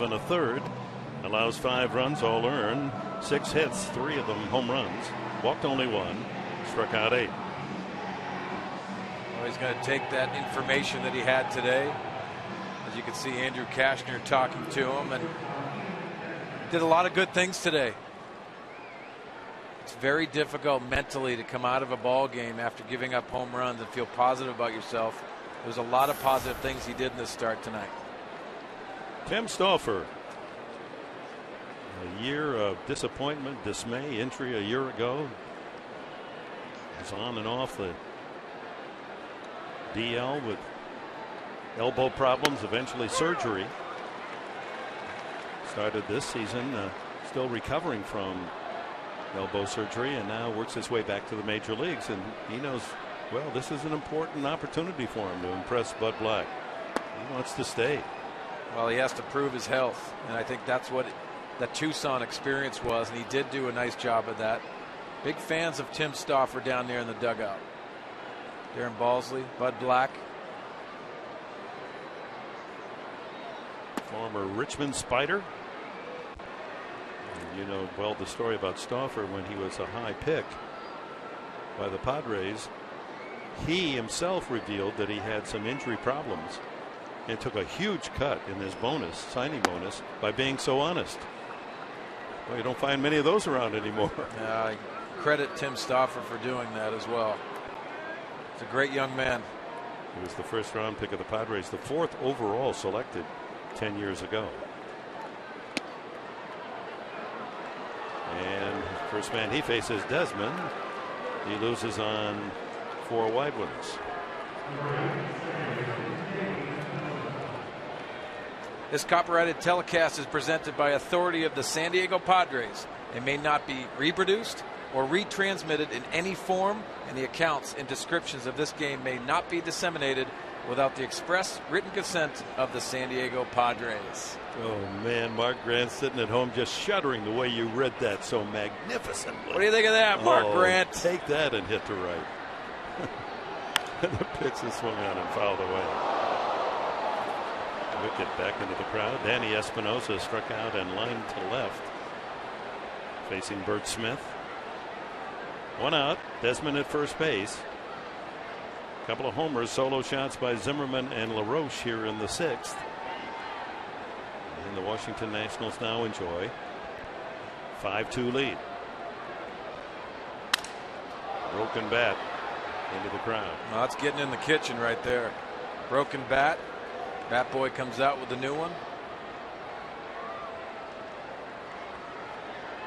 In a third, allows 5 runs, all earned, 6 hits, 3 of them home runs, walked only 1, struck out 8. Well, he's going to take that information that he had today. As you can see, Andrew Kashner talking to him, and did a lot of good things today. It's very difficult mentally to come out of a ball game after giving up home runs and feel positive about yourself. There's a lot of positive things he did in this start tonight. Tim Stauffer, a year of disappointment, dismay, injury a year ago. He's on and off the DL with elbow problems, eventually surgery. Started this season still recovering from elbow surgery, and now works his way back to the major leagues. And he knows, well, this is an important opportunity for him to impress Bud Black. He wants to stay. Well, he has to prove his health, and I think that's what the Tucson experience was, and he did do a nice job of that. Big fans of Tim Stauffer down there in the dugout. Darren Balsley, Bud Black. Former Richmond Spider. And you know well the story about Stauffer when he was a high pick by the Padres. He himself revealed that he had some injury problems and took a huge cut in his bonus, signing bonus, by being so honest. Well, you don't find many of those around anymore. I credit Tim Stauffer for doing that as well. He's a great young man. He was the 1st round pick of the Padres, the 4th overall selected 10 years ago. And first man he faces, Desmond. He loses on 4 wide ones. This copyrighted telecast is presented by authority of the San Diego Padres. It may not be reproduced or retransmitted in any form, and the accounts and descriptions of this game may not be disseminated without the express written consent of the San Diego Padres. Oh man, Mark Grant sitting at home just shuddering the way you read that so magnificently. What do you think of that, Mark Grant? Take that and hit to right. The pitch is swung on and fouled away. Wicket back into the crowd. Danny Espinosa struck out and lined to left, facing Bert Smith. 1 out. Desmond at first base. A couple of homers, solo shots by Zimmerman and LaRoche here in the 6th. And the Washington Nationals now enjoy 5-2 lead. Broken bat into the crowd. Well, that's getting in the kitchen right there. Broken bat. Bat boy comes out with a new one.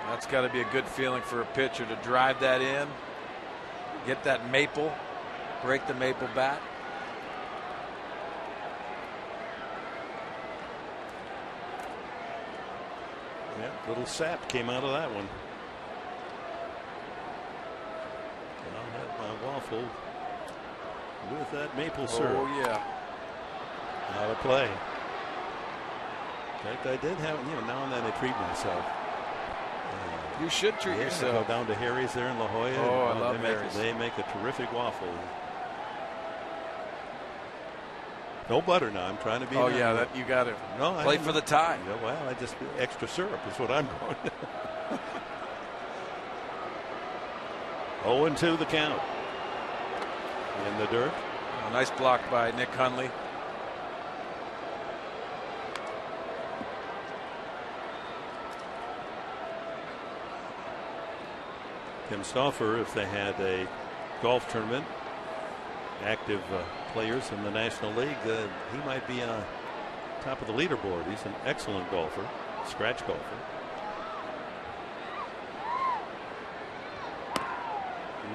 That's got to be a good feeling for a pitcher to drive that in, get that maple, break the maple bat. Yeah, little sap came out of that one. I'll have my waffle with that maple syrup. Oh yeah. Out of play. In fact, I did have, now and then I treat myself. You should treat yourself. Go down to Harry's there in La Jolla. Oh, I love Harry's. They make a terrific waffle. No butter now. I'm trying to be. Oh yeah, that you got to play for the tie. Yeah, well, I just extra syrup is what I'm going. 0-2 the count. In the dirt. Oh, nice block by Nick Hundley. Tim Stauffer, if they had a golf tournament, active players in the National League, he might be on top of the leaderboard. He's an excellent golfer, scratch golfer.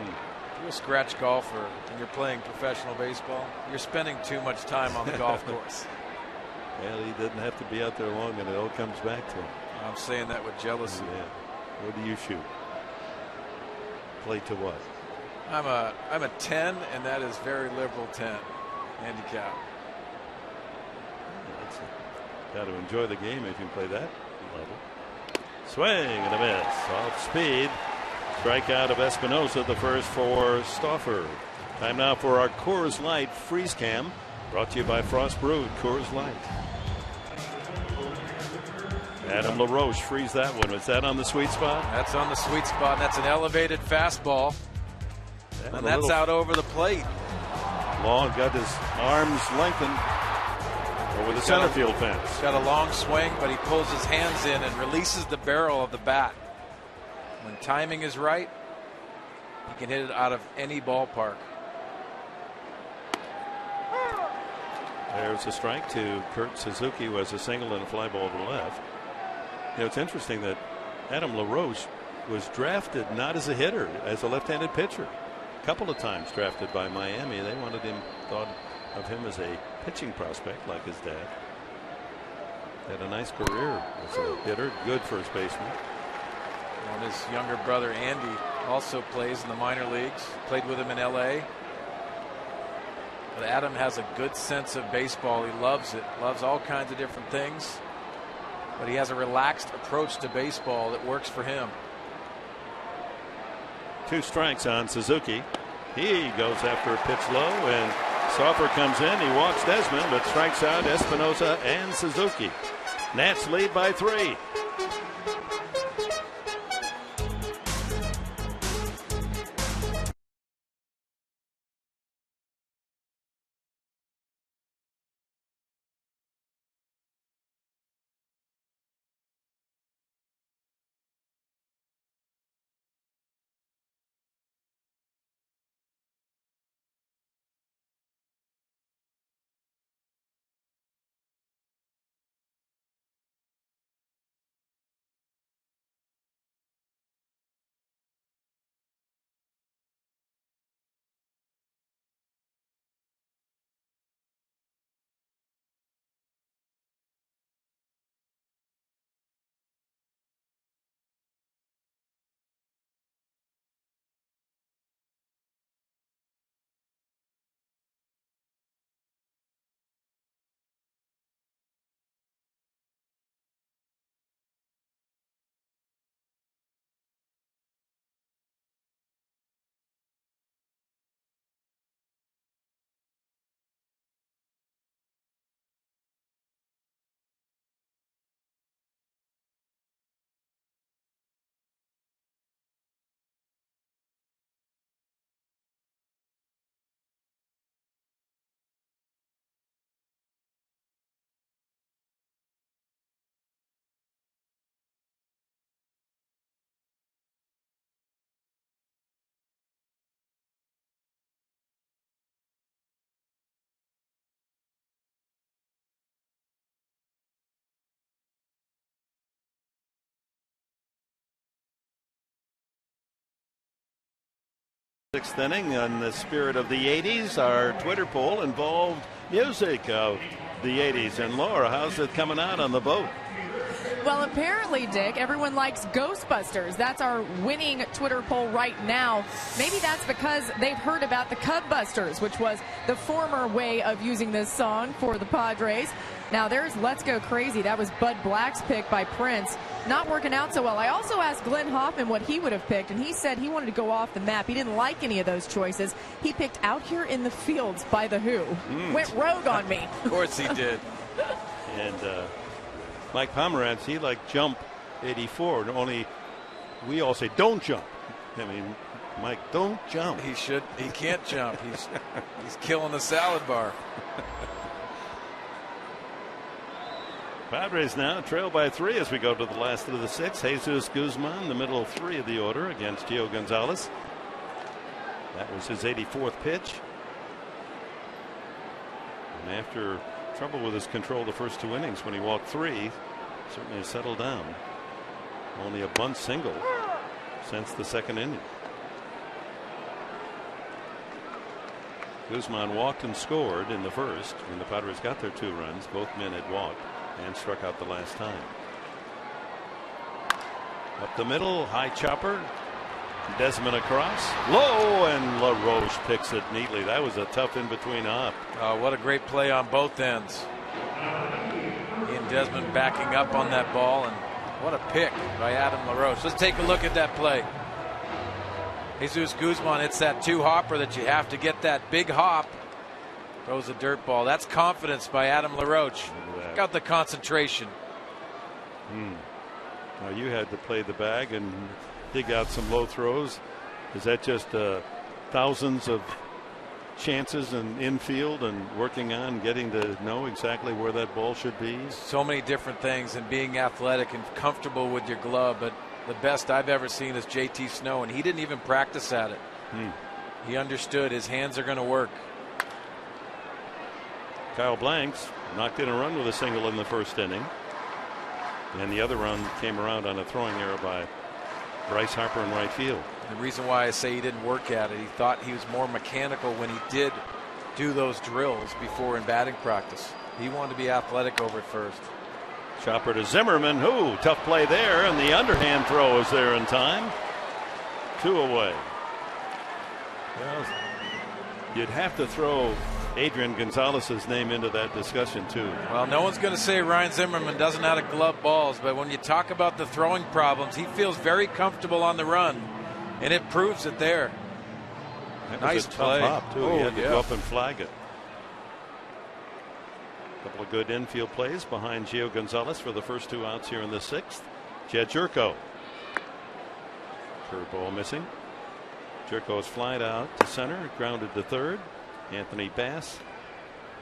If you're a scratch golfer and you're playing professional baseball, you're spending too much time on the golf course. Well, he doesn't have to be out there long, and it all comes back to him. I'm saying that with jealousy. Yeah. What do you shoot? Play to what? I'm a 10, and that is very liberal 10 handicap. Got to enjoy the game if you can play that level. Swing and a miss. Off speed. Strikeout of Espinosa, the first for Stauffer. Time now for our Coors Light Freeze Cam, brought to you by Frost Brewed Coors Light. Adam LaRoche frees that one. Was that on the sweet spot? That's on the sweet spot. That's an elevated fastball. And that's out over the plate. Long, got his arms lengthened over the center field fence. Got a long swing, but he pulls his hands in and releases the barrel of the bat. When timing is right, he can hit it out of any ballpark. There's a strike to Kurt Suzuki, who has a single and a fly ball to left. It's interesting that Adam LaRoche was drafted not as a hitter, as a left-handed pitcher. A couple of times drafted by Miami. They thought of him as a pitching prospect like his dad. Had a nice career as a hitter, good first baseman. And his younger brother Andy also plays in the minor leagues. Played with him in LA. But Adam has a good sense of baseball. He loves it. Loves all kinds of different things. But he has a relaxed approach to baseball that works for him. 2 strikes on Suzuki. He goes after a pitch low, and Stauffer comes in. He walks Desmond, but strikes out Espinosa and Suzuki. Nats lead by 3. Sixth inning. In the spirit of the 80s, our Twitter poll involved music of the 80s. And Laura, how's it coming out on the boat? Well, apparently, Dick, everyone likes Ghostbusters. That's our winning Twitter poll right now. Maybe that's because they've heard about the Cubbusters, which was the former way of using this song for the Padres. Now, there's Let's Go Crazy. That was Bud Black's pick by Prince. Not working out so well. I also asked Glenn Hoffman what he would have picked, and he said he wanted to go off the map. He didn't like any of those choices. He picked Out Here in the Fields by The Who. Went rogue on me. Of course he did. And Mike Pomerantz, he liked Jump 84. Only we all say, don't jump. I mean, Mike, don't jump. He can't jump. He's killing the salad bar. Padres now trail by 3 as we go to the last of the 6. Jesus Guzman, the middle 3 of the order against Gio Gonzalez. That was his 84th pitch. And after trouble with his control the first 2 innings when he walked 3, certainly has settled down. Only a bunt single since the 2nd inning. Guzman walked and scored in the first when the Padres got their 2 runs. Both men had walked and struck out the last time. Up the middle, high chopper. Desmond across, low, and LaRoche picks it neatly. That was a tough in-between hop. Oh, what a great play on both ends. He and Desmond backing up on that ball, and what a pick by Adam LaRoche. Let's take a look at that play. Jesus Guzman hits that 2-hopper that you have to get that big hop. Throws a dirt ball. That's confidence by Adam LaRoche. Look out the concentration. Now you had to play the bag and dig out some low throws. Is that just thousands of chances and infield and working on getting to know exactly where that ball should be? So many different things, and being athletic and comfortable with your glove. But the best I've ever seen is JT Snow, and he didn't even practice at it. He understood his hands are going to work. Kyle Blanks knocked in a run with a single in the first inning, and the other run came around on a throwing error by Bryce Harper in right field. The reason why I say he didn't work at it, he thought he was more mechanical when he did do those drills before in batting practice. He wanted to be athletic over at first. Chopper to Zimmerman. Tough play there, and the underhand throw is there in time. 2 away. Well, you'd have to throw Adrian Gonzalez's name into that discussion too. Well, no one's going to say Ryan Zimmerman doesn't know how to glove balls, but when you talk about the throwing problems, he feels very comfortable on the run, and it proves it there. Nice play. Tough hop too. He had to go up and flag it. A couple of good infield plays behind Gio Gonzalez for the first 2 outs here in the 6th. Jed Jerko. Curveball missing. Jerko is flied out to center, grounded to third. Anthony Bass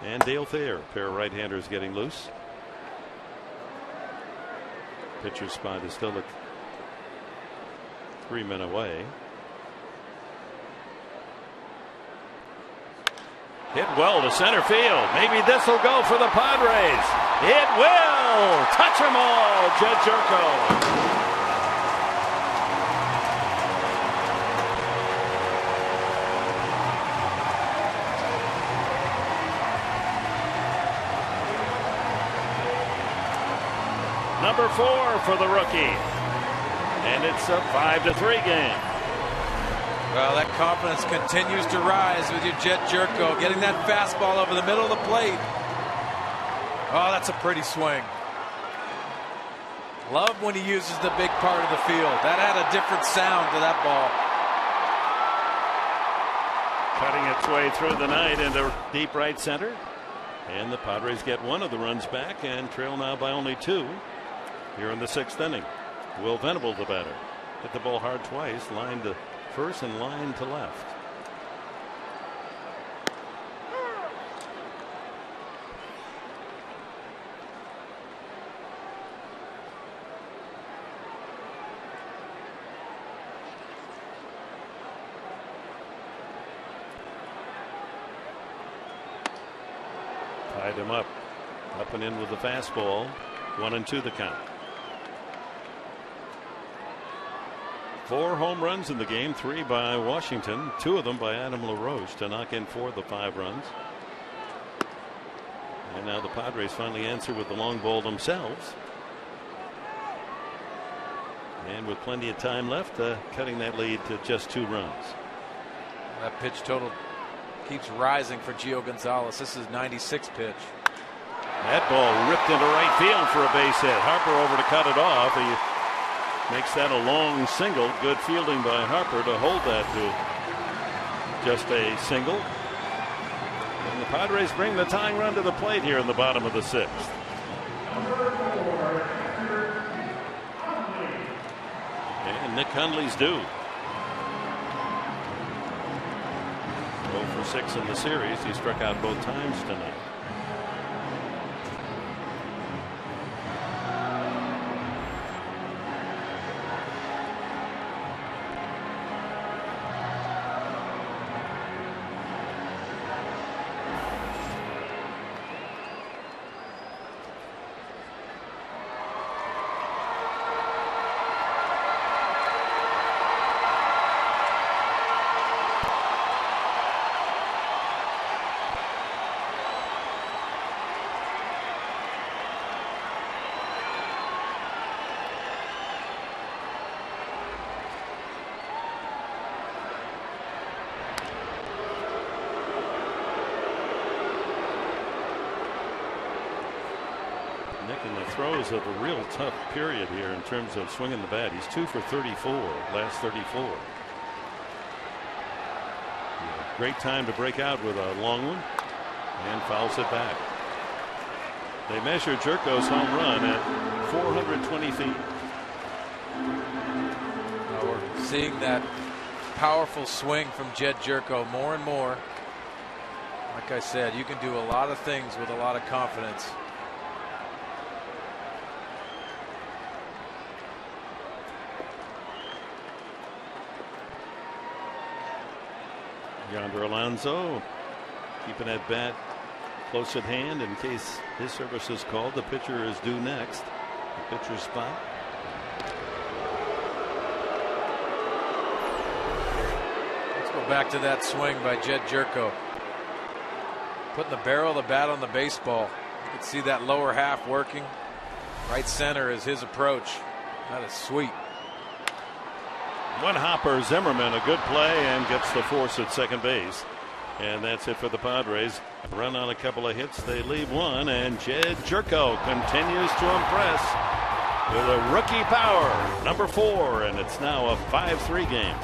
and Dale Thayer, a pair of right-handers getting loose. Pitcher's spot is still 3 men away. Hit well to center field. Maybe this will go for the Padres. It will. Touch them all. Jed Jerko. Number 4 for the rookie, and it's a 5-3 game. Well, that confidence continues to rise with your Jed Jerko getting that fastball over the middle of the plate. Oh, that's a pretty swing. Love when he uses the big part of the field. That had a different sound to that ball. Cutting its way through the night into deep right center, and the Padres get 1 of the runs back and trail now by only 2. Here in the 6th inning. Will Venable, the batter, hit the ball hard twice, line to first and line to left. Tied him up and in with the fastball. 1-2 the count. 4 home runs in the game, 3 by Washington, 2 of them by Adam LaRoche to knock in 4 of the 5 runs. And now the Padres finally answer with the long ball themselves. And with plenty of time left, cutting that lead to just 2 runs. That pitch total keeps rising for Gio Gonzalez. This is 96 pitch. That ball ripped into right field for a base hit. Harper over to cut it off. He makes that a long single. Good fielding by Harper to hold that to just a single. And the Padres bring the tying run to the plate here in the bottom of the 6th. And Nick Hundley's due. 0 for 6 in the series. He struck out both times tonight. In the throes of a real tough period here in terms of swinging the bat. He's 2 for 34 last 34. Yeah, great time to break out with a long one and fouls it back. They measure Jerko's home run at 420 feet. Now we're seeing that powerful swing from Jed Jerko more and more. Like I said, you can do a lot of things with a lot of confidence. Yonder Alonso keeping that bat close at hand in case his service is called. The pitcher is due next. The pitcher's spot. Let's go back to that swing by Jed Jerko. Putting the barrel of the bat on the baseball. You can see that lower half working. Right center is his approach. That is sweet. One hopper Zimmerman, a good play, and gets the force at second base. And that's it for the Padres. Run on a couple of hits. They leave one, and Jed Jerko continues to impress with a rookie power, number 4, and it's now a 5-3 game.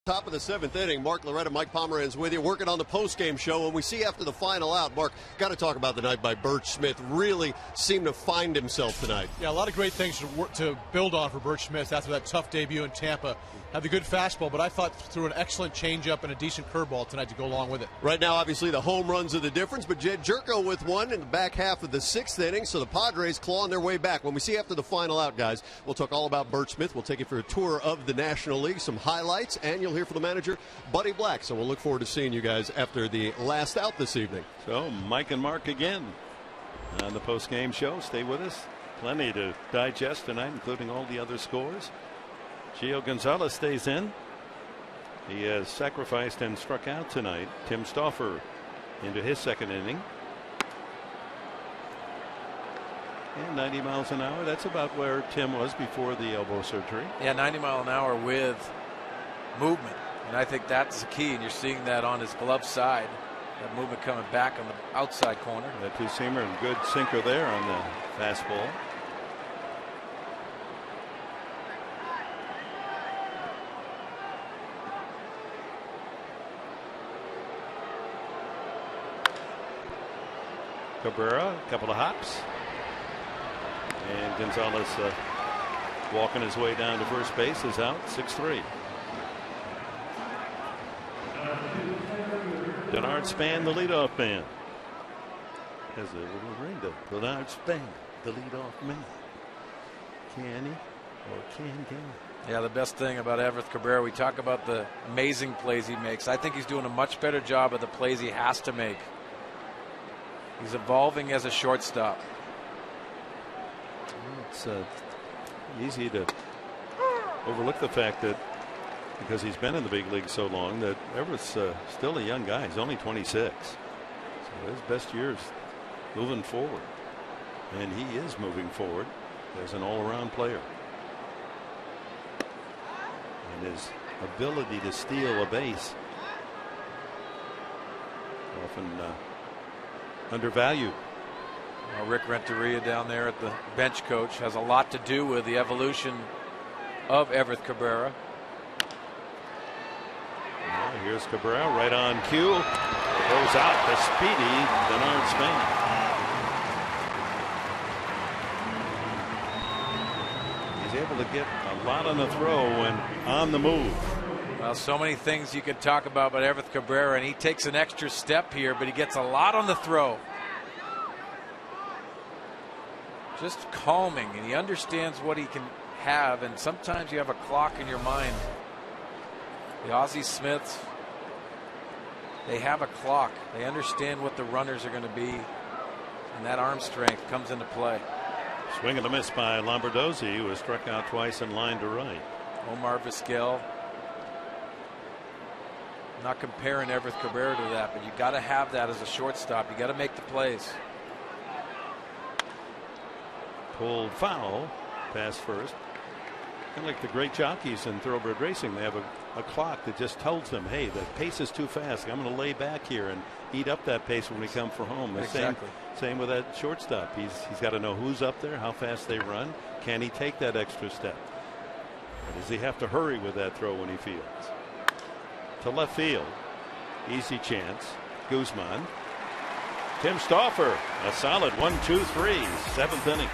Top of the 7th inning, Mark Loretta, Mike Pomeranz with you, working on the post-game show. And we see after the final out, Mark, got to talk about the night by Birch Smith. Really seemed to find himself tonight. Yeah, a lot of great things to build on for Birch Smith after that tough debut in Tampa. Had the good fastball, but I thought threw an excellent changeup and a decent curveball tonight to go along with it. Right now, obviously, the home runs are the difference, but Jed Jerko with one in the back half of the 6th inning, so the Padres clawing their way back. When we see after the final out, guys, we'll talk all about Birch Smith. We'll take you for a tour of the National League, some highlights, and you'll hear from the manager, Buddy Black. So we'll look forward to seeing you guys after the last out this evening. So Mike and Mark again on the post-game show. Stay with us. Plenty to digest tonight, including all the other scores. Gio Gonzalez stays in. He has sacrificed and struck out tonight. Tim Stauffer into his 2nd inning. And 90 miles an hour. That's about where Tim was before the elbow surgery. Yeah, 90 mile an hour with movement. And I think that's the key. And you're seeing that on his glove side. That movement coming back on the outside corner. That two-seamer and good sinker there on the fastball. Cabrera, a couple of hops. And Gonzalez walking his way down to first base is out. 6-3. Denard Span, the leadoff man. Has a little ring to Denard Span, the leadoff man. Can he or can he? Yeah, the best thing about Everth Cabrera, we talk about the amazing plays he makes. I think he's doing a much better job of the plays he has to make. He's evolving as a shortstop. It's easy to overlook the fact that because he's been in the big league so long that Everett's still a young guy. He's only 26. So his best years moving forward. And he is moving forward as an all-around player. And his ability to steal a base often undervalued. Well, Rick Renteria down there at the bench coach has a lot to do with the evolution of Everth Cabrera. Well, here's Cabrera right on cue. Goes out the speedy Denard Span. He's able to get a lot on the throw when on the move. Well, so many things you could talk about Everth Cabrera, and he takes an extra step here, but he gets a lot on the throw. Just calming, and he understands what he can have, and sometimes you have a clock in your mind. The Ozzie Smiths, they have a clock. They understand what the runners are going to be, and that arm strength comes into play. Swing and a miss by Lombardozzi, who was struck out twice in line to right. Omar Vizquel. Not comparing Everth Cabrera to that, but you got to have that as a shortstop. You got to make the plays. Pulled foul, pass first. Kind of like the great jockeys in thoroughbred racing, they have a clock that just tells them, hey, the pace is too fast. I'm going to lay back here and eat up that pace when we come for home. Exactly. Same with that shortstop. He's got to know who's up there, how fast they run. Can he take that extra step? Or does he have to hurry with that throw when he fields? To left field. Easy chance. Guzman. Tim Stauffer. A solid 1-2-3. 7th inning.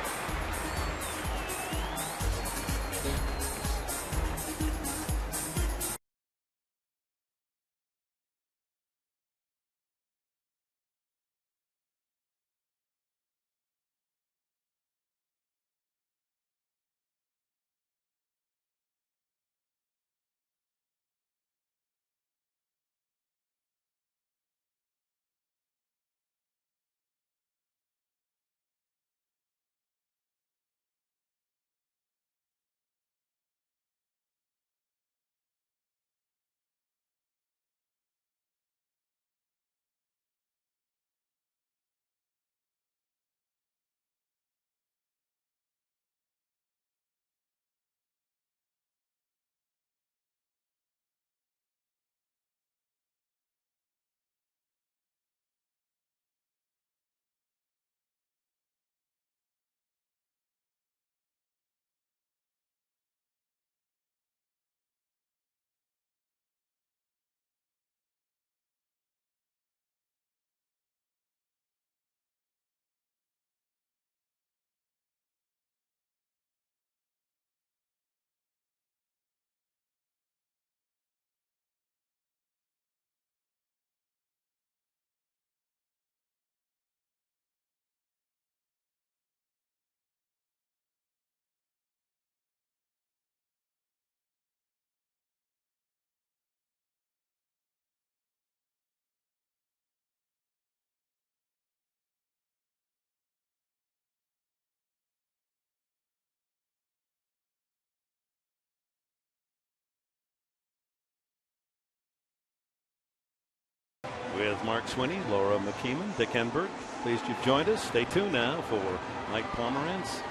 Mark Swinney, Laura McKeeman, Dick Enberg. Pleased you've joined us. Stay tuned now for Mike Pomerantz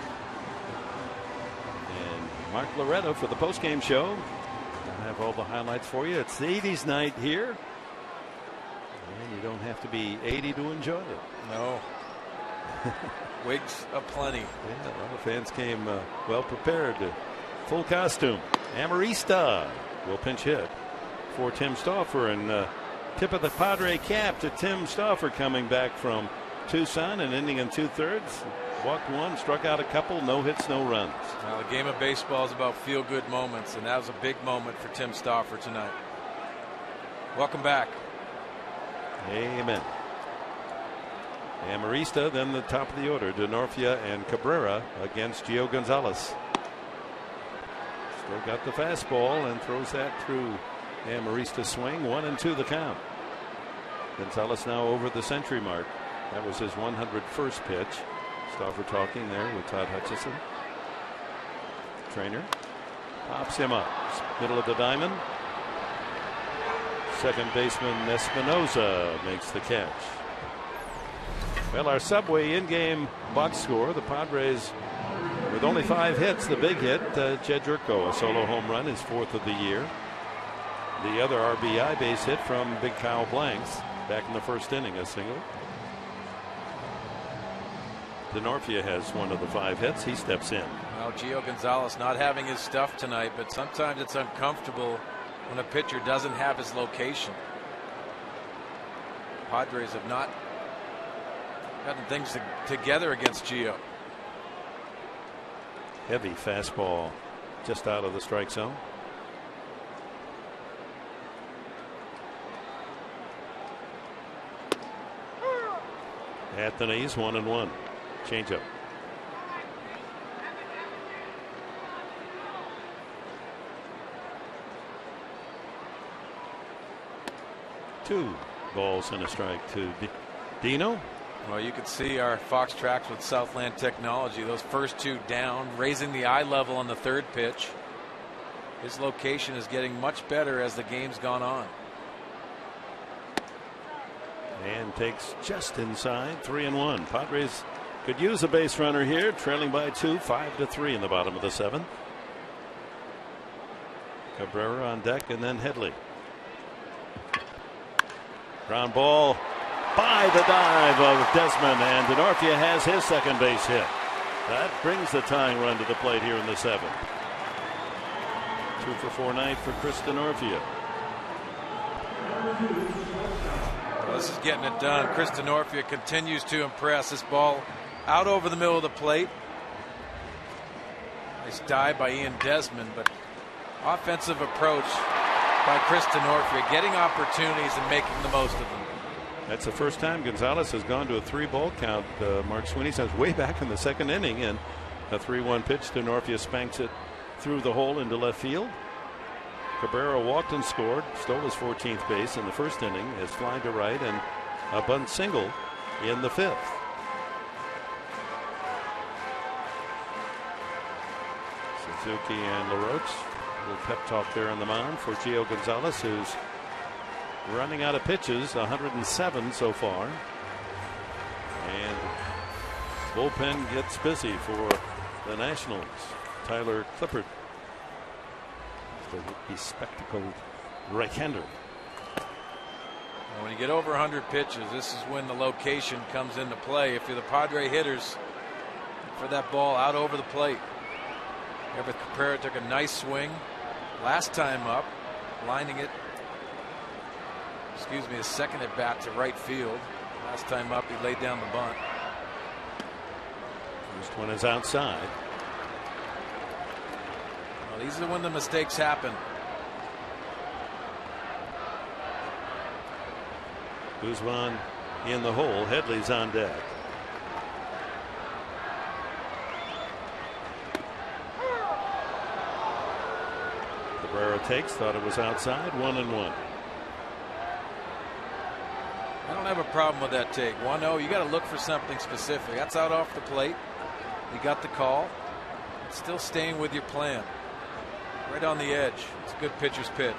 and Mark Loretta for the postgame show. I have all the highlights for you. It's the 80s night here, and you don't have to be 80 to enjoy it. No. Wigs aplenty. Yeah, a lot of fans came well prepared. Full costume. Amarista will pinch hit for Tim Stauffer, and tip of the Padre cap to Tim Stauffer, coming back from Tucson and ending in 2/3. Walked one, struck out a couple, no hits, no runs. Well, the game of baseball is about feel-good moments, and that was a big moment for Tim Stauffer tonight. Welcome back. Amen. Amarista, then the top of the order, Denorfia and Cabrera against Gio Gonzalez. Still got the fastball and throws that through Amarista's swing. 1-2 the count. Gonzalez now over the century mark. That was his 101st pitch. Stauffer talking there with Todd Hutchison. Trainer pops him up. Middle of the diamond. Second baseman Espinoza makes the catch. Well, our Subway in-game box score, the Padres with only 5 hits. The big hit, Jed Jerko, a solo home run, his 4th of the year. The other RBI base hit from Big Kyle Blanks back in the first inning, a single. Denorfia has one of the 5 hits. He steps in. Well, Gio Gonzalez not having his stuff tonight, but sometimes it's uncomfortable when a pitcher doesn't have his location. Padres have not gotten things together against Gio. Heavy fastball just out of the strike zone. Anthony's 1-1. Changeup. Two balls and a strike to Dino. Well, you could see our Fox tracks with Southland technology. Those first 2 down, raising the eye level on the 3rd pitch. His location is getting much better as the game's gone on. And takes just inside. 3-1. Padres could use a base runner here, trailing by 2, 5-3 in the bottom of the 7th. Cabrera on deck, and then Headley. Ground ball by the dive of Desmond, and Denorfia has his second base hit. That brings the tying run to the plate here in the 7th. 2 for 4 night for Chris Denorfia. Well, this is getting it done. Chris Denorfia continues to impress. This ball out over the middle of the plate. Nice dive by Ian Desmond, but offensive approach by Chris Denorfia, getting opportunities and making the most of them. That's the first time Gonzalez has gone to a 3-ball count. Mark Swinney says way back in the 2nd inning, and a 3-1 pitch. Denorfia spanks it through the hole into left field. Cabrera walked and scored, stole his 14th base in the 1st inning, has fly to right, and a bunt single in the 5th. Suzuki and LaRoche. A little pep talk there on the mound for Gio Gonzalez, who's running out of pitches, 107 so far. And bullpen gets busy for the Nationals. Tyler Clippard, the bespectacled right-hander. When you get over 100 pitches, this is when the location comes into play. If you're the Padre hitters, for that ball out over the plate. Everett Cabrera took a nice swing last time up, lining it. Excuse me, his second at bat to right field. Last time up, he laid down the bunt. First one is outside. Well, these are when the mistakes happen. Guzman in the hole. Headley's on deck. Cabrera takes, thought it was outside. 1-1. I don't have a problem with that take. 1-0, you got to look for something specific. That's out off the plate. You got the call. It's still staying with your plan. Right on the edge. It's a good pitcher's pitch.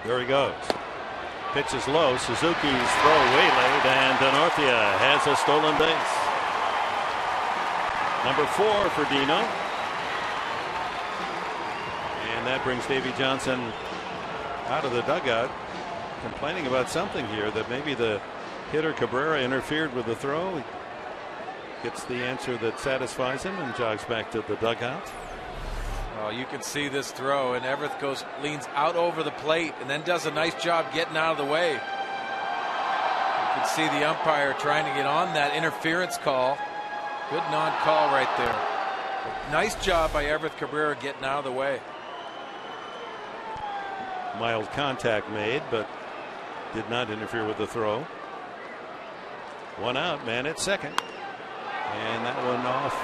There he goes. Pitch is low. Suzuki's throw waylaid, and Denorfia has a stolen base. Number 4 for Dino. And that brings Davy Johnson out of the dugout, complaining about something here, that maybe the hitter Cabrera interfered with the throw. He gets the answer that satisfies him and jogs back to the dugout. Oh, you can see this throw, and Everett leans out over the plate and then does a nice job getting out of the way. You can see the umpire trying to get on that interference call. Good non-call right there. But nice job by Everett Cabrera getting out of the way. Mild contact made, but did not interfere with the throw. 1 out, man at second. And that one off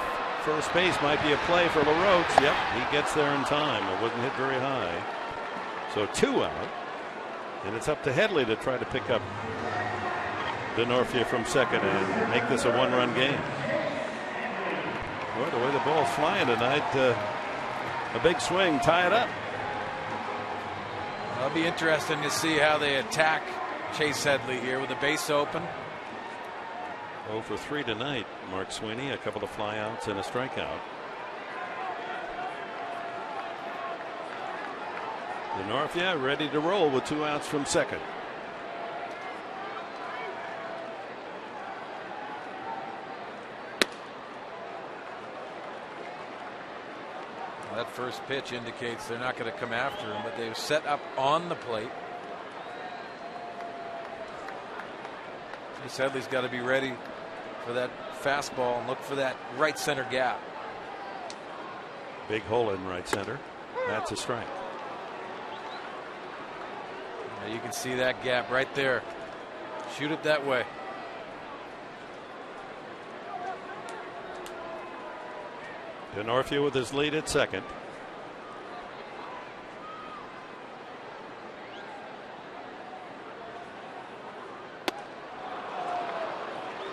first base might be a play for LaRoche. Yep, he gets there in time. It wasn't hit very high. So 2 out. And it's up to Headley to try to pick up Denorfia from second and make this a 1-run game. Boy, the way the ball's flying tonight, a big swing, tie it up. It'll be interesting to see how they attack Chase Headley here with the base open. 0 for 3 tonight, Mark Sweeney. A couple of flyouts and a strikeout. Denorfia ready to roll with 2 outs from second. That first pitch indicates they're not going to come after him, but they've set up on the plate. Chase Headley's got to be ready for that fastball and look for that right center gap. Big hole in right center. That's a strike. Now you can see that gap right there. Shoot it that way. Denorfia with his lead at second.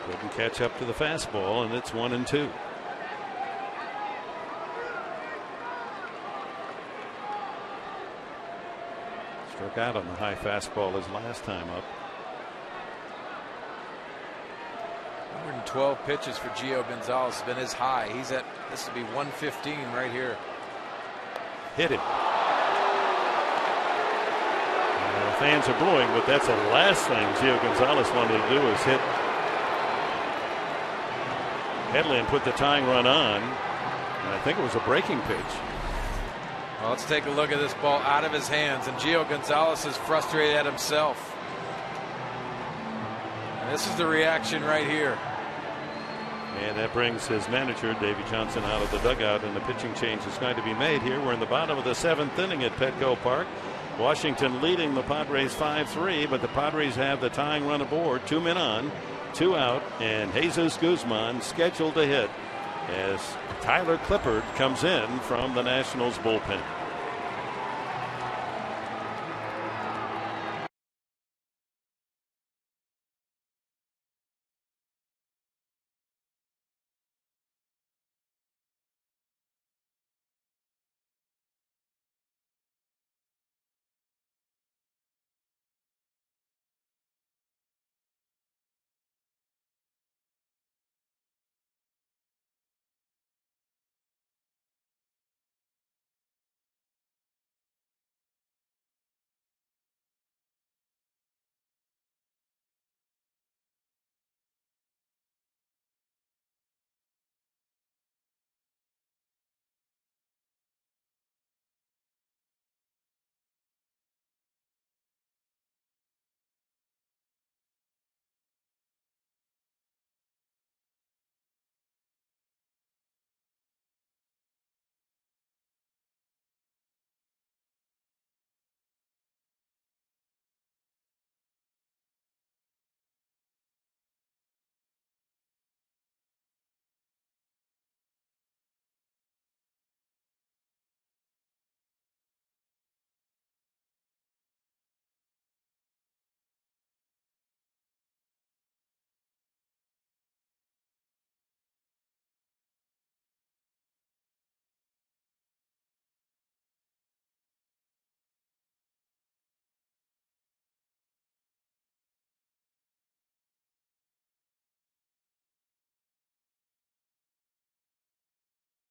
Couldn't catch up to the fastball, and it's 1-2. Struck out on the high fastball his last time up. 112 pitches for Gio Gonzalez has been his high. He's at, this would be 115 right here. Hit him. The fans are booing, but that's the last thing Gio Gonzalez wanted to do is hit Headley and put the tying run on. And I think it was a breaking pitch. Well, let's take a look at this ball out of his hands, and Gio Gonzalez is frustrated at himself. And this is the reaction right here. And that brings his manager, Davy Johnson, out of the dugout, and the pitching change is going to be made here. We're in the bottom of the 7th inning at Petco Park. Washington leading the Padres 5-3, but the Padres have the tying run aboard. 2 men on, 2 out, and Jesus Guzman scheduled to hit as Tyler Clippard comes in from the Nationals bullpen.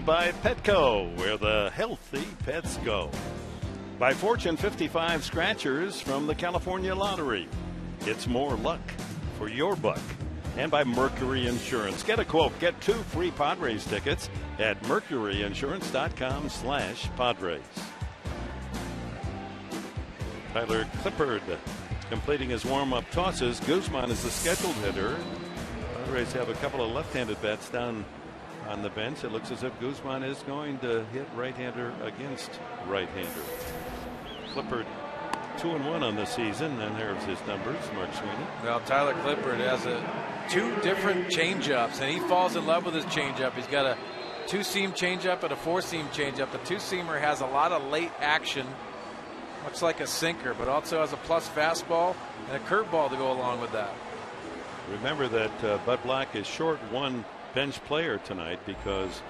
by Petco, where the healthy pets go. By Fortune 55 Scratchers from the California Lottery. It's more luck for your buck. And by Mercury Insurance. Get a quote. Get 2 free Padres tickets at mercuryinsurance.com/Padres. Tyler Clippard completing his warm-up tosses. Guzman is the scheduled hitter. Padres have a couple of left-handed bats down on the bench. It looks as if Guzman is going to hit right-hander against right-hander. Clippard 2-1 on the season, and there's his numbers. Mark Sweeney. Well, Tyler Clippard has 2 different changeups, and he falls in love with his changeup. He's got a 2-seam changeup and a 4-seam changeup. The 2-seamer has a lot of late action, much like a sinker, but also has a plus fastball and a curveball to go along with that. Remember that Bud Black is short one bench player tonight because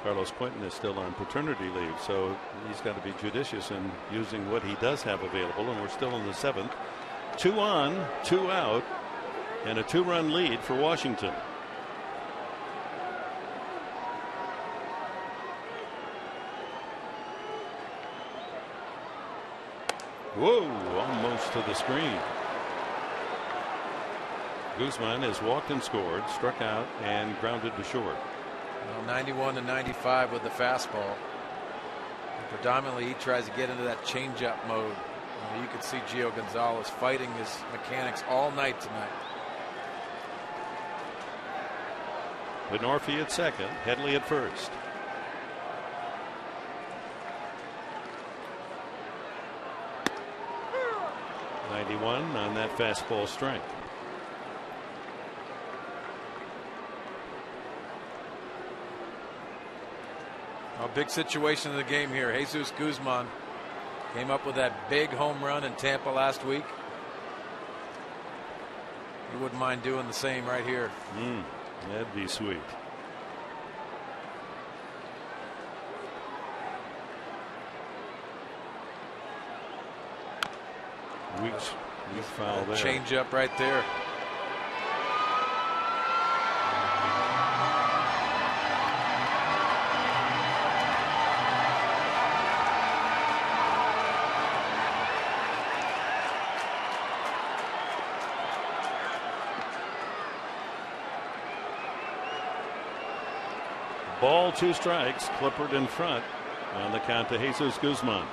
Carlos Quentin is still on paternity leave, so he's got to be judicious in using what he does have available, and we're still in the 7th. 2 on, 2 out, and a 2-run lead for Washington. Whoa, almost to the screen. Guzman has walked and scored, struck out, and grounded to short. Well, 91 to 95 with the fastball. And predominantly, he tries to get into that changeup mode. You can see Gio Gonzalez fighting his mechanics all night tonight. Benorfi at second, Headley at first. .91 on that fastball strength. A big situation in the game here. Jesus Guzman came up with that big home run in Tampa last week. He wouldn't mind doing the same right here. That'd be sweet. Weak foul there. Change up right there. Ball, 2 strikes. Clippard in front on the count to Jesus Guzman.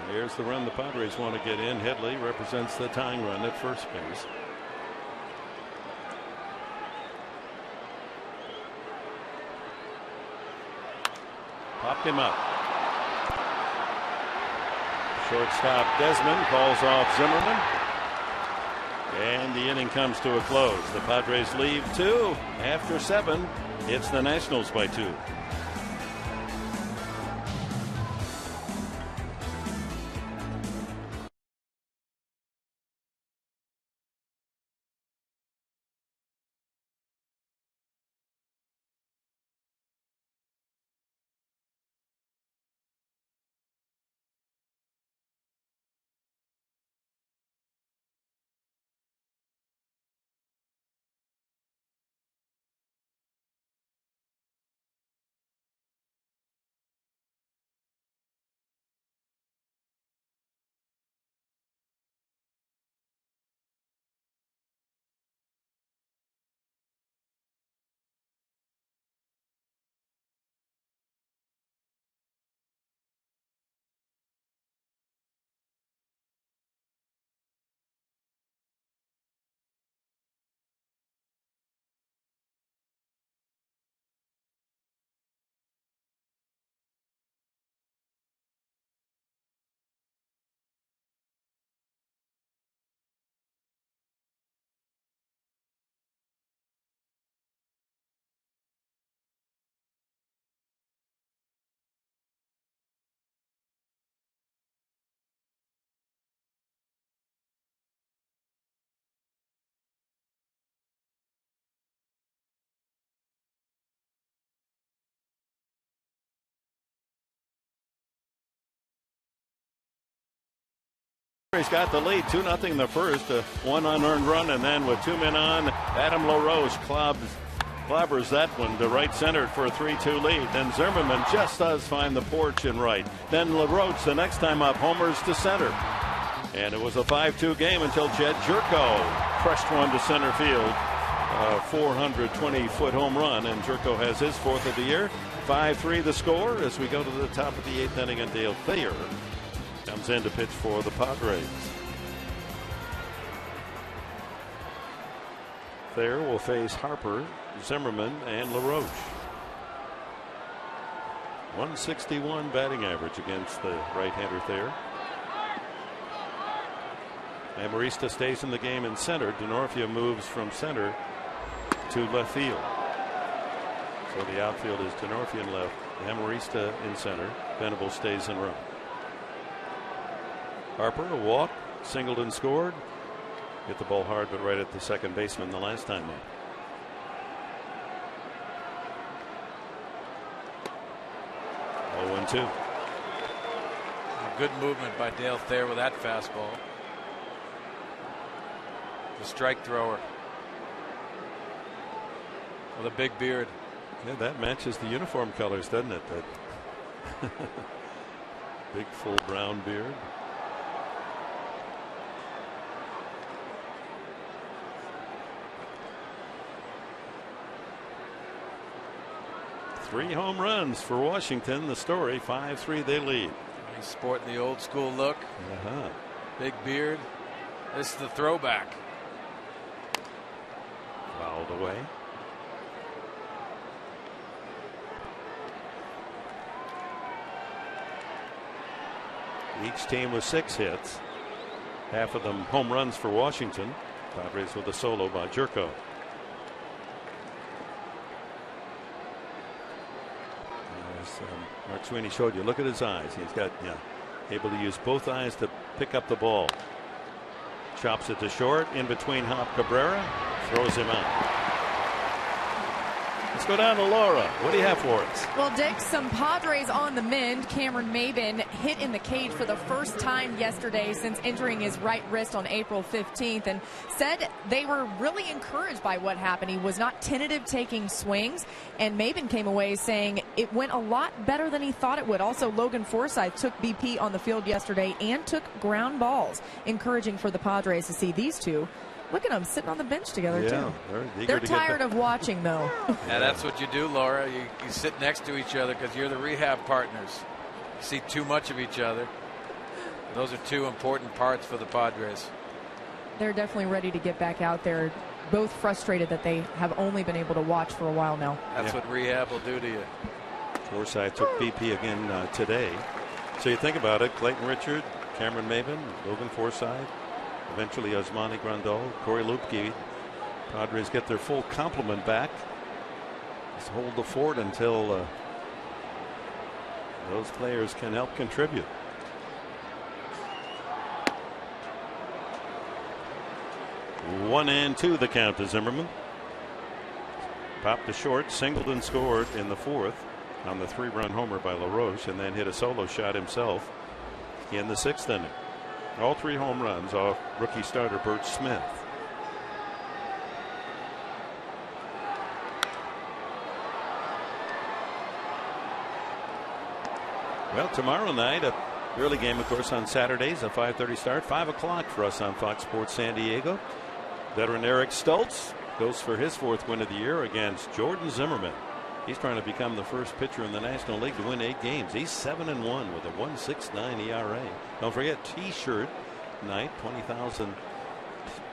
Here's the run the Padres want to get in. Headley represents the tying run at first base. Popped him up. Shortstop Desmond calls off Zimmerman. And the inning comes to a close. The Padres leave 2 after 7. It's the Nationals by 2. He's got the lead, 2-0 in the first, one unearned run, and then with 2 men on, Adam LaRoche clobbers that one to right center for a 3-2 lead. Then Zimmerman just does find the porch and right. Then LaRoche the next time up homers to center. And it was a 5-2 game until Jed Jerko crushed one to center field. A 420-foot home run, and Jerko has his 4th of the year. 5-3 the score as we go to the top of the 8th inning, and Dale Thayer comes in to pitch for the Padres. Thayer will face Harper, Zimmerman, and LaRoche. 161 batting average against the right-hander Thayer. Amarista stays in the game in center. Denorfia moves from center to left field. So the outfield is Denorfia in left, Amarista in center. Venable stays in row. Harper, a walk, singled and scored. Hit the ball hard, but right at the second baseman the last time up. Oh, 2. Good movement by Dale Thayer with that fastball. The strike thrower with a big beard. Yeah, that matches the uniform colors, doesn't it? That big full brown beard. Three home runs for Washington. The story, 5-3 they lead. He's sporting the old school look. Big beard. This is the throwback. Fouled away. Each team with 6 hits. Half of them home runs for Washington. Padres with a solo by Jerko. As Mark Sweeney showed you, look at his eyes. He's got able to use both eyes to pick up the ball. Chops it to short, in between Hop Cabrera, throws him out. Let's go down to Laura. What do you have for us? Well, Dick, some Padres on the mend. Cameron Maben hit in the cage for the first time yesterday since injuring his right wrist on April 15th, and said they were really encouraged by what happened. He was not tentative taking swings, and Maben came away saying it went a lot better than he thought it would. Also, Logan Forsythe took BP on the field yesterday and took ground balls. Encouraging for the Padres to see these two. Look at them sitting on the bench together, too. They're tired of watching, though. Yeah, that's what you do, Laura. You sit next to each other because you're the rehab partners. You see too much of each other. Those are two important parts for the Padres. They're definitely ready to get back out there. Both frustrated that they have only been able to watch for a while now. That's what rehab will do to you. Forsythe took BP again today. So you think about it, Clayton Richard, Cameron Maben, Logan Forsythe, eventually Osmani Grandal, Corey Lupke. Padres get their full complement back. Just hold the fort until those players can help contribute. One and two the count to Zimmerman. Popped to short, singled and scored in the 4th on the 3-run homer by LaRoche, and then hit a solo shot himself in the 6th inning. All 3 home runs off rookie starter Bert Smith. Well, tomorrow night, a early game, of course, on Saturdays, a 5:30 start, 5 o'clock for us on Fox Sports San Diego. Veteran Eric Stoltz goes for his 4th win of the year against Jordan Zimmerman. He's trying to become the first pitcher in the National League to win 8 games. He's 7-1 with a 1.69 ERA. Don't forget T-shirt night, 20,000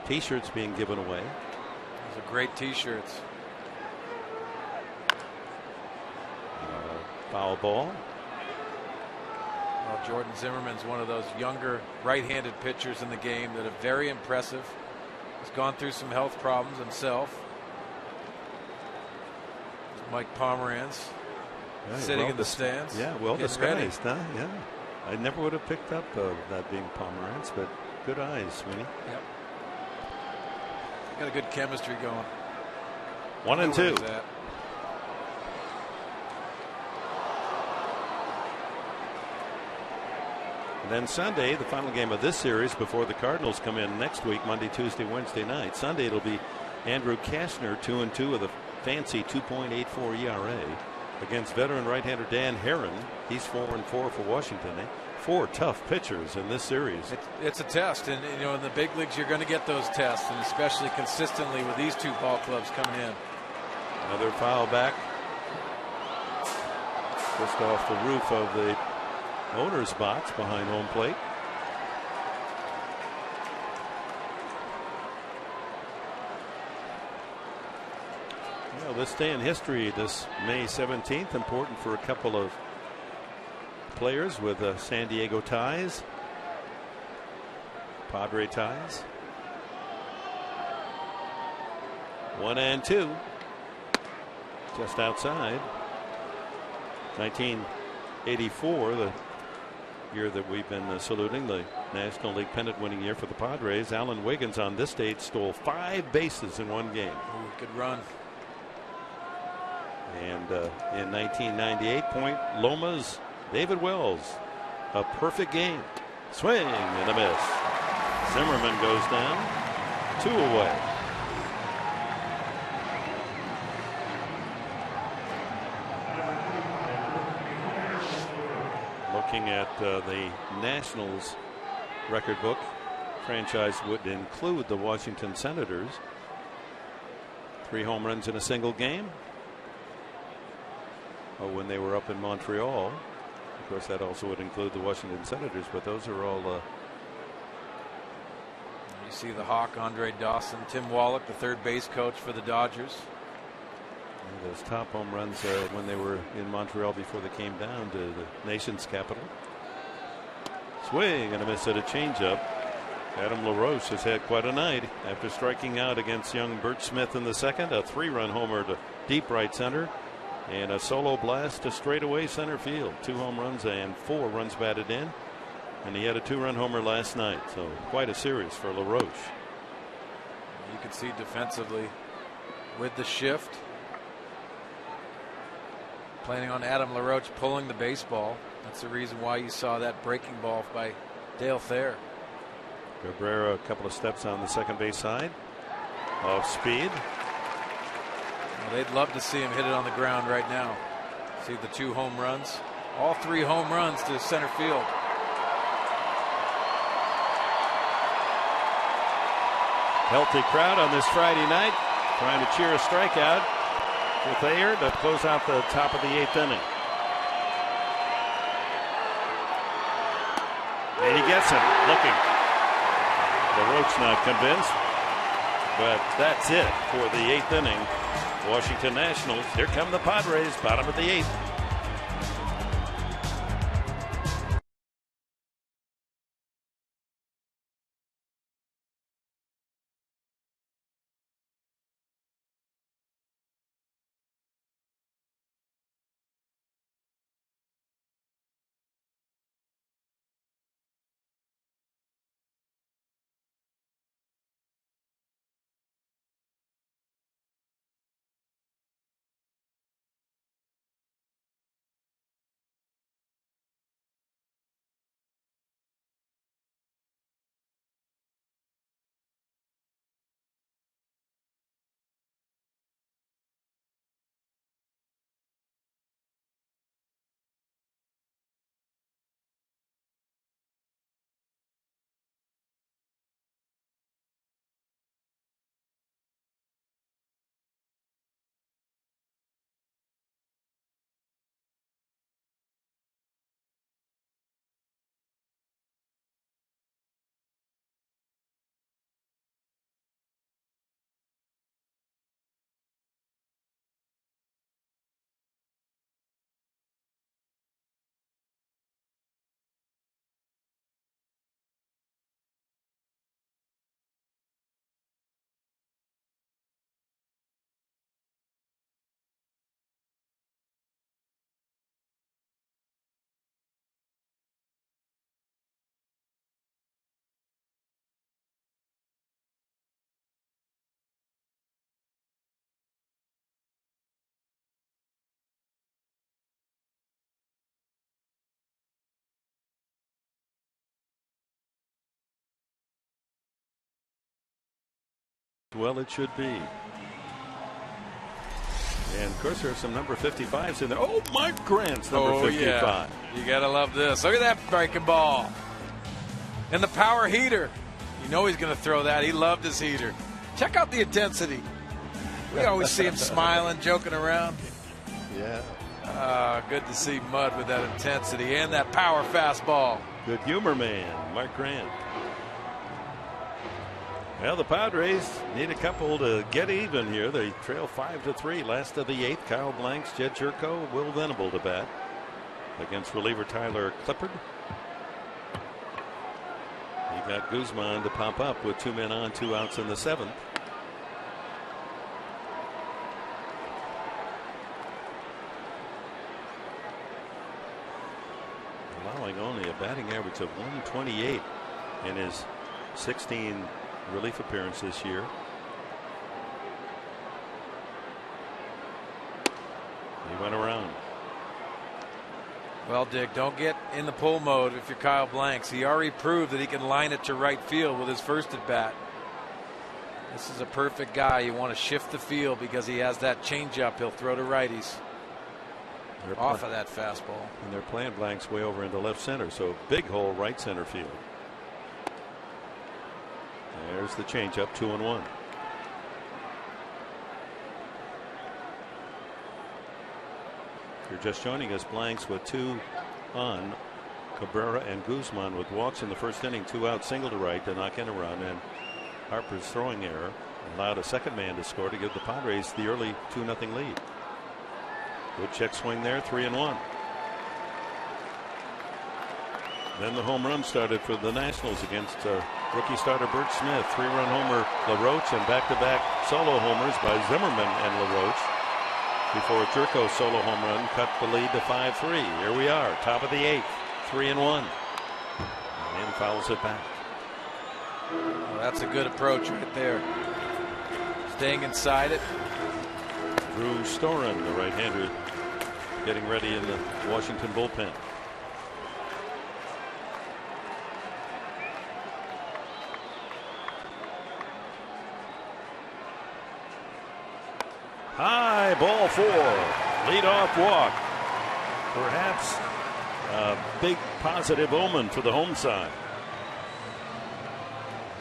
T-shirts being given away. Those are great T-shirts. Foul ball. Well, Jordan Zimmerman's one of those younger right-handed pitchers in the game that are very impressive. He's gone through some health problems himself. Mike Pomeranz sitting in the stands. Yeah, well disguised, huh? Yeah. I never would have picked up that being Pomeranz, but good eyes, Sweeney. Yep. Got a good chemistry going. 1 and 2. then Sunday, the final game of this series before the Cardinals come in next week, Monday, Tuesday, Wednesday night. Sunday it'll be Andrew Kastner, 2-2 with a fancy 2.84 ERA against veteran right-hander Dan Herron. He's 4-4 for Washington. Four tough pitchers in this series. It's a test, and you know, in the big leagues you're going to get those tests, and especially consistently with these two ball clubs coming in. Another foul back, just off the roof of the owner's box behind home plate. Well, this day in history, this May 17th, important for a couple of players with San Diego ties, Padre ties. 1-2, just outside. 1984, the year that we've been saluting, the National League pennant winning year for the Padres. Alan Wiggins on this date stole 5 bases in one game. Ooh, good run. And in 1998, Point Loma's David Wells, a perfect game. Swing and a miss. Zimmerman goes down, 2 away. Looking at the Nationals record book, franchise would include the Washington Senators. 3 home runs in a single game. When they were up in Montreal. Of course, that also would include the Washington Senators, but those are all. You see the Hawk, Andre Dawson, Tim Wallach, the third base coach for the Dodgers. Those top home runs when they were in Montreal before they came down to the nation's capital. Swing and a miss at a changeup. Adam LaRoche has had quite a night after striking out against young Bert Smith in the second. A 3-run homer to deep right center. And a solo blast to straightaway center field. 2 home runs and 4 runs batted in. And he had a 2-run homer last night. So quite a series for LaRoche. You can see defensively with the shift. Planning on Adam LaRoche pulling the baseball. That's the reason why you saw that breaking ball by Dale Thayer. Cabrera a couple of steps on the second base side. Off speed. They'd love to see him hit it on the ground right now. See the 2 home runs. All 3 home runs to center field. Healthy crowd on this Friday night. Trying to cheer a strikeout for Thayer to close out the top of the 8th inning. And he gets him looking. LaRoche not convinced. But that's it for the 8th inning. Washington Nationals. Here come the Padres, bottom of the 8th. Well, it should be. And of course, there's some number 55s in there. Oh, Mike Grant's number 55. Yeah. You got to love this. Look at that breaking ball. And the power heater. You know he's going to throw that. He loved his heater. Check out the intensity. We always see him smiling, joking around. Yeah. Good to see Mud with that intensity and that power fastball. Good humor man, Mark Grant. Well, the Padres need a couple to get even here. They trail 5-3. Last of the 8th, Kyle Blanks, Jed Jerko, Will Venable to bat against reliever Tyler Clippard. He got Guzman to pop up with 2 men on, 2 outs in the 7th. Allowing only a batting average of 128 in his 16 relief appearance this year. He went around. Well, Dick, don't get in the pull mode if you're Kyle Blanks. He already proved that he can line it to right field with his first at bat. This is a perfect guy. You want to shift the field because he has that changeup he'll throw to righties. Off of that fastball. And they're playing Blanks way over into left center, so big hole right center field. There's the changeup, 2-1. If you're just joining us, Blanks with 2 on, Cabrera and Guzman with walks in the first inning, 2 out, single to right to knock in a run, and Harper's throwing error allowed a second man to score to give the Padres the early 2-0 lead. Good check swing there, 3-1. Then the home run started for the Nationals against rookie starter Bert Smith. 3-run homer LaRoche and back-to-back solo homers by Zimmerman and LaRoche before Jerko's solo home run cut the lead to 5-3. Here we are, top of the 8th, 3-1. And fouls it back. Well, that's a good approach right there. Staying inside it. Drew Storen, the right-hander, getting ready in the Washington bullpen. High, ball 4, leadoff walk. Perhaps a big positive omen for the home side.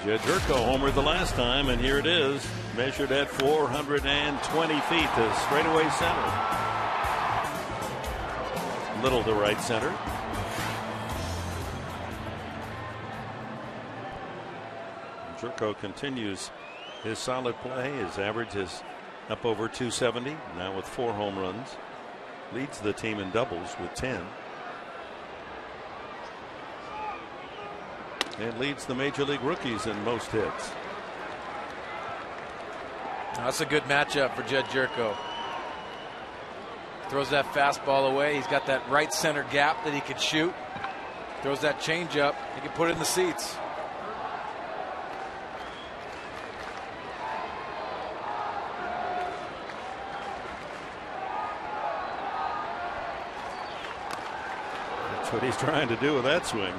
Jed Jerko homered the last time, and here it is, measured at 420 feet to straightaway center. Little to right center. Jerko continues his solid play. His average is up over 270 now with 4 home runs. Leads the team in doubles with 10. And leads the major league rookies in most hits. That's a good matchup for Jed Jerko. Throws that fastball away. He's got that right center gap that he can shoot. Throws that changeup. He can put it in the seats. That's what he's trying to do with that swing.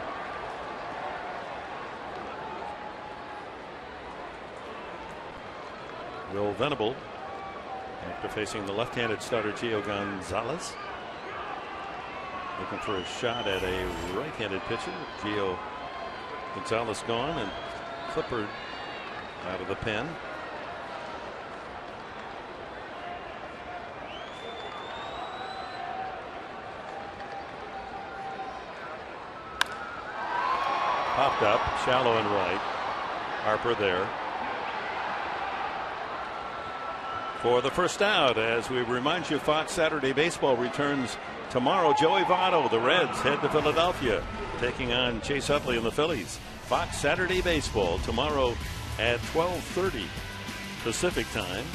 Will Venable, after facing the left-handed starter Gio Gonzalez, looking for a shot at a right-handed pitcher. Gio Gonzalez gone and Clippard out of the pen. Popped up, shallow and right. Harper there for the first out. As we remind you, Fox Saturday Baseball returns tomorrow. Joey Votto, the Reds, head to Philadelphia, taking on Chase Utley and the Phillies. Fox Saturday Baseball tomorrow at 12:30 Pacific time.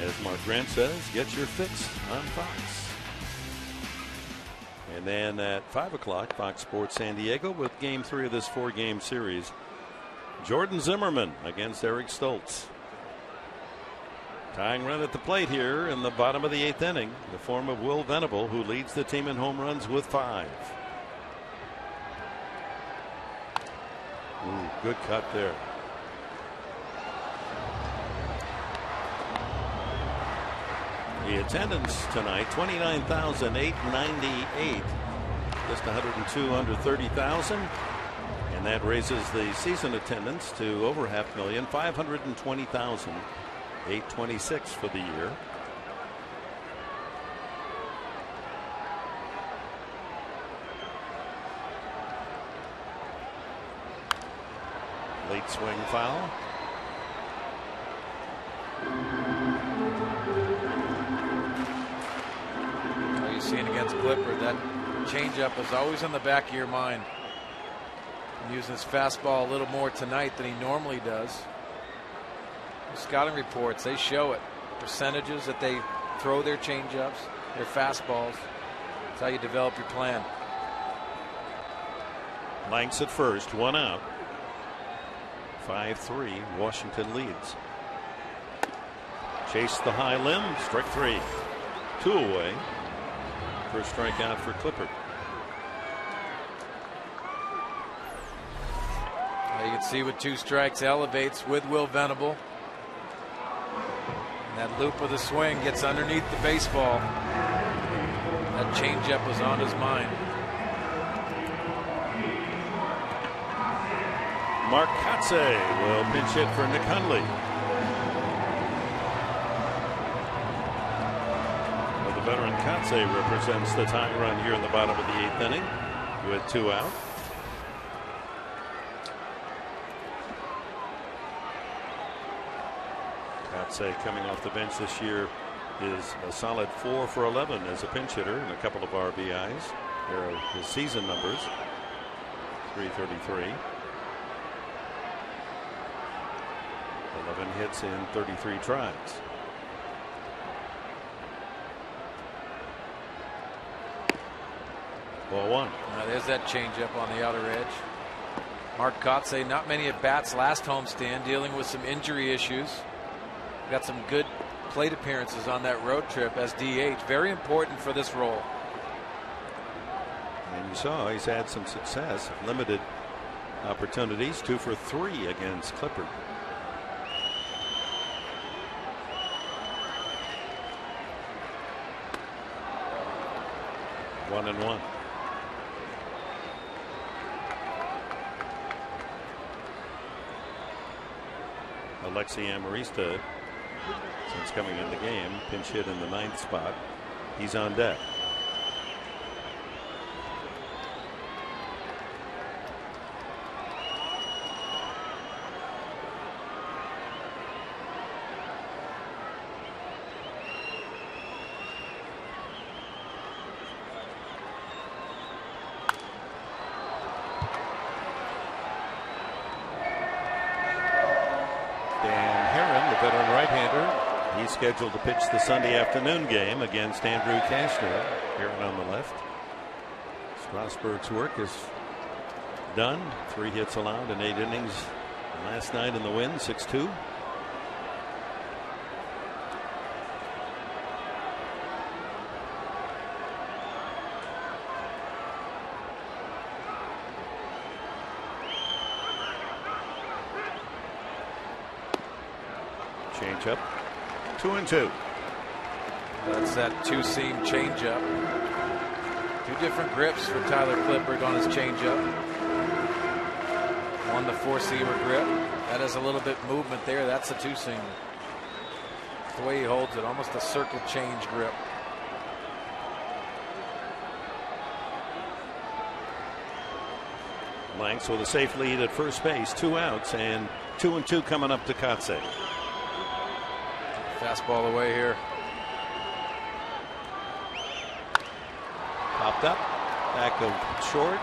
As Mark Grant says, get your fix on Fox. And then at 5 o'clock, Fox Sports San Diego with Game 3 of this 4-game series. Jordan Zimmerman against Eric Stoltz. Tying run at the plate here in the bottom of the 8th inning, the form of Will Venable, who leads the team in home runs with 5. Ooh, good cut there. The attendance tonight, 29,898. Just 102 under 30,000. And that raises the season attendance to over 500,000, 520,826 for the year. Late swing foul. What are you seeing against Clippard? That changeup is always in the back of your mind. Using his fastball a little more tonight than he normally does. The scouting reports, they show it. Percentages that they throw their changeups, their fastballs. That's how you develop your plan. Lanks at first, one out. 5-3, Washington leads. Chase the high limb, strike three. Two away. First strikeout for Clippard. You can see with two strikes elevates with Will Venable. And that loop of the swing gets underneath the baseball. That changeup was on his mind. Mark Kotze will pinch hit for Nick Hundley. Well, the veteran Kotze represents the tying run here in the bottom of the 8th inning with two out. Kotze coming off the bench this year is a solid 4 for 11 as a pinch hitter and a couple of RBIs. There are his season numbers. 333. 11 hits in 33 tries. Ball one. Now there's that changeup on the outer edge. Mark Kotze, not many at bats last homestand, dealing with some injury issues. Got some good plate appearances on that road trip as DH. Very important for this role. And you saw he's had some success, limited opportunities, 2 for 3 against Clippard. One and one. Alexi Amarista, since coming in the game, pinch hit in the 9th spot. He's on deck. He's scheduled to pitch the Sunday afternoon game against Andrew Cashner. Aaron on the left. Strasburg's work is done. 3 hits allowed in 8 innings last night in the win, 6-2. Change up. 2-2. That's that two-seam changeup. 2 different grips for Tyler Clippard on his changeup. One the 4-seamer grip. That has a little bit movement there. That's a 2-seamer. The way he holds it, almost a circle change grip. Lanks with a safe lead at first base, 2 outs, and 2-2 coming up to Kotze. Fastball away here. Popped up, back of short,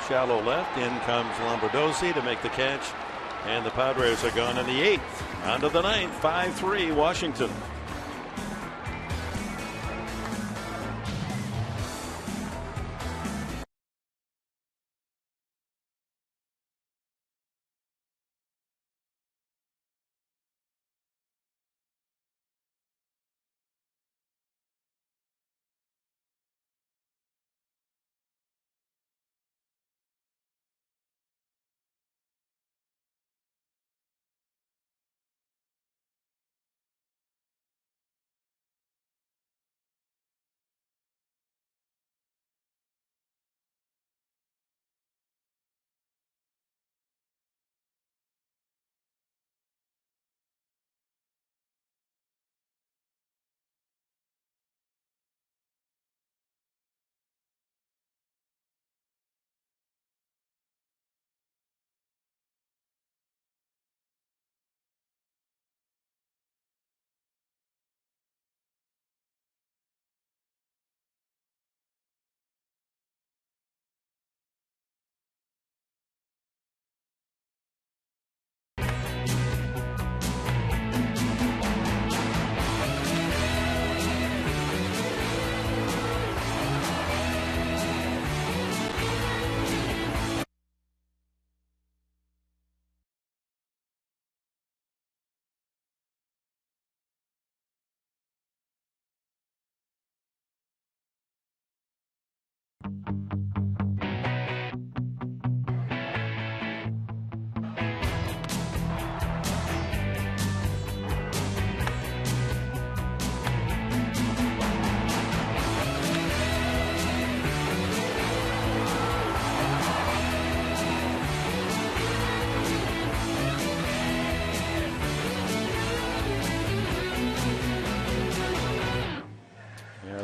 shallow left. In comes Lombardozzi to make the catch, and the Padres are gone in the 8th. On to the 9th, 5-3 Washington.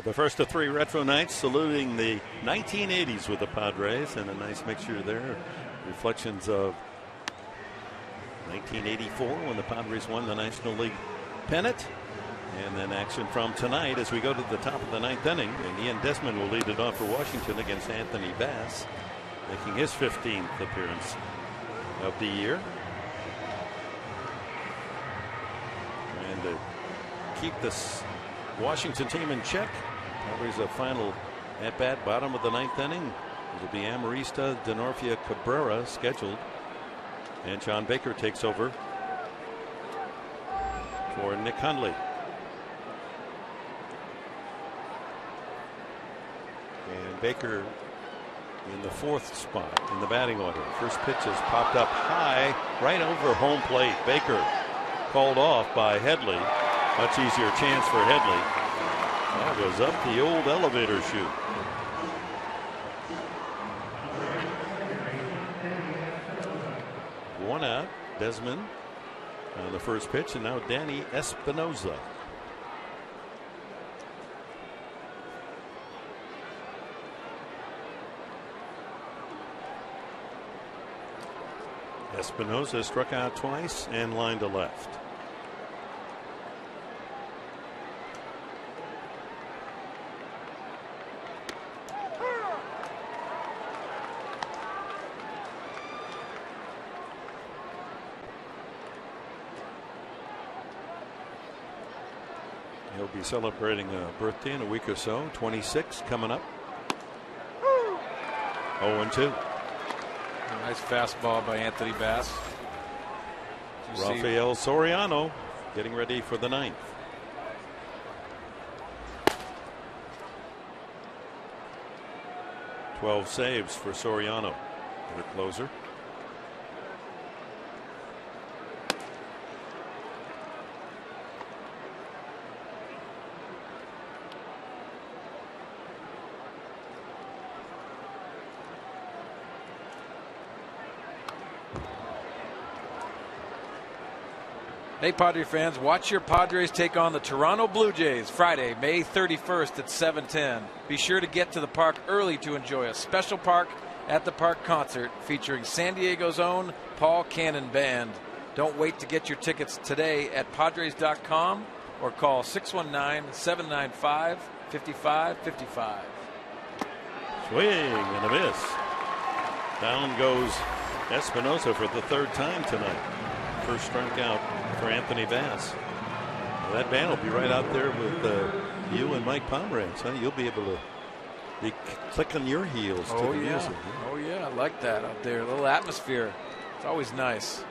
The first of 3 retro nights saluting the 1980s with the Padres, and a nice mixture there. Reflections of 1984 when the Padres won the National League pennant. And then action from tonight as we go to the top of the 9th inning. And Ian Desmond will lead it off for Washington against Anthony Bass, making his 15th appearance of the year. And to keep this Washington team in check, there's a final at-bat, bottom of the 9th inning. It'll be Amarista Denorfia Cabrera scheduled. And John Baker takes over for Nick Hundley. And Baker in the 4th spot in the batting order. First pitch is popped up high right over home plate. Baker called off by Headley. Much easier chance for Headley. That was up the old elevator chute. One out. Desmond on the first pitch, and now Danny Espinoza. Espinoza struck out twice and lined to left. He'll be celebrating a birthday in a week or so. 26 coming up. 0-2. Nice fastball by Anthony Bass. Rafael Soriano getting ready for the 9th. Twelve saves for Soriano, the closer. Hey, Padre fans, watch your Padres take on the Toronto Blue Jays Friday, May 31st at 7:10. Be sure to get to the park early to enjoy a special Park at the Park concert featuring San Diego's own Paul Cannon Band. Don't wait to get your tickets today at Padres.com or call 619-795-5555. Swing and a miss. Down goes Espinoza for the 3rd time tonight. First strikeout for Anthony Bass. Well, that band will be right out there with you and Mike Pomerantz. Huh? You'll be able to be clicking your heels to the music. Oh yeah, I like that out there. A little atmosphere. It's always nice.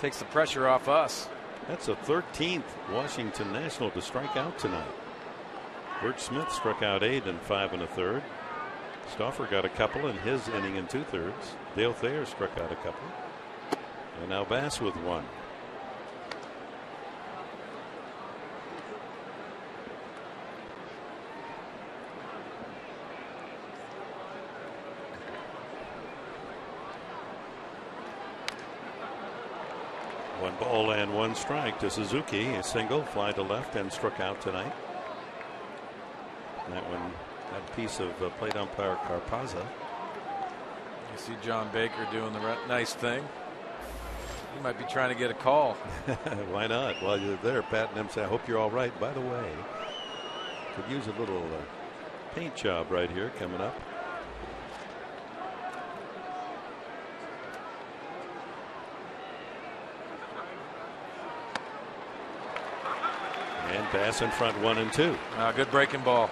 Takes the pressure off us. That's the 13th Washington National to strike out tonight. Bert Smith struck out 8 in 5 1/3. Stauffer got a couple in his inning and 2/3. Dale Thayer struck out a couple. And now Bass with 1. One ball and 1 strike to Suzuki. A single, fly to left, and struck out tonight. That one, that piece of plate umpire Carpazza. You see John Baker doing the nice thing. He might be trying to get a call. Why not? While you're there, patting him, say, I hope you're all right. By the way, could use a little paint job right here coming up. And Bass in front, 1-2. Good breaking ball.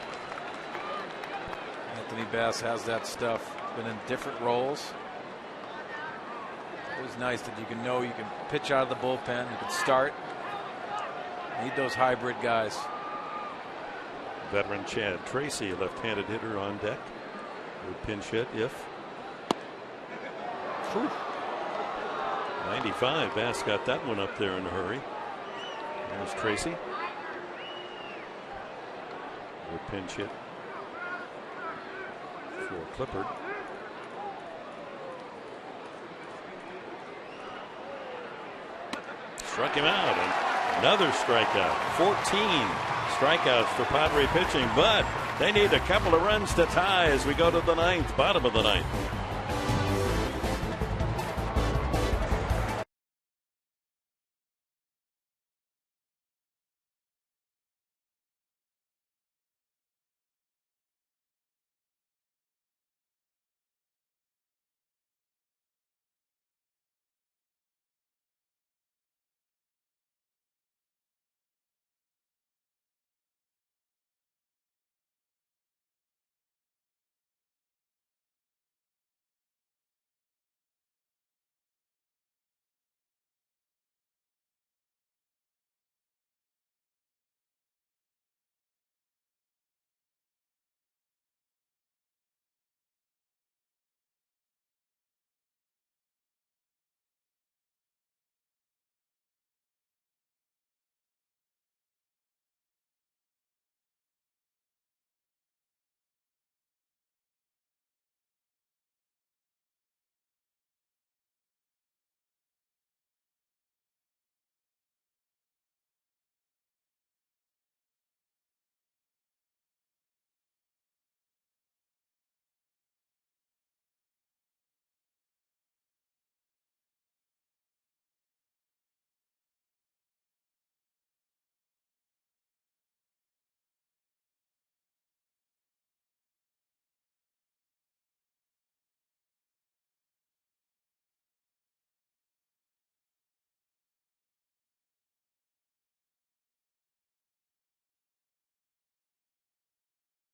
Anthony Bass has that stuff. Been in different roles. Always nice that you can know you can pitch out of the bullpen. You can start. Need those hybrid guys. Veteran Chad Tracy, left-handed hitter on deck. Would pinch hit if. Whew. 95. Bass got that one up there in a hurry. There's Tracy. Would pinch hit for Clippard. Struck him out, and another strikeout. 14 strikeouts for Padre pitching, but they need a couple of runs to tie as we go to the ninth, bottom of the ninth.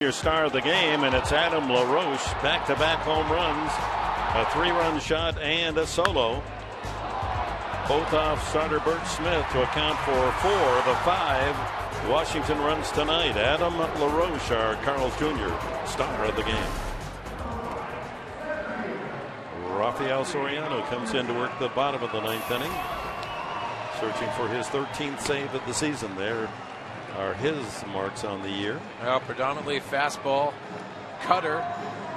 Your star of the game, and it's Adam LaRoche. Back-to-back home runs, a 3-run shot and a solo. Both off starter Bert Smith to account for 4 of the 5 Washington runs tonight. Adam LaRoche, our Carl's Jr. star of the game. Rafael Soriano comes in to work the bottom of the 9th inning, searching for his 13th save of the season. There are his marks on the year. Well, predominantly fastball, cutter,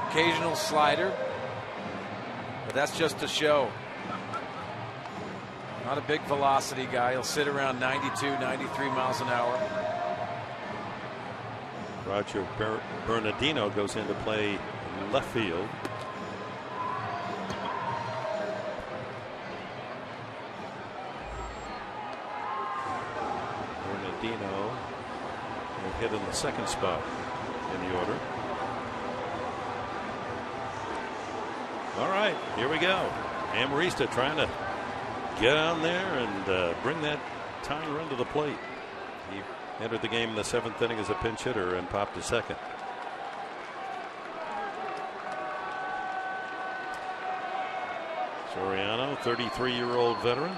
occasional slider, but that's just a show. Not a big velocity guy. He'll sit around 92, 93 miles an hour. Roger Bernardino goes into play left field. Bernardino will hit in the second spot in the order. All right, here we go. Amarista trying to get on there and bring that tying run to the plate. He entered the game in the 7th inning as a pinch hitter and popped to second. Soriano, 33-year-old veteran.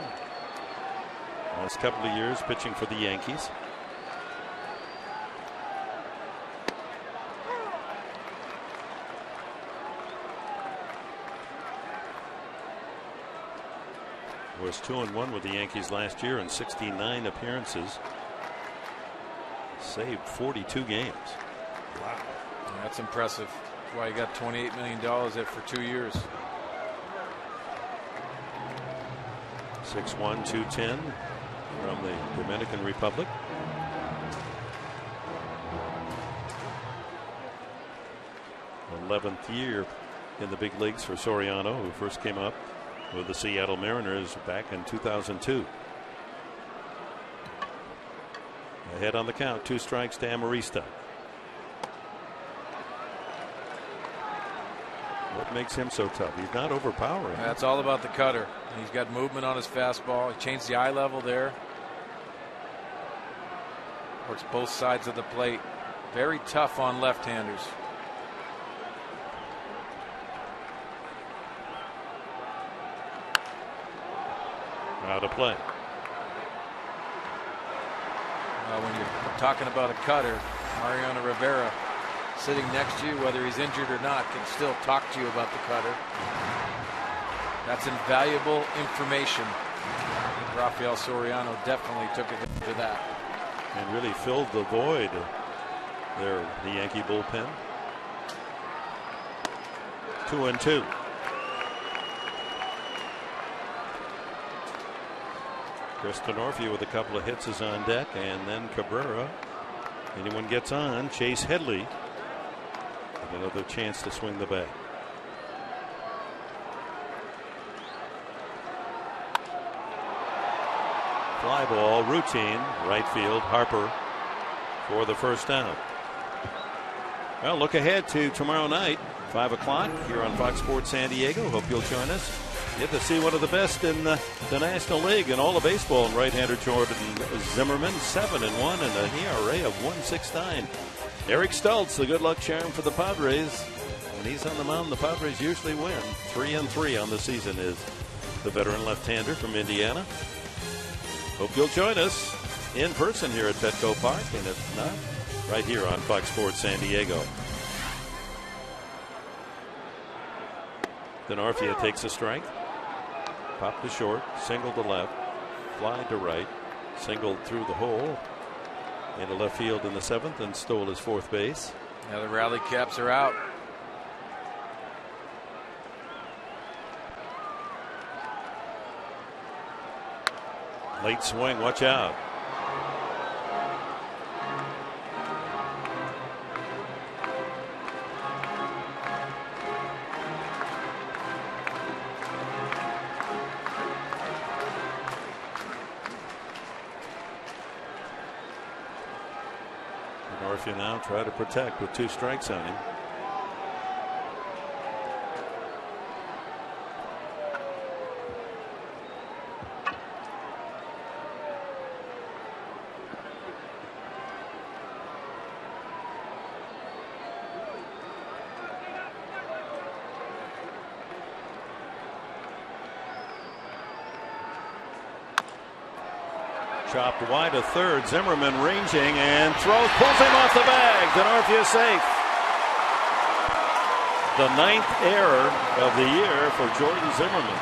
Last couple of years pitching for the Yankees. Was 2-1 with the Yankees last year in 69 appearances. Saved 42 games. Wow. Yeah, that's impressive. That's why he got $28 million there for 2 years. 6'1", 210 from the Dominican Republic. The 11th year in the big leagues for Soriano, who first came up with the Seattle Mariners back in 2002. Ahead on the count, 2 strikes to Amarista. What makes him so tough? He's not overpowering. That's all about the cutter. He's got movement on his fastball. He changed the eye level there. Works both sides of the plate. Very tough on left-handers. Out of play. When you're talking about a cutter, Mariano Rivera sitting next to you, whether he's injured or not, can still talk to you about the cutter. That's invaluable information. I think Rafael Soriano definitely took advantage of that. And really filled the void there, the Yankee bullpen. 2-2. Chris Tenorfia with a couple of hits is on deck, and then Cabrera Anyone gets on, Chase Headley, with another chance to swing the bat. Fly ball, routine, right field, Harper for the first down. Well, look ahead to tomorrow night, 5 o'clock here on Fox Sports San Diego. Hope you'll join us. Get to see one of the best in the National League and all of baseball. And right-hander Jordan Zimmerman, 7-1 and an ERA of 1.69. Eric Stultz, the good luck charm for the Padres. When he's on the mound, the Padres usually win. 3-3 on the season is the veteran left-hander from Indiana. Hope you'll join us in person here at Petco Park, and if not, right here on Fox Sports San Diego. Denarfia takes a strike. Pop to short, single to left, fly to right, singled through the hole into left field in the 7th and stole his 4th base. Now the rally caps are out. Late swing, watch out. Northia now try to protect with 2 strikes on him. Chopped wide to third. Zimmerman ranging and throws, pulls him off the bag. Denarfia safe. The 9th error of the year for Jordan Zimmerman.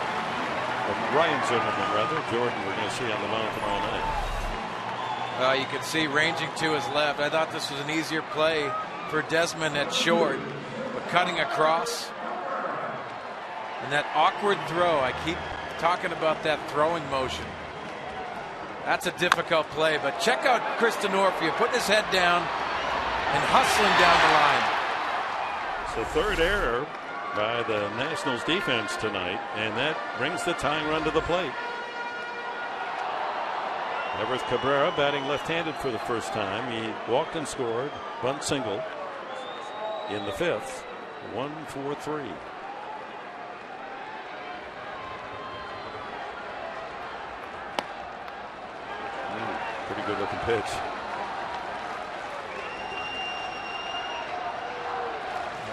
Ryan Zimmerman, rather. Jordan, we're going to see on the mound tomorrow night. You could see ranging to his left. I thought this was an easier play for Desmond at short, but cutting across. And that awkward throw. I keep talking about that throwing motion. That's a difficult play, but check out Chris Denarfia putting his head down and hustling down the line. So 3rd error by the Nationals defense tonight, and that brings the tying run to the plate. Everett Cabrera batting left-handed for the first time. He walked and scored, bunt single in the 5th. 1-4-3. Pretty good looking pitch.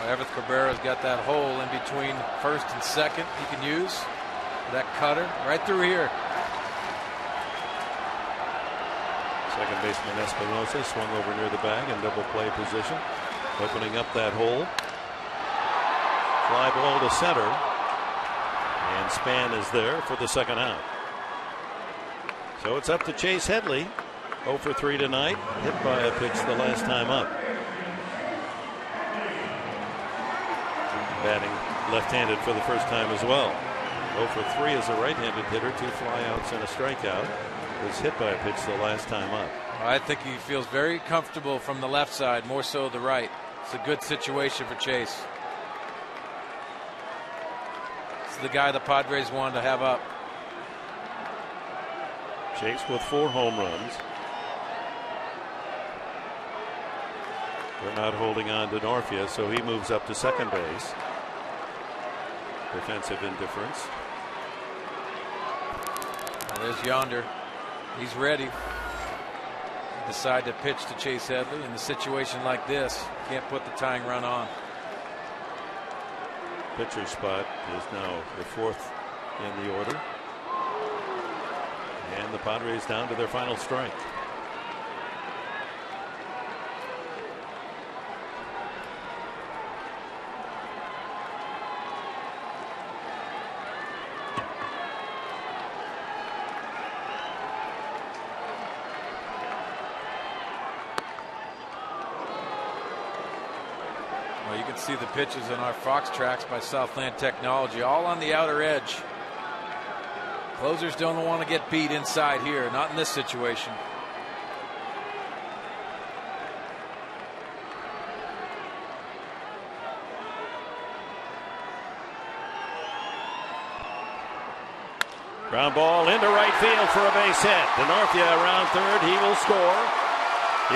Everett Cabrera's got that hole in between 1st and 2nd he can use. That cutter right through here. Second baseman Espinosa swung over near the bag in double play position, opening up that hole. Fly ball to center, and Span is there for the 2nd out. So it's up to Chase Headley, 0 for 3 tonight, hit by a pitch the last time up. Batting left-handed for the first time as well. 0 for 3 as a right-handed hitter, 2 flyouts and a strikeout. Was hit by a pitch the last time up. I think he feels very comfortable from the left side, more so the right. It's a good situation for Chase. It's the guy the Padres wanted to have up. Chase with 4 home runs. They're not holding on to Denarfia, so he moves up to second base. Defensive indifference. Well, there's Yonder. He's ready. Decide to pitch to Chase Headley. In a situation like this, can't put the tying run on. Pitcher spot is now the 4th in the order. And the Padres down to their final strike. Well, you can see the pitches in our Fox tracks by Southland Technology, all on the outer edge. Closers don't want to get beat inside here, not in this situation. Ground ball into right field for a base hit. Denorfia around third. He will score.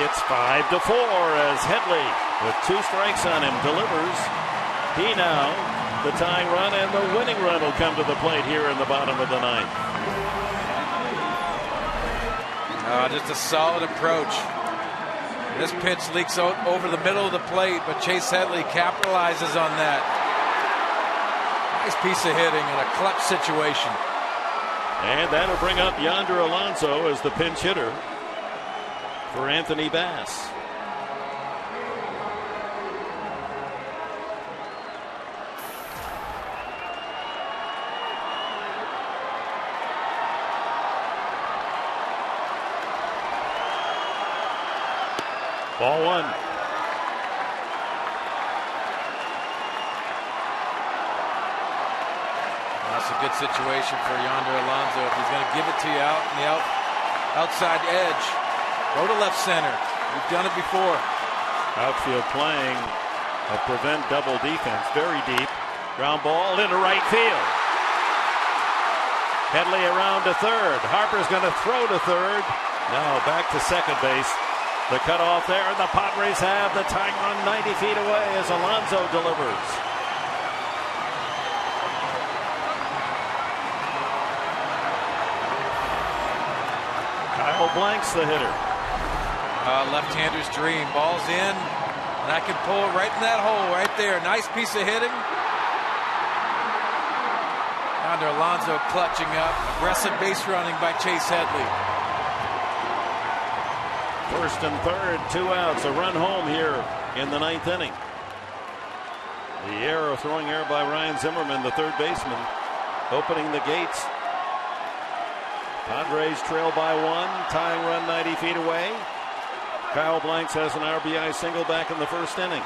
It's 5-4 as Headley, with 2 strikes on him, delivers. He now, the tying run and the winning run will come to the plate here in the bottom of the 9th. Just a solid approach. This pitch leaks out over the middle of the plate, but Chase Headley capitalizes on that. Nice piece of hitting in a clutch situation. And that'll bring up Yonder Alonso as the pinch hitter for Anthony Bass. Ball 1. That's a good situation for Yonder Alonso. If he's going to give it to you out in the outside edge, go to left center. We've done it before. Outfield playing a prevent double defense, very deep. Ground ball into right field. Headley around to third. Harper's going to throw to third. Now back to second base. The cutoff there, and the Padres have the tying run 90 feet away as Alonso delivers. Kyle Blank's the hitter. Left-hander's dream. Ball's in, and I can pull it right in that hole right there. Nice piece of hitting. Yonder Alonso clutching up. Aggressive base running by Chase Headley. First and third, 2 outs, a run home here in the 9th inning. The arrow throwing error by Ryan Zimmerman, the third baseman, opening the gates. Padres trail by 1, tying run 90 feet away. Kyle Blanks has an RBI single back in the first inning.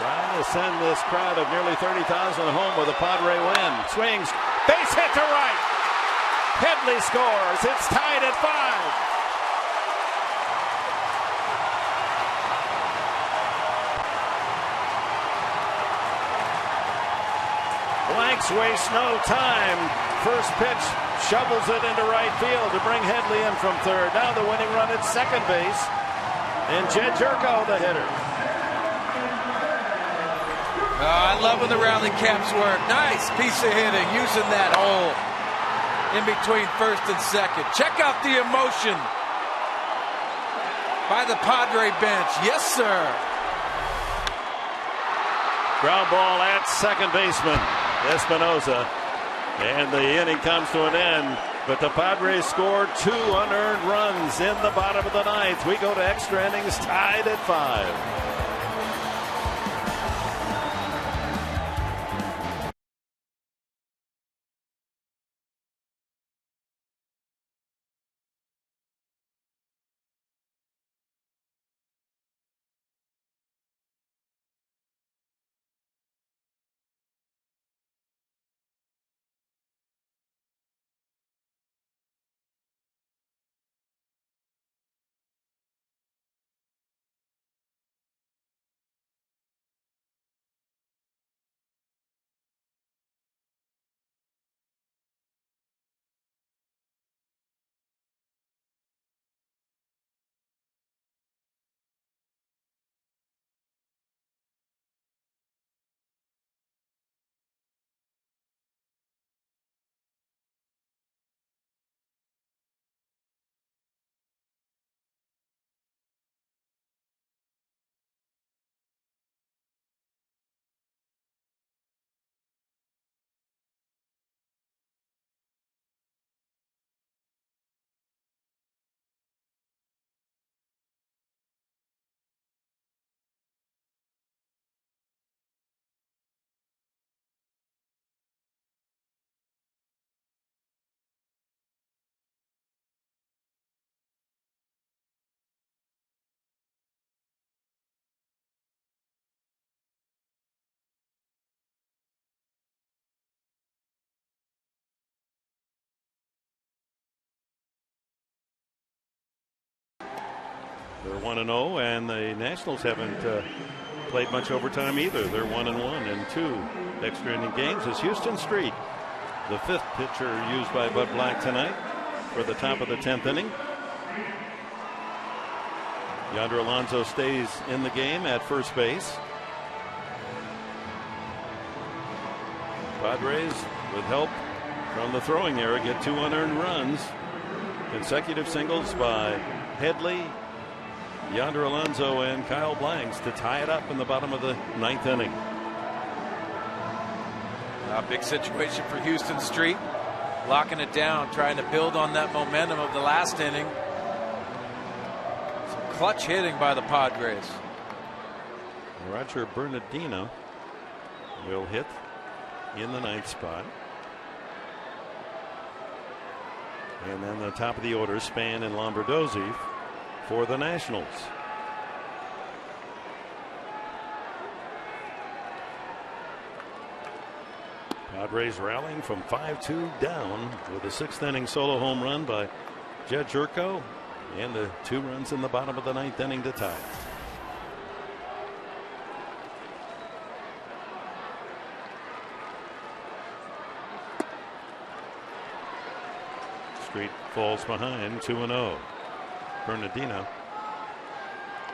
Trying to send this crowd of nearly 30,000 home with a Padre win. Swings. Base hit to right. Headley scores. It's tied at 5. Blanks wastes no time. First pitch shovels it into right field to bring Headley in from third. Now the winning run at second base. And Jed Jerko, the hitter. I love when the rally caps work. Nice piece of hitting, using that hole in between first and second. Check out the emotion by the Padre bench. Yes, sir. Ground ball at second baseman Espinosa. And the inning comes to an end. But the Padres scored 2 unearned runs in the bottom of the 9th. We go to extra innings, tied at 5. They're 1-0, and the Nationals haven't played much overtime either. They're 1-1 in 2 extra inning games. As Houston Street, the 5th pitcher used by Bud Black tonight for the top of the 10th inning. Yonder Alonso stays in the game at first base. Padres, with help from the throwing era, get 2 unearned runs. Consecutive singles by Headley, Yonder Alonso, and Kyle Blanks to tie it up in the bottom of the 9th inning. A big situation for Houston Street, locking it down, trying to build on that momentum of the last inning. Some clutch hitting by the Padres. Roger Bernardino will hit in the 9th spot. And then the top of the order, Span and Lombardozzi for the Nationals. Padres rallying from 5-2 down with a 6th inning solo home run by Jed Jerko and the 2 runs in the bottom of the 9th inning to tie. Street falls behind 2-0. Bernardino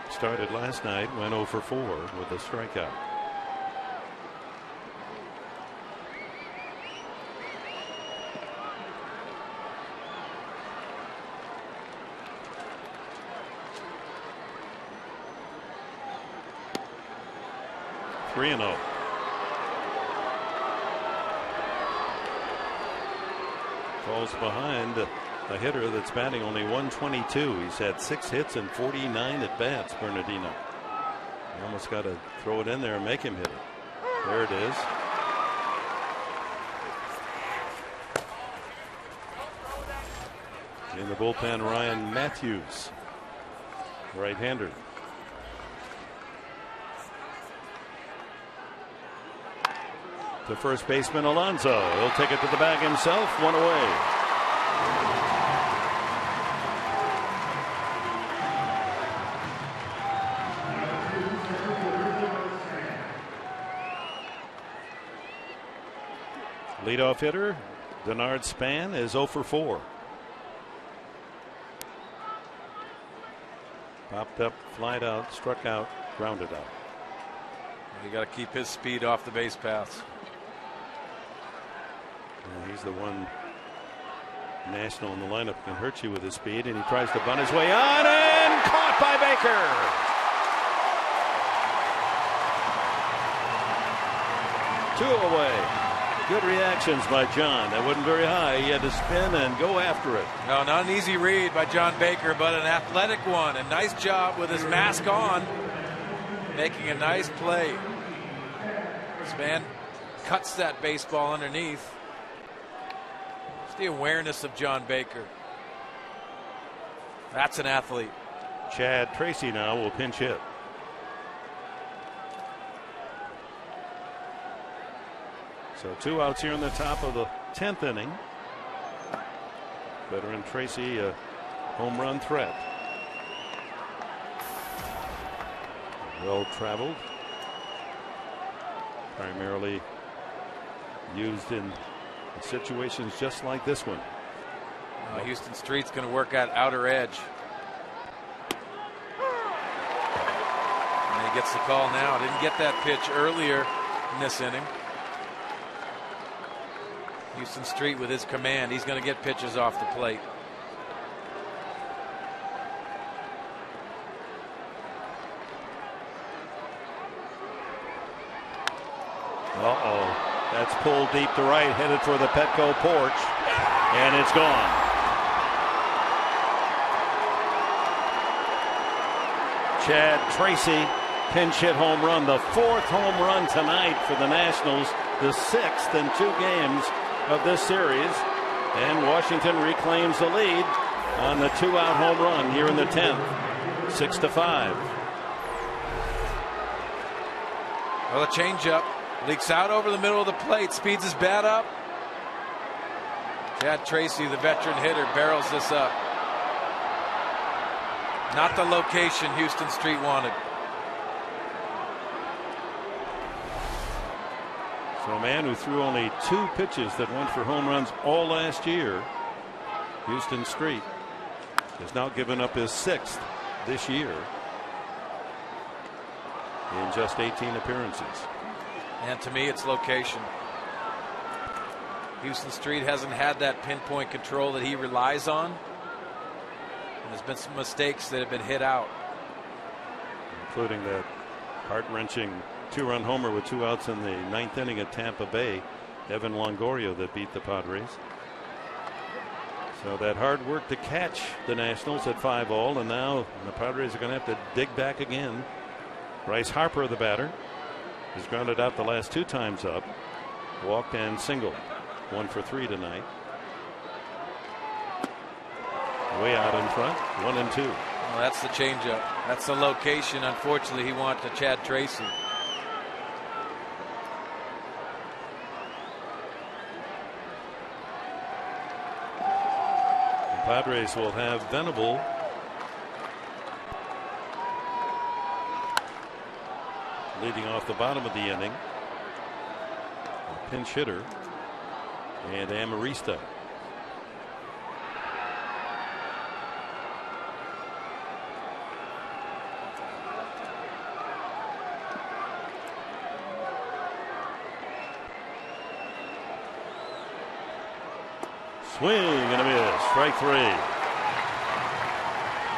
started last night, went 0 for 4 with a strikeout. Three and 0. Falls behind a hitter that's batting only 122. He's had 6 hits and 49 at bats. Bernardino. You almost got to throw it in there and make him hit it. There it is. In the bullpen, Ryan Matthews, right-hander. To first baseman Alonso. He'll take it to the bag himself. 1 away. Leadoff hitter Denard Span is 0 for 4. Popped up, flied out, struck out, grounded out. You got to keep his speed off the base paths. He's the one National in the lineup can hurt you with his speed, and he tries to bunt his way on and caught by Baker. Two away. Good reactions by John. That wasn't very high. He had to spin and go after it. No, not an easy read by John Baker, but an athletic one. A nice job with his mask on, making a nice play. Span cuts that baseball underneath. It's the awareness of John Baker. That's an athlete. Chad Tracy now will pinch hit. So 2 outs here in the top of the 10th inning. Veteran Tracy, a home run threat. Well traveled. Primarily used in situations just like this one. Houston Street's going to work at outer edge. And he gets the call now. Didn't get that pitch earlier in this inning. Houston Street with his command. He's going to get pitches off the plate. That's pulled deep to right, headed for the Petco porch, and it's gone. Chad Tracy, pinch hit home run, the 4th home run tonight for the Nationals, the 6th in 2 games of this series, and Washington reclaims the lead on the 2-out home run here in the 10th, 6-5. Well, a changeup leaks out over the middle of the plate, speeds his bat up. Chad Tracy, the veteran hitter, barrels this up. Not the location Houston Street wanted. So a man who threw only 2 pitches that went for home runs all last year, Houston Street, has now given up his 6th this year in just 18 appearances. And to me, it's location. Houston Street hasn't had that pinpoint control that he relies on. And there's been some mistakes that have been hit out, including that heart-wrenching 2-run homer with 2 outs in the 9th inning at Tampa Bay, Evan Longoria, that beat the Padres. So that hard work to catch the Nationals at 5-all, and now the Padres are going to have to dig back again. Bryce Harper, the batter, has grounded out the last 2 times up, walked and singled. 1 for 3 tonight. Way out in front, 1-2. Well, that's the changeup. That's the location. Unfortunately, he went to Chad Tracy. The Padres will have Venable leading off the bottom of the inning. A pinch hitter. And Amarista. Swing and a miss. Strike 3.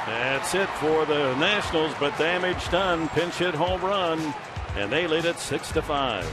That's it for the Nationals, but damage done. Pinch hit home run, and they lead it 6-5.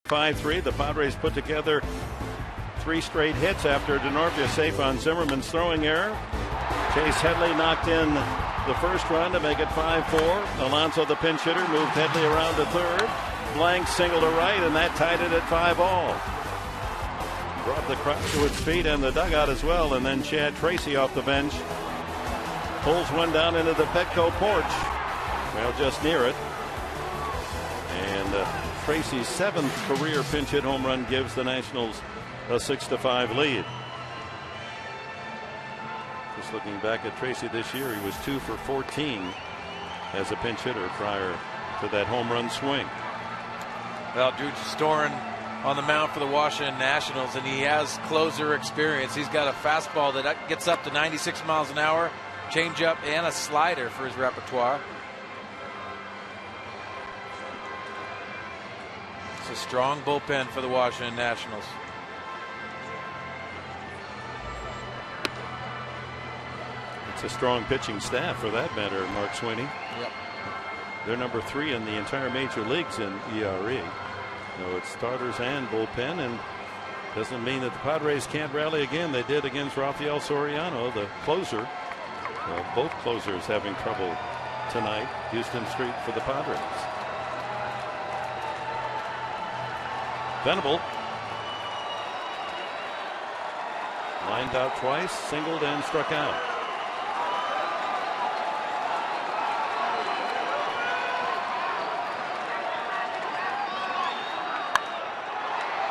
Five-3. The Padres put together 3 straight hits after Denorvia safe on Zimmerman's throwing error. Chase Headley knocked in the first run to make it 5-4. Alonso, the pinch hitter, moved Headley around to third. Blank single to right, and that tied it at 5-all. Brought the crowd to its feet and the dugout as well, and then Chad Tracy off the bench pulls one down into the Petco porch. Well, just near it. And Tracy's 7th career pinch hit home run gives the Nationals a 6-5 lead. Just looking back at Tracy this year, he was 2 for 14 as a pinch hitter prior to that home run swing. Well, Drew Storen on the mound for the Washington Nationals, and he has closer experience. He's got a fastball that gets up to 96 miles an hour, changeup, and a slider for his repertoire. It's a strong bullpen for the Washington Nationals. It's a strong pitching staff for that matter, Mark Sweeney. Yep. They're number 3 in the entire major leagues in ERA. So it's starters and bullpen, and doesn't mean that the Padres can't rally again. They did against Rafael Soriano, the closer. Both closers having trouble tonight. Houston Street for the Padres. Venable lined out twice, singled and struck out.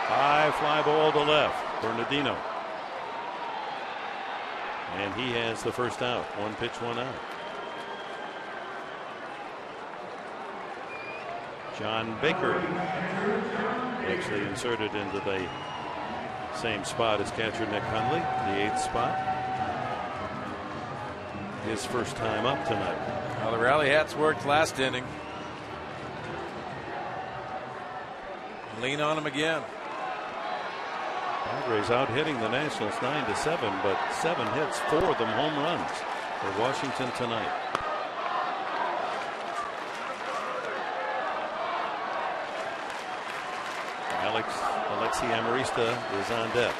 High fly ball to left. Bernardino. And he has the first out. 1 pitch, 1 out. John Baker actually inserted into the same spot as catcher Nick Hundley, the 8th spot. His first time up tonight. Well, the rally hats worked last inning. Lean on him again. Padres out hitting the Nationals 9-7, but 7 hits, 4 of them home runs for Washington tonight. Alexi Amarista is on deck.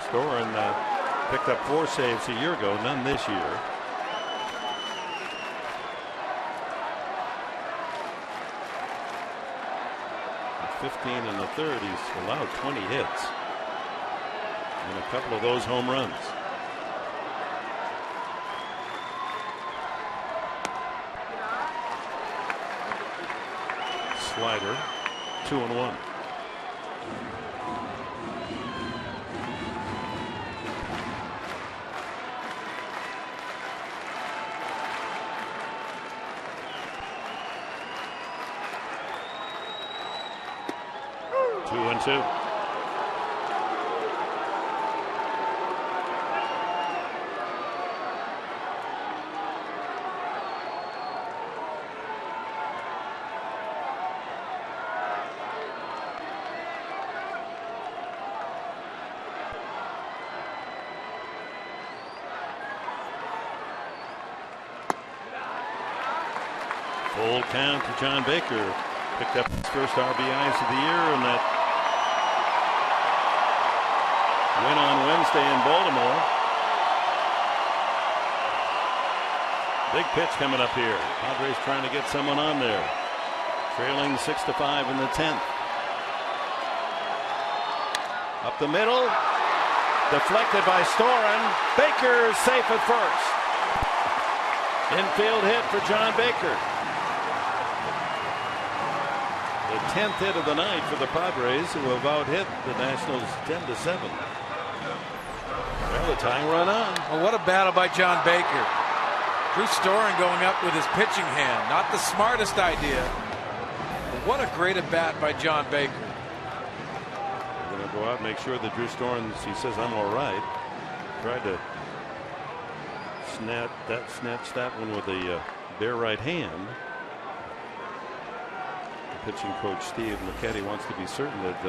Storen picked up 4 saves a year ago, none this year. At 15 in the third, he's allowed 20 hits. And a couple of those home runs. Slider, 2-1. Two and two. Full count to John Baker. Picked up his first RBIs of the year in that win on Wednesday in Baltimore. Big pitch coming up here. Padres trying to get someone on there. Trailing 6-5 in the 10th. Up the middle. Deflected by Storen. Baker is safe at first. Infield hit for John Baker. The 10th hit of the night for the Padres, who have out-hit the Nationals 10-7. Well, the tying run on. Well, what a battle by John Baker. Drew Storen going up with his pitching hand. Not the smartest idea. But what a great at-bat by John Baker. We're going to go out and make sure that Drew Storen, he says, I'm all right. Tried to snatch that one with a bare right hand. Pitching coach Steve McKetty wants to be certain that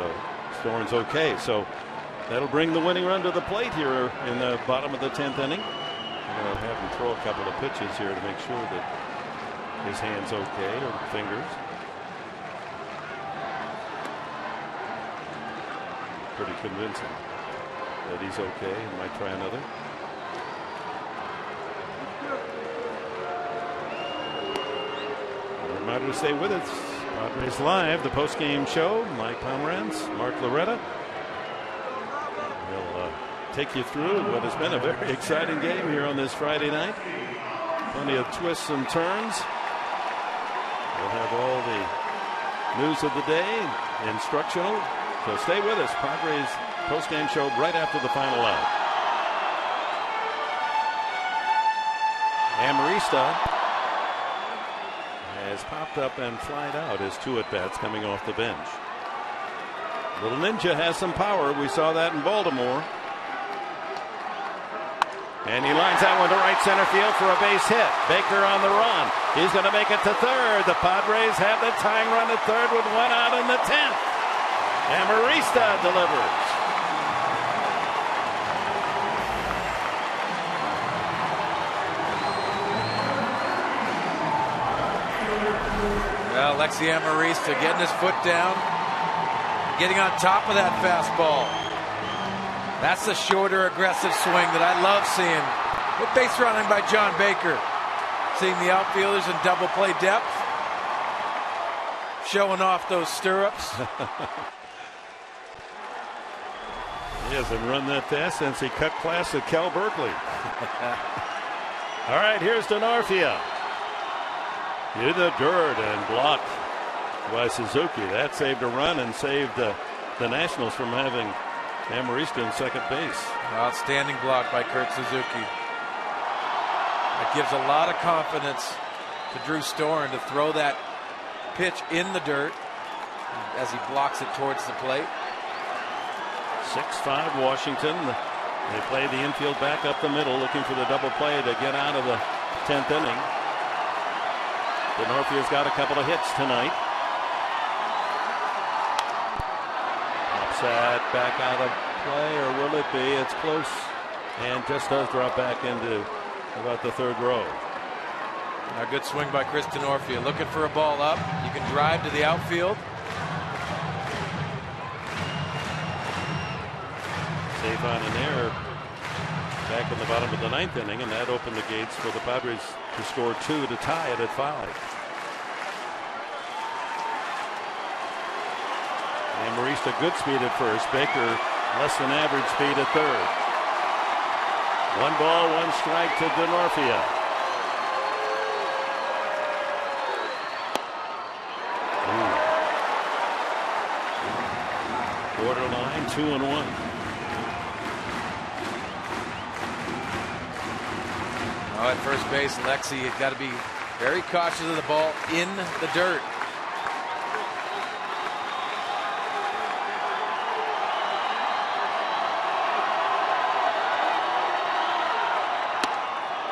Storen's okay. So that'll bring the winning run to the plate here in the bottom of the 10th inning. I'm going to have him throw a couple of pitches here to make sure that his hand's okay, or fingers. Pretty convincing that he's okay. He might try another. Reminder to stay with us. Padres Live, the post-game show. Mike Pomerantz, Mark Loretta. We'll take you through what has been a very exciting game here on this Friday night. Plenty of twists and turns. We'll have all the news of the day, instructional. So stay with us. Padres post-game show right after the final out. Amarista has popped up and flied out his 2 at-bats coming off the bench. Little Ninja has some power. We saw that in Baltimore. And he lines that one to right center field for a base hit. Baker on the run. He's going to make it to third. The Padres have the tying run at third with 1 out in the 10th. Amarista delivers. Well, Alexi Amarista getting his foot down, getting on top of that fastball. That's the shorter, aggressive swing that I love seeing. Good base running by John Baker. Seeing the outfielders in double play depth. Showing off those stirrups. He hasn't run that fast since he cut class at Cal Berkeley. All right, here's Denorfia. To the dirt and blocked by Suzuki. That saved a run and saved the Nationals from having Amarista in second base. Outstanding block by Kurt Suzuki. It gives a lot of confidence to Drew Storen to throw that pitch in the dirt as he blocks it towards the plate. 6-5 Washington. They play the infield back up the middle, looking for the double play to get out of the 10th inning. Denorfia's got a couple of hits tonight. Upset back out of play, or will it be? It's close and just does drop back into about the third row. A good swing by Chris Denorfia, looking for a ball up. You can drive to the outfield. Safe on an error back in the bottom of the 9th inning, and that opened the gates for the Padres to score 2 to tie it at 5. Amarista good speed at first. Baker less than average speed at third. 1 ball, 1 strike to Denorfia. Borderline 2-1. At first base, Lexi has got to be very cautious of the ball in the dirt.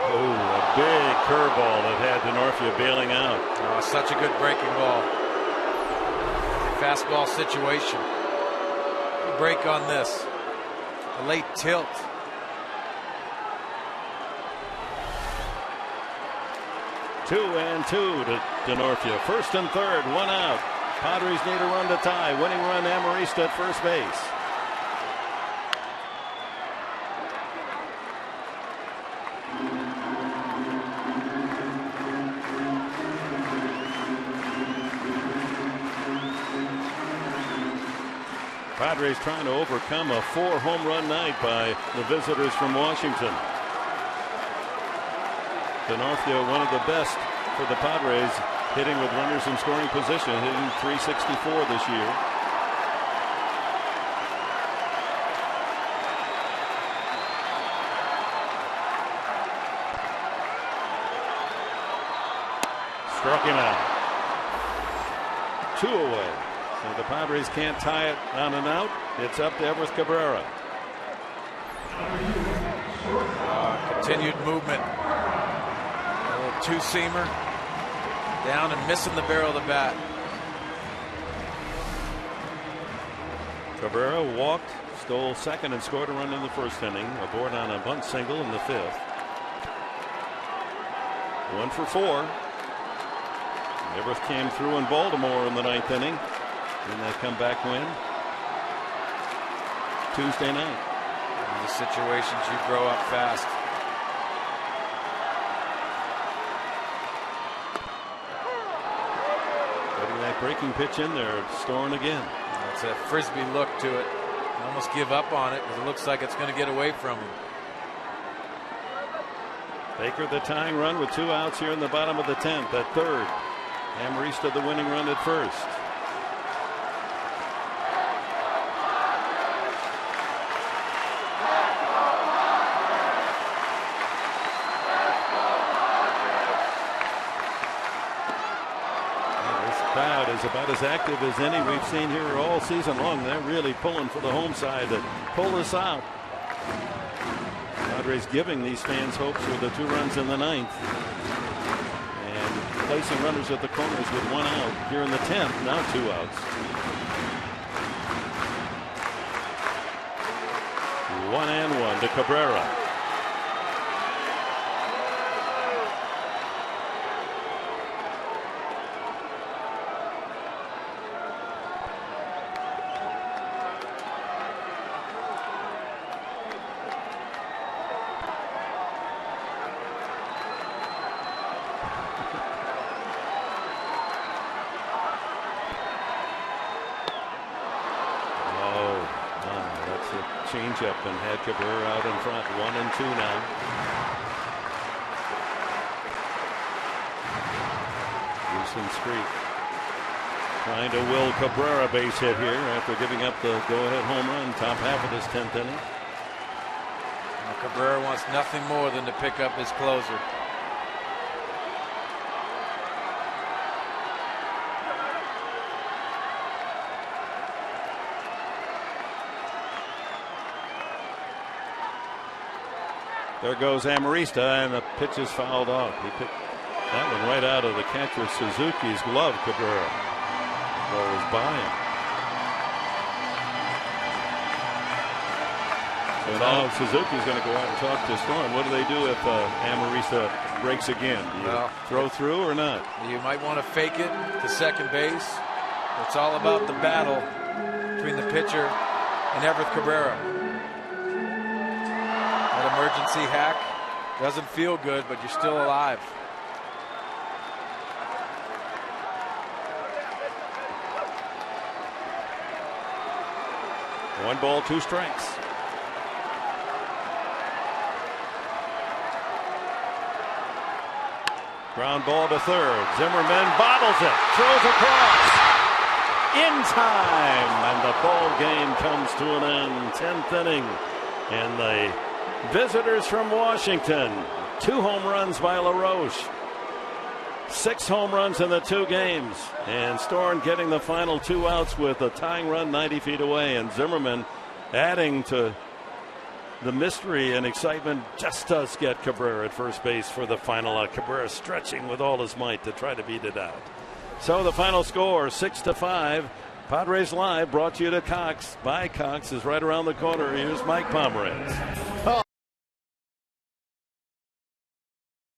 Oh, a big curveball that had Denorfia bailing out. Oh, such a good breaking ball. Fastball situation. Break on this. A late tilt. 2-2 to Denorfia. First and third, 1 out. Padres need a run to tie. Winning run, Amarista at first base. Padres trying to overcome a 4-home run night by the visitors from Washington. Denorfia, one of the best for the Padres, hitting with runners in scoring position, hitting .364 this year. Struck him out. 2 away. So the Padres can't tie it on and out. It's up to Everth Cabrera. Continued movement. A little two-seamer. Down and missing the barrel of the bat. Cabrera walked, stole second, and scored a run in the first inning. Aboard on a bunt single in the 5th. 1 for 4. Everth came through in Baltimore in the 9th inning in that comeback win Tuesday night. In these situations, you grow up fast. Putting that breaking pitch in there, Storen again. It's a frisbee look to it. You almost give up on it because it looks like it's going to get away from him. Baker the tying run with 2 outs here in the bottom of the 10th at third. Amarista the winning run at first. Crowd is about as active as any we've seen here all season long. They're really pulling for the home side to pull this out. Padres giving these fans hopes with the 2 runs in the 9th. And placing runners at the corners with 1 out here in the 10th. Now 2 outs. 1-1 to Cabrera. changeup and had Cabrera out in front. 1-2 now. Houston streak. Trying to will Cabrera base hit here after giving up the go-ahead home run top half of this 10th inning. Well, Cabrera wants nothing more than to pick up his closer. There goes Amarista, and the pitch is fouled off. He picked that one right out of the catcher Suzuki's glove. Cabrera goes by him. So now Suzuki's going to go out and talk to Storm. What do they do if Amarista breaks again? Do you throw through or not? You might want to fake it to second base. It's all about the battle between the pitcher and Everth Cabrera. That emergency hack doesn't feel good, but you're still alive. One ball, 2 strikes. Ground ball to third. Zimmerman bobbles it, throws across. In time, and the ball game comes to an end. 10th inning, and the visitors from Washington. 2 home runs by LaRoche. 6 home runs in the 2 games. And Storm getting the final 2 outs with a tying run 90 feet away. And Zimmerman adding to the mystery and excitement, just does get Cabrera at first base for the final out. Cabrera stretching with all his might to try to beat it out. So the final score, 6-5. Padres Live brought to you to Cox by Cox is right around the corner. Here's Mike Pomeranz.